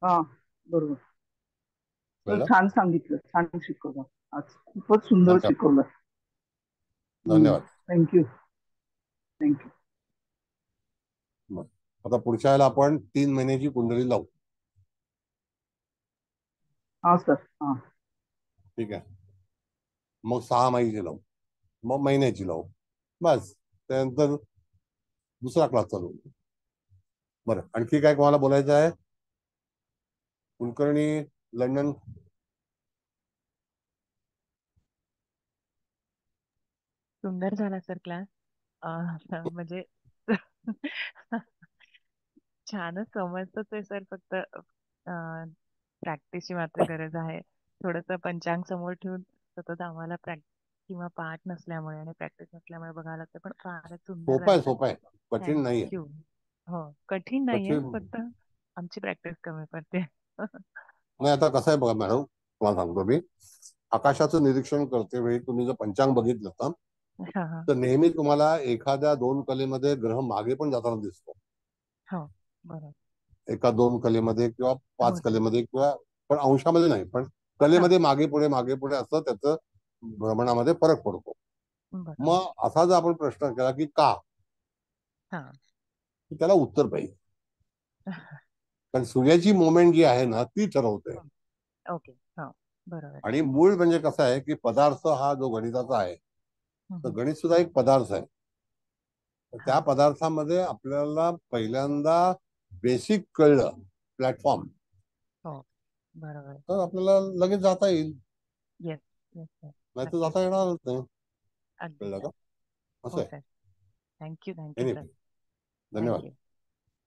हा बरोबर. कळलं? छान सांगितलं, छान शिकवलं आज, खूपच सुंदर शिकवलं. धन्यवाद. थँक्यू. थँक्यू. आता पुढच्या वेळेला आपण 3 महिन्याची कुंडली लावू. हा सर. हा ठीक आहे, मग 6 महिन्याची लावू, मग महिन्याची लावू, बस. त्यानंतर दुसरा क्लास चालू. बरं, आणखी काय कोणाला बोलायचं आहे? कुलकर्णी, लंडन. सुंदर झाला सर क्लास. म्हणजे छानच समजतच आहे सर, फक्त प्रॅक्टिसची मात्र गरज आहे. थोडंसं पंचांग समोर ठेवून सतत आम्हाला किंवा पाठ नसल्यामुळे आणि प्रॅक्टिस नसल्यामुळे बघावं लागतं, पण फारच सुंदर सोपं झालं आहे, सर. सोपं आहे, कठीण नाहीये. थँक्यू. हो, कठीण नाहीये, कठीण फक्त आमची प्रॅक्टिस कमी पडते. नाही. आता कसं आहे बघा मॅडम, तुम्हाला सांगतो मी, आकाशाचं निरीक्षण करते वेळी तुम्ही जर पंचांग बघितलं हा हा तर नेहमी तुम्हाला एखाद्या 2 कलेमध्ये ग्रह मागे पण जाताना दिसतो. हो बरोबर. एका 2 कलेमध्ये किंवा हो 5 सर. कलेमध्ये, किंवा पण अंशामध्ये नाही, पण कलेमध्ये मागे पुढे असं त्याचं भ्रमणामध्ये फरक पडतो. बरोबर. मग असा जर आपण प्रश्न केला की का, हा की त्याला उत्तर पाहिजे. कारण सूर्याची मुवमेंट जी आहे ना ती ठरवते. ओके. हो बरोबर. आणि मूळ म्हणजे कसं आहे की पदार्थ हा जो गणिताचा आहे, तर गणित सुद्धा एक पदार्थ आहे. तर त्या पदार्थामध्ये आपल्याला पहिल्यांदा बेसिक कळलं, प्लॅटफॉर्म, हो बरोबर. तर आपल्याला लगेच जाता येईल, येस येस सर. नाही तर जाता येणारच नाही. अगदी कळलं का? असं हो आहे. सर. Thank you thank you sir. धन्यवाद. थँक्यू.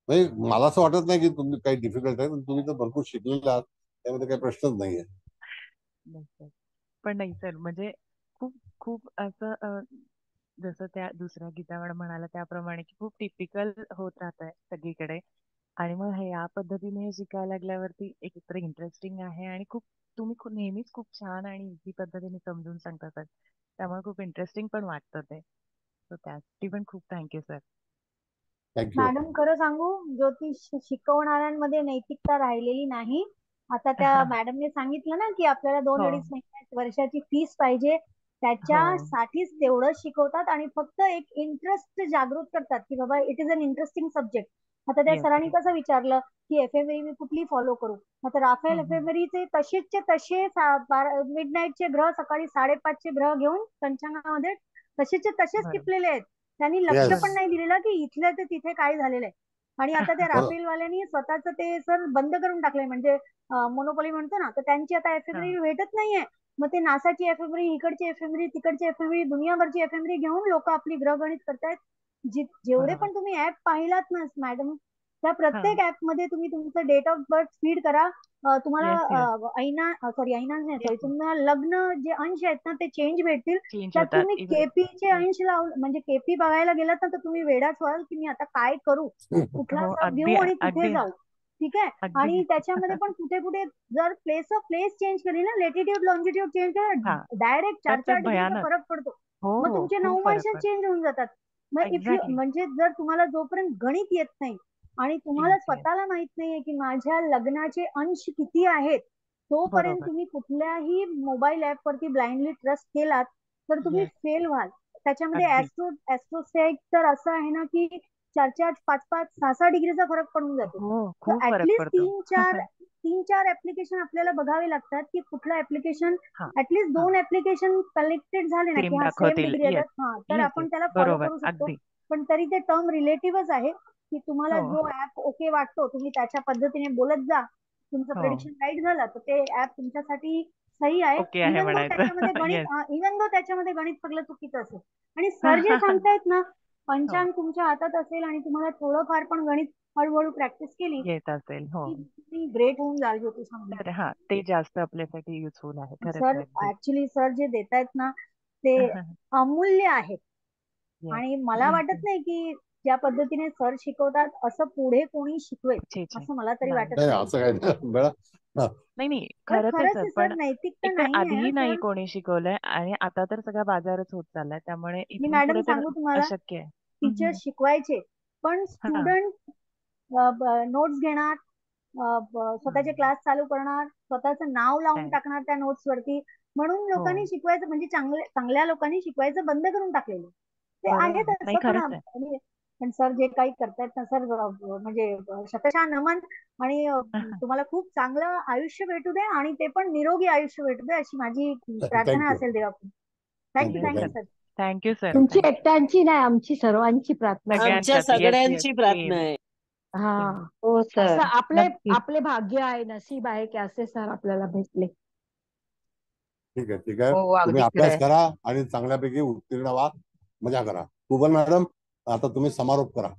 म्हणजे मला असं वाटत नाही की तुम्ही काही डिफिकल्ट आहे, पण तुम्ही तर भरपूर शिकलेले आहात, त्यामध्ये काही प्रश्नच नाहीये. नाही सर, पण नाही सर, म्हणजे खूप खूप असं जसं त्या दुसऱ्या गीता मॅडम म्हणाला त्याप्रमाणे की खूप टिपिकल होत राहत आहे सगळीकडे, आणि मग हे या पद्धतीने हे शिकायला लागल्यावरती एकत्र इंटरेस्टिंग आहे, आणि खूप तुम्ही नेहमीच खूप छान आणि इझी पद्धतीने समजून सांगता सर, त्यामुळे खूप इंटरेस्टिंग पण वाटतं ते. सो त्यासाठी पण खूप थँक्यू सर. थँक्यू. मॅडम खरं सांगू, ज्योतिष शिकवणाऱ्यांमध्ये नैतिकता राहिलेली नाही. आता त्या मॅडमने सांगितलं ना की आपल्याला 2-2.5 वर्षाची फीस पाहिजे, त्याच्यासाठीच तेवढं शिकवतात आणि फक्त एक इंटरेस्ट जागृत करतात की बाबा it is an interesting subject. आता त्या सरांनी कसं विचारलं की एफएमई मी कुठली फॉलो करू, आता राफेल एफएमईचे तसेचे तसे मिडनाईटचे ग्रह सकाळी 5:30चे ग्रह घेऊन पंचांगामध्ये तसेचे तसेच टिपलेले आहेत. त्यांनी लक्ष पण नाही दिलेलं की इथल्या ते तिथे काय झालेलं आहे. आणि आता त्या राफेलवाल्यांनी स्वतःच ते सर बंद करून टाकलंय, म्हणजे मोनोपोली म्हणतो ना, तर त्यांची आता एफएमरी भेटत नाहीये. मग ते नासाची एफएमरी, इकडची एफएमरी, तिकडची एफएमरी, दुनियाभरची एफएमरी घेऊन लोक आपली ग्रहगणित करतायत. जेवढे पण तुम्ही ऍप पाहिलात ना मॅडम, त्या प्रत्येक ऍप मध्ये तुम्ही तुमचं डेट ऑफ बर्थ फीड करा. तुम्हाला तुम्हाला लग्न जे अंश आहेत ना ते चेंज भेटतील. त्यात तुम्ही केपीचे अंश म्हणजे केपी बघायला गेलात ना, तर तुम्ही वेडाच व्हाल की मी आता काय करू, कुठला सर घेऊ आणि कुठे जाऊ. ठीक आहे. आणि त्याच्यामध्ये पण कुठे कुठे जर प्लेस ऑफ प्लेस चेंज केली ना, लेटिट्यूड लॉंजिट्यूड चेंज केला, डायरेक्ट 4-4 डिग्रीचा फरक पडतो. मग तुमचे 9 मार्क्स चेंज होऊन जातात. मग म्हणजे जर तुम्हाला जोपर्यंत गणित येत नाही आणि तुम्हाला स्वतःला माहित नाहीये की माझ्या लग्नाचे अंश किती आहेत, तोपर्यंत तुम्ही कुठल्याही मोबाईल ऍप वरती ब्लाइंडली ट्रस्ट केलात तर तुम्ही फेल व्हाल. त्याच्यामध्ये ऍस्ट्रोसेट तर असं आहे ना की 4-4, 5-5, 6-6 डिग्रीचा फरक पडून जातो. ऍटलीस्ट 3-4 ऍप्लिकेशन आपल्याला बघावे लागतात की कुठलं ऍप्लिकेशन, ऍटलीस्ट 2 ऍप्लिकेशन कलेक्टेड झाले ना की हा सेम डिग्री येतात, तर आपण त्याला फॉलो करू शकतो. पण तरी ते टर्म रिलेटिव्हच आहे की तुम्हाला जो ऍप ओके वाटतो तुम्ही त्याच्या पद्धतीने बोलत जा. तुमचं प्रेडिक्शन राईट झालं तर ते ऍप तुमच्यासाठी सही आहे. इव्हन दो त्याच्यामध्ये गणित सगळं चुकीचं असेल. आणि सर जे सांगतायत ना, पंचांग तुमच्या हातात असेल आणि तुम्हाला थोडंफार पण गणित हळूहळू प्रॅक्टिस केली येत असेल, तुम्ही ग्रेट होऊन जाल ज्योती सांगून. तर ते जास्त आपल्यासाठी युजफुल आहे. सर ऍक्च्युली सर जे देतायत ना ते अमूल्य आहेत. आणि मला वाटत नाही की ज्या पद्धतीने सर शिकवतात असं पुढे कोणी शिकवेल असं मला तरी वाटत नाही. खरंच पण नैतिकता आधी नाही नाही कोणी शिकवलंय आणि आता तर सगळा बाजारच होत चाललाय, त्यामुळे मी मॅडम सांगू तुम्हाला, अशक्य आहे. टीचर शिकवायचे पण स्टुडंट नोट्स घेणार, स्वतःचे क्लास चालू करणार, स्वतःचं नाव लावून टाकणार त्या नोट्स वरती. म्हणून लोकांनी शिकवायचं म्हणजे चांगल्या लोकांनी शिकवायचं बंद करून टाकलेलं ते आहेत असं. पण सर जे काही करतायत ना सर, म्हणजे शतशः नमन. आणि तुम्हाला खूप चांगलं आयुष्य भेटू दे आणि ते पण निरोगी आयुष्य भेटू दे अशी माझी प्रार्थना असेल देवाकडून. Thank you sir. Thank you sir. तुमची एकट्यांची नाही, आमची सर्वांची प्रार्थना, आमच्या सगळ्यांची प्रार्थना आहे. हा हो सर, असं आपले भाग्य आहे, नशीब आहे की असे सर आपल्याला भेटले. ठीक आहे. तुम्ही अभ्यास करा आणि चांगल्यापैकी उत्तीर्ण व्हा, मजा करा. कुबल मॅडम आता तुम्ही समारोप करा.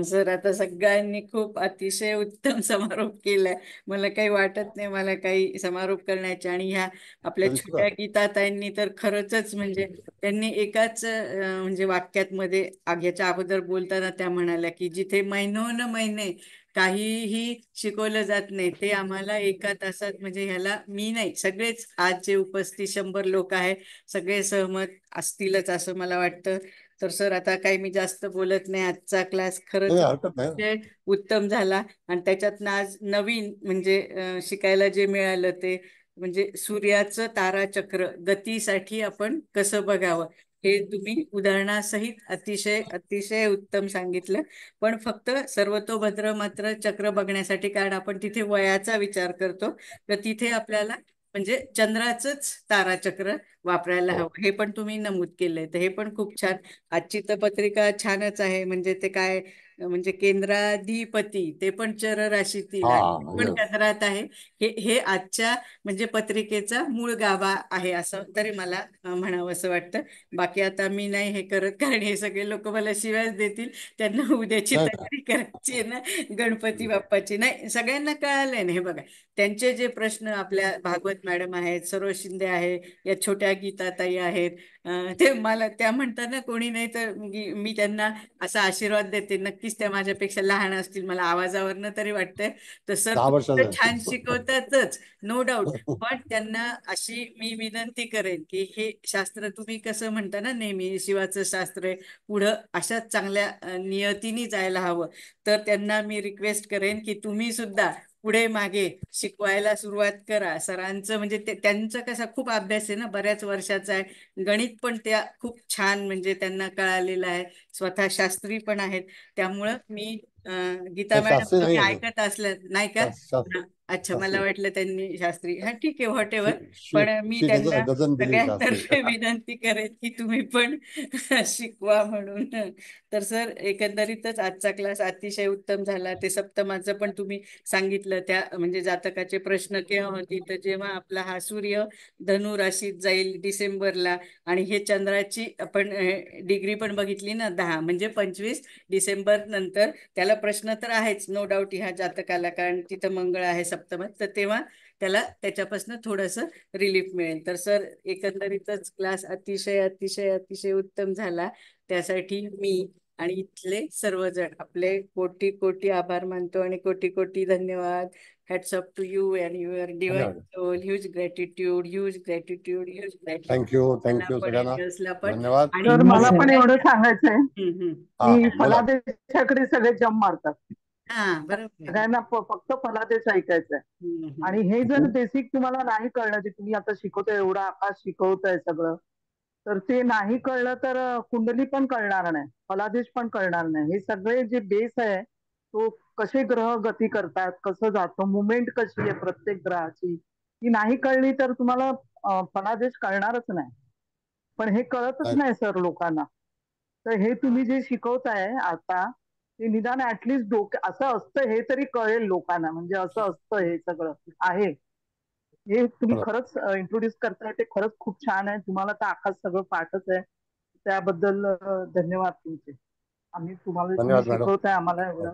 सर आता सगळ्यांनी खूप अतिशय उत्तम समारोप केलाय. मला काही वाटत नाही मला काही समारोप करण्याचे. आणि ह्या आपल्या छोट्या गीताताईंनी तर खरंच म्हणजे त्यांनी एकाच म्हणजे वाक्यात मध्ये याच्या अगोदर बोलताना त्या म्हणाल्या की जिथे महिनोन महिने काहीही शिकवलं जात नाही ते आम्हाला एका तासात, म्हणजे ह्याला मी नाही सगळेच आज जे उपस्थित 100 लोक आहेत सगळे सहमत असतीलच असं मला वाटतं. तर सर आता काही मी जास्त बोलत नाही. आजचा क्लास खरंच उत्तम झाला आणि त्याच्यातनं आज नवीन म्हणजे शिकायला जे मिळालं ते म्हणजे सूर्याचं ताराचक्र गतीसाठी आपण कसं बघावं हे तुम्ही उदाहरणासहित अतिशय उत्तम सांगितलं. पण फक्त सर्वतोभद्र मात्र चक्र बघण्यासाठी, कारण आपण तिथे वयाचा विचार करतो तर तिथे आपल्याला म्हणजे चंद्राचंच ताराचक्र वापरायला हवं हे पण तुम्ही नमूद केलंय. तर हे पण खूप छान. आजची तर पत्रिका छानच आहे. म्हणजे ते काय म्हणजे केंद्राधिपती ते पण चर राशीतील आणि पण केंद्रात आहे. हे आजच्या म्हणजे पत्रिकेचा मूळ गाभा आहे असं तरी मला म्हणावं असं वाटतं. बाकी आता मी नाही हे करत, कारण हे सगळे लोक मला शिव्याच देतील. त्यांना उद्याची तयारी करायची आहे ना गणपती बाप्पाची. नाही सगळ्यांना कळालंय ना. हे बघा त्यांचे जे प्रश्न, आपल्या भागवत मॅडम आहेत, सरोज शिंदे आहे, या छोट्या गीताताई आहेत, ते मला त्या म्हणतात ना कोणी नाही तर मी त्यांना असा आशीर्वाद देते. नक्कीच त्या माझ्यापेक्षा लहान असतील मला आवाजावरनं तरी वाटतंय. तर सर छान शिकवतातच नो डाऊट, पण त्यांना अशी मी विनंती करेन की हे शास्त्र तुम्ही कसं म्हणता ना नेहमी शिवाचं शास्त्र आहे पुढं अशाच चांगल्या नियतीने जायला हवं. तर त्यांना मी रिक्वेस्ट करेन की तुम्ही सुद्धा पुढे मागे शिकवायला सुरुवात करा. सरांचं म्हणजे त्यांचं कसा खूप अभ्यास आहे ना, बऱ्याच वर्षाचा आहे. गणित पण त्या खूप छान म्हणजे त्यांना कळालेलं आहे. स्वतः शास्त्री पण आहेत. त्यामुळं मी गीता हे मॅडम शास्त्री तुम्ही नाही आहे. ऐकत असल्या नाही का? शास्त्री अच्छा, मला शास्त्री वाटलं त्यांनी शास्त्री. हा ठीक आहे, व्हॉट एव्हर. शी पण मी शी त्यांना डझन बिलीव्ह शास्त्री. सगळ्यांतर्फे विनंती करेन की तुम्ही पण शिकवा म्हणून. तर सर, एकंदरीतच आजचा क्लास अतिशय उत्तम झाला. ते सप्तमाचं पण तुम्ही सांगितलं, त्या म्हणजे जातकाचे प्रश्न केव्हा होती, तर जेव्हा आपला हा सूर्य धनु राशीत जाईल डिसेंबरला, आणि हे चंद्राची आपण डिग्री पण बघितली ना, 10 म्हणजे 25 डिसेंबर नंतर त्याला प्रश्न तर आहेच, नो डाऊट, ह्या जातकाला, कारण तिथं मंगळ आहे सप्तमात, तर तेव्हा त्याला त्याच्यापासून थोडंसं रिलीफ मिळेल. तर सर, एकंदरीतच क्लास अतिशय अतिशय अतिशय उत्तम झाला. त्यासाठी मी आणि इथले सर्वजण आपले कोटी कोटी आभार मानतो आणि कोटी कोटी धन्यवाद. Hats up to you and your divine धन्यवाद. Soul. Huge gratitude, huge gratitude, huge gratitude. Thank you सगळ्यांना. धन्यवाद. आणि तर मला पण एवढं सांगायचंय हा की बोला. फलादेशाकडे सगळे जम मारतात. हा, बरोबर. सगळ्यांना फक्त फलादेश ऐकायचंय. आणि हे जर बेसिक तुम्हाला नाही कळलं, जे तुम्ही आता शिकवताय, एवढं आकाश शिकवताय सगळं, तर ते नाही कळलं तर कुंडली पण कळणार नाही, फलादेश पण कळणार नाही. हे सगळे जे बेस आहे, तो कसे ग्रह गती करतात, कसं जातं, मुवमेंट कशी आहे प्रत्येक ग्रहाची, ती नाही कळली तर तुम्हाला फलादेश कळणारच नाही. पण हे कळतच नाही सर लोकांना. तर हे तुम्ही जे शिकवताय आता, ते निदान ऍटलिस्ट असं असतं हे तरी कळेल लोकांना, म्हणजे असं असतं हे सगळं आहे. हे तुम्ही खरंच इंट्रोड्यूस करताय, ते खरंच खूप छान आहे. तुम्हाला तर आकाश सगळं पाठच आहे, त्याबद्दल धन्यवाद तुमचे. आम्ही तुम्ही धन्यवाद मॅडम. शिकवताय आम्हाला एवढं.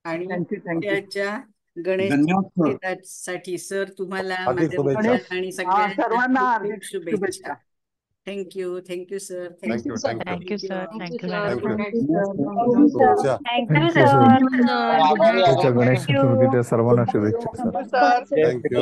आणि थँक्यू. त्याच्या गणेश धन्यवाद सर. साठी सर तुम्हाला हार्दिक माझ्या शुभेच्छा. मित्रांना आणि सगळ्यांना सर्वांना खूप हार्दिक खूप शुभेच्छा. शुभेच्छा. Thank you. Thank you sir. Thank you thank you sir. Thank you thank you thank you. Madam. शुभेच्छा. Thank you sir. सर. गणेश चतुर्थीच्या सर्वांना शुभेच्छा सर. थँक्यू.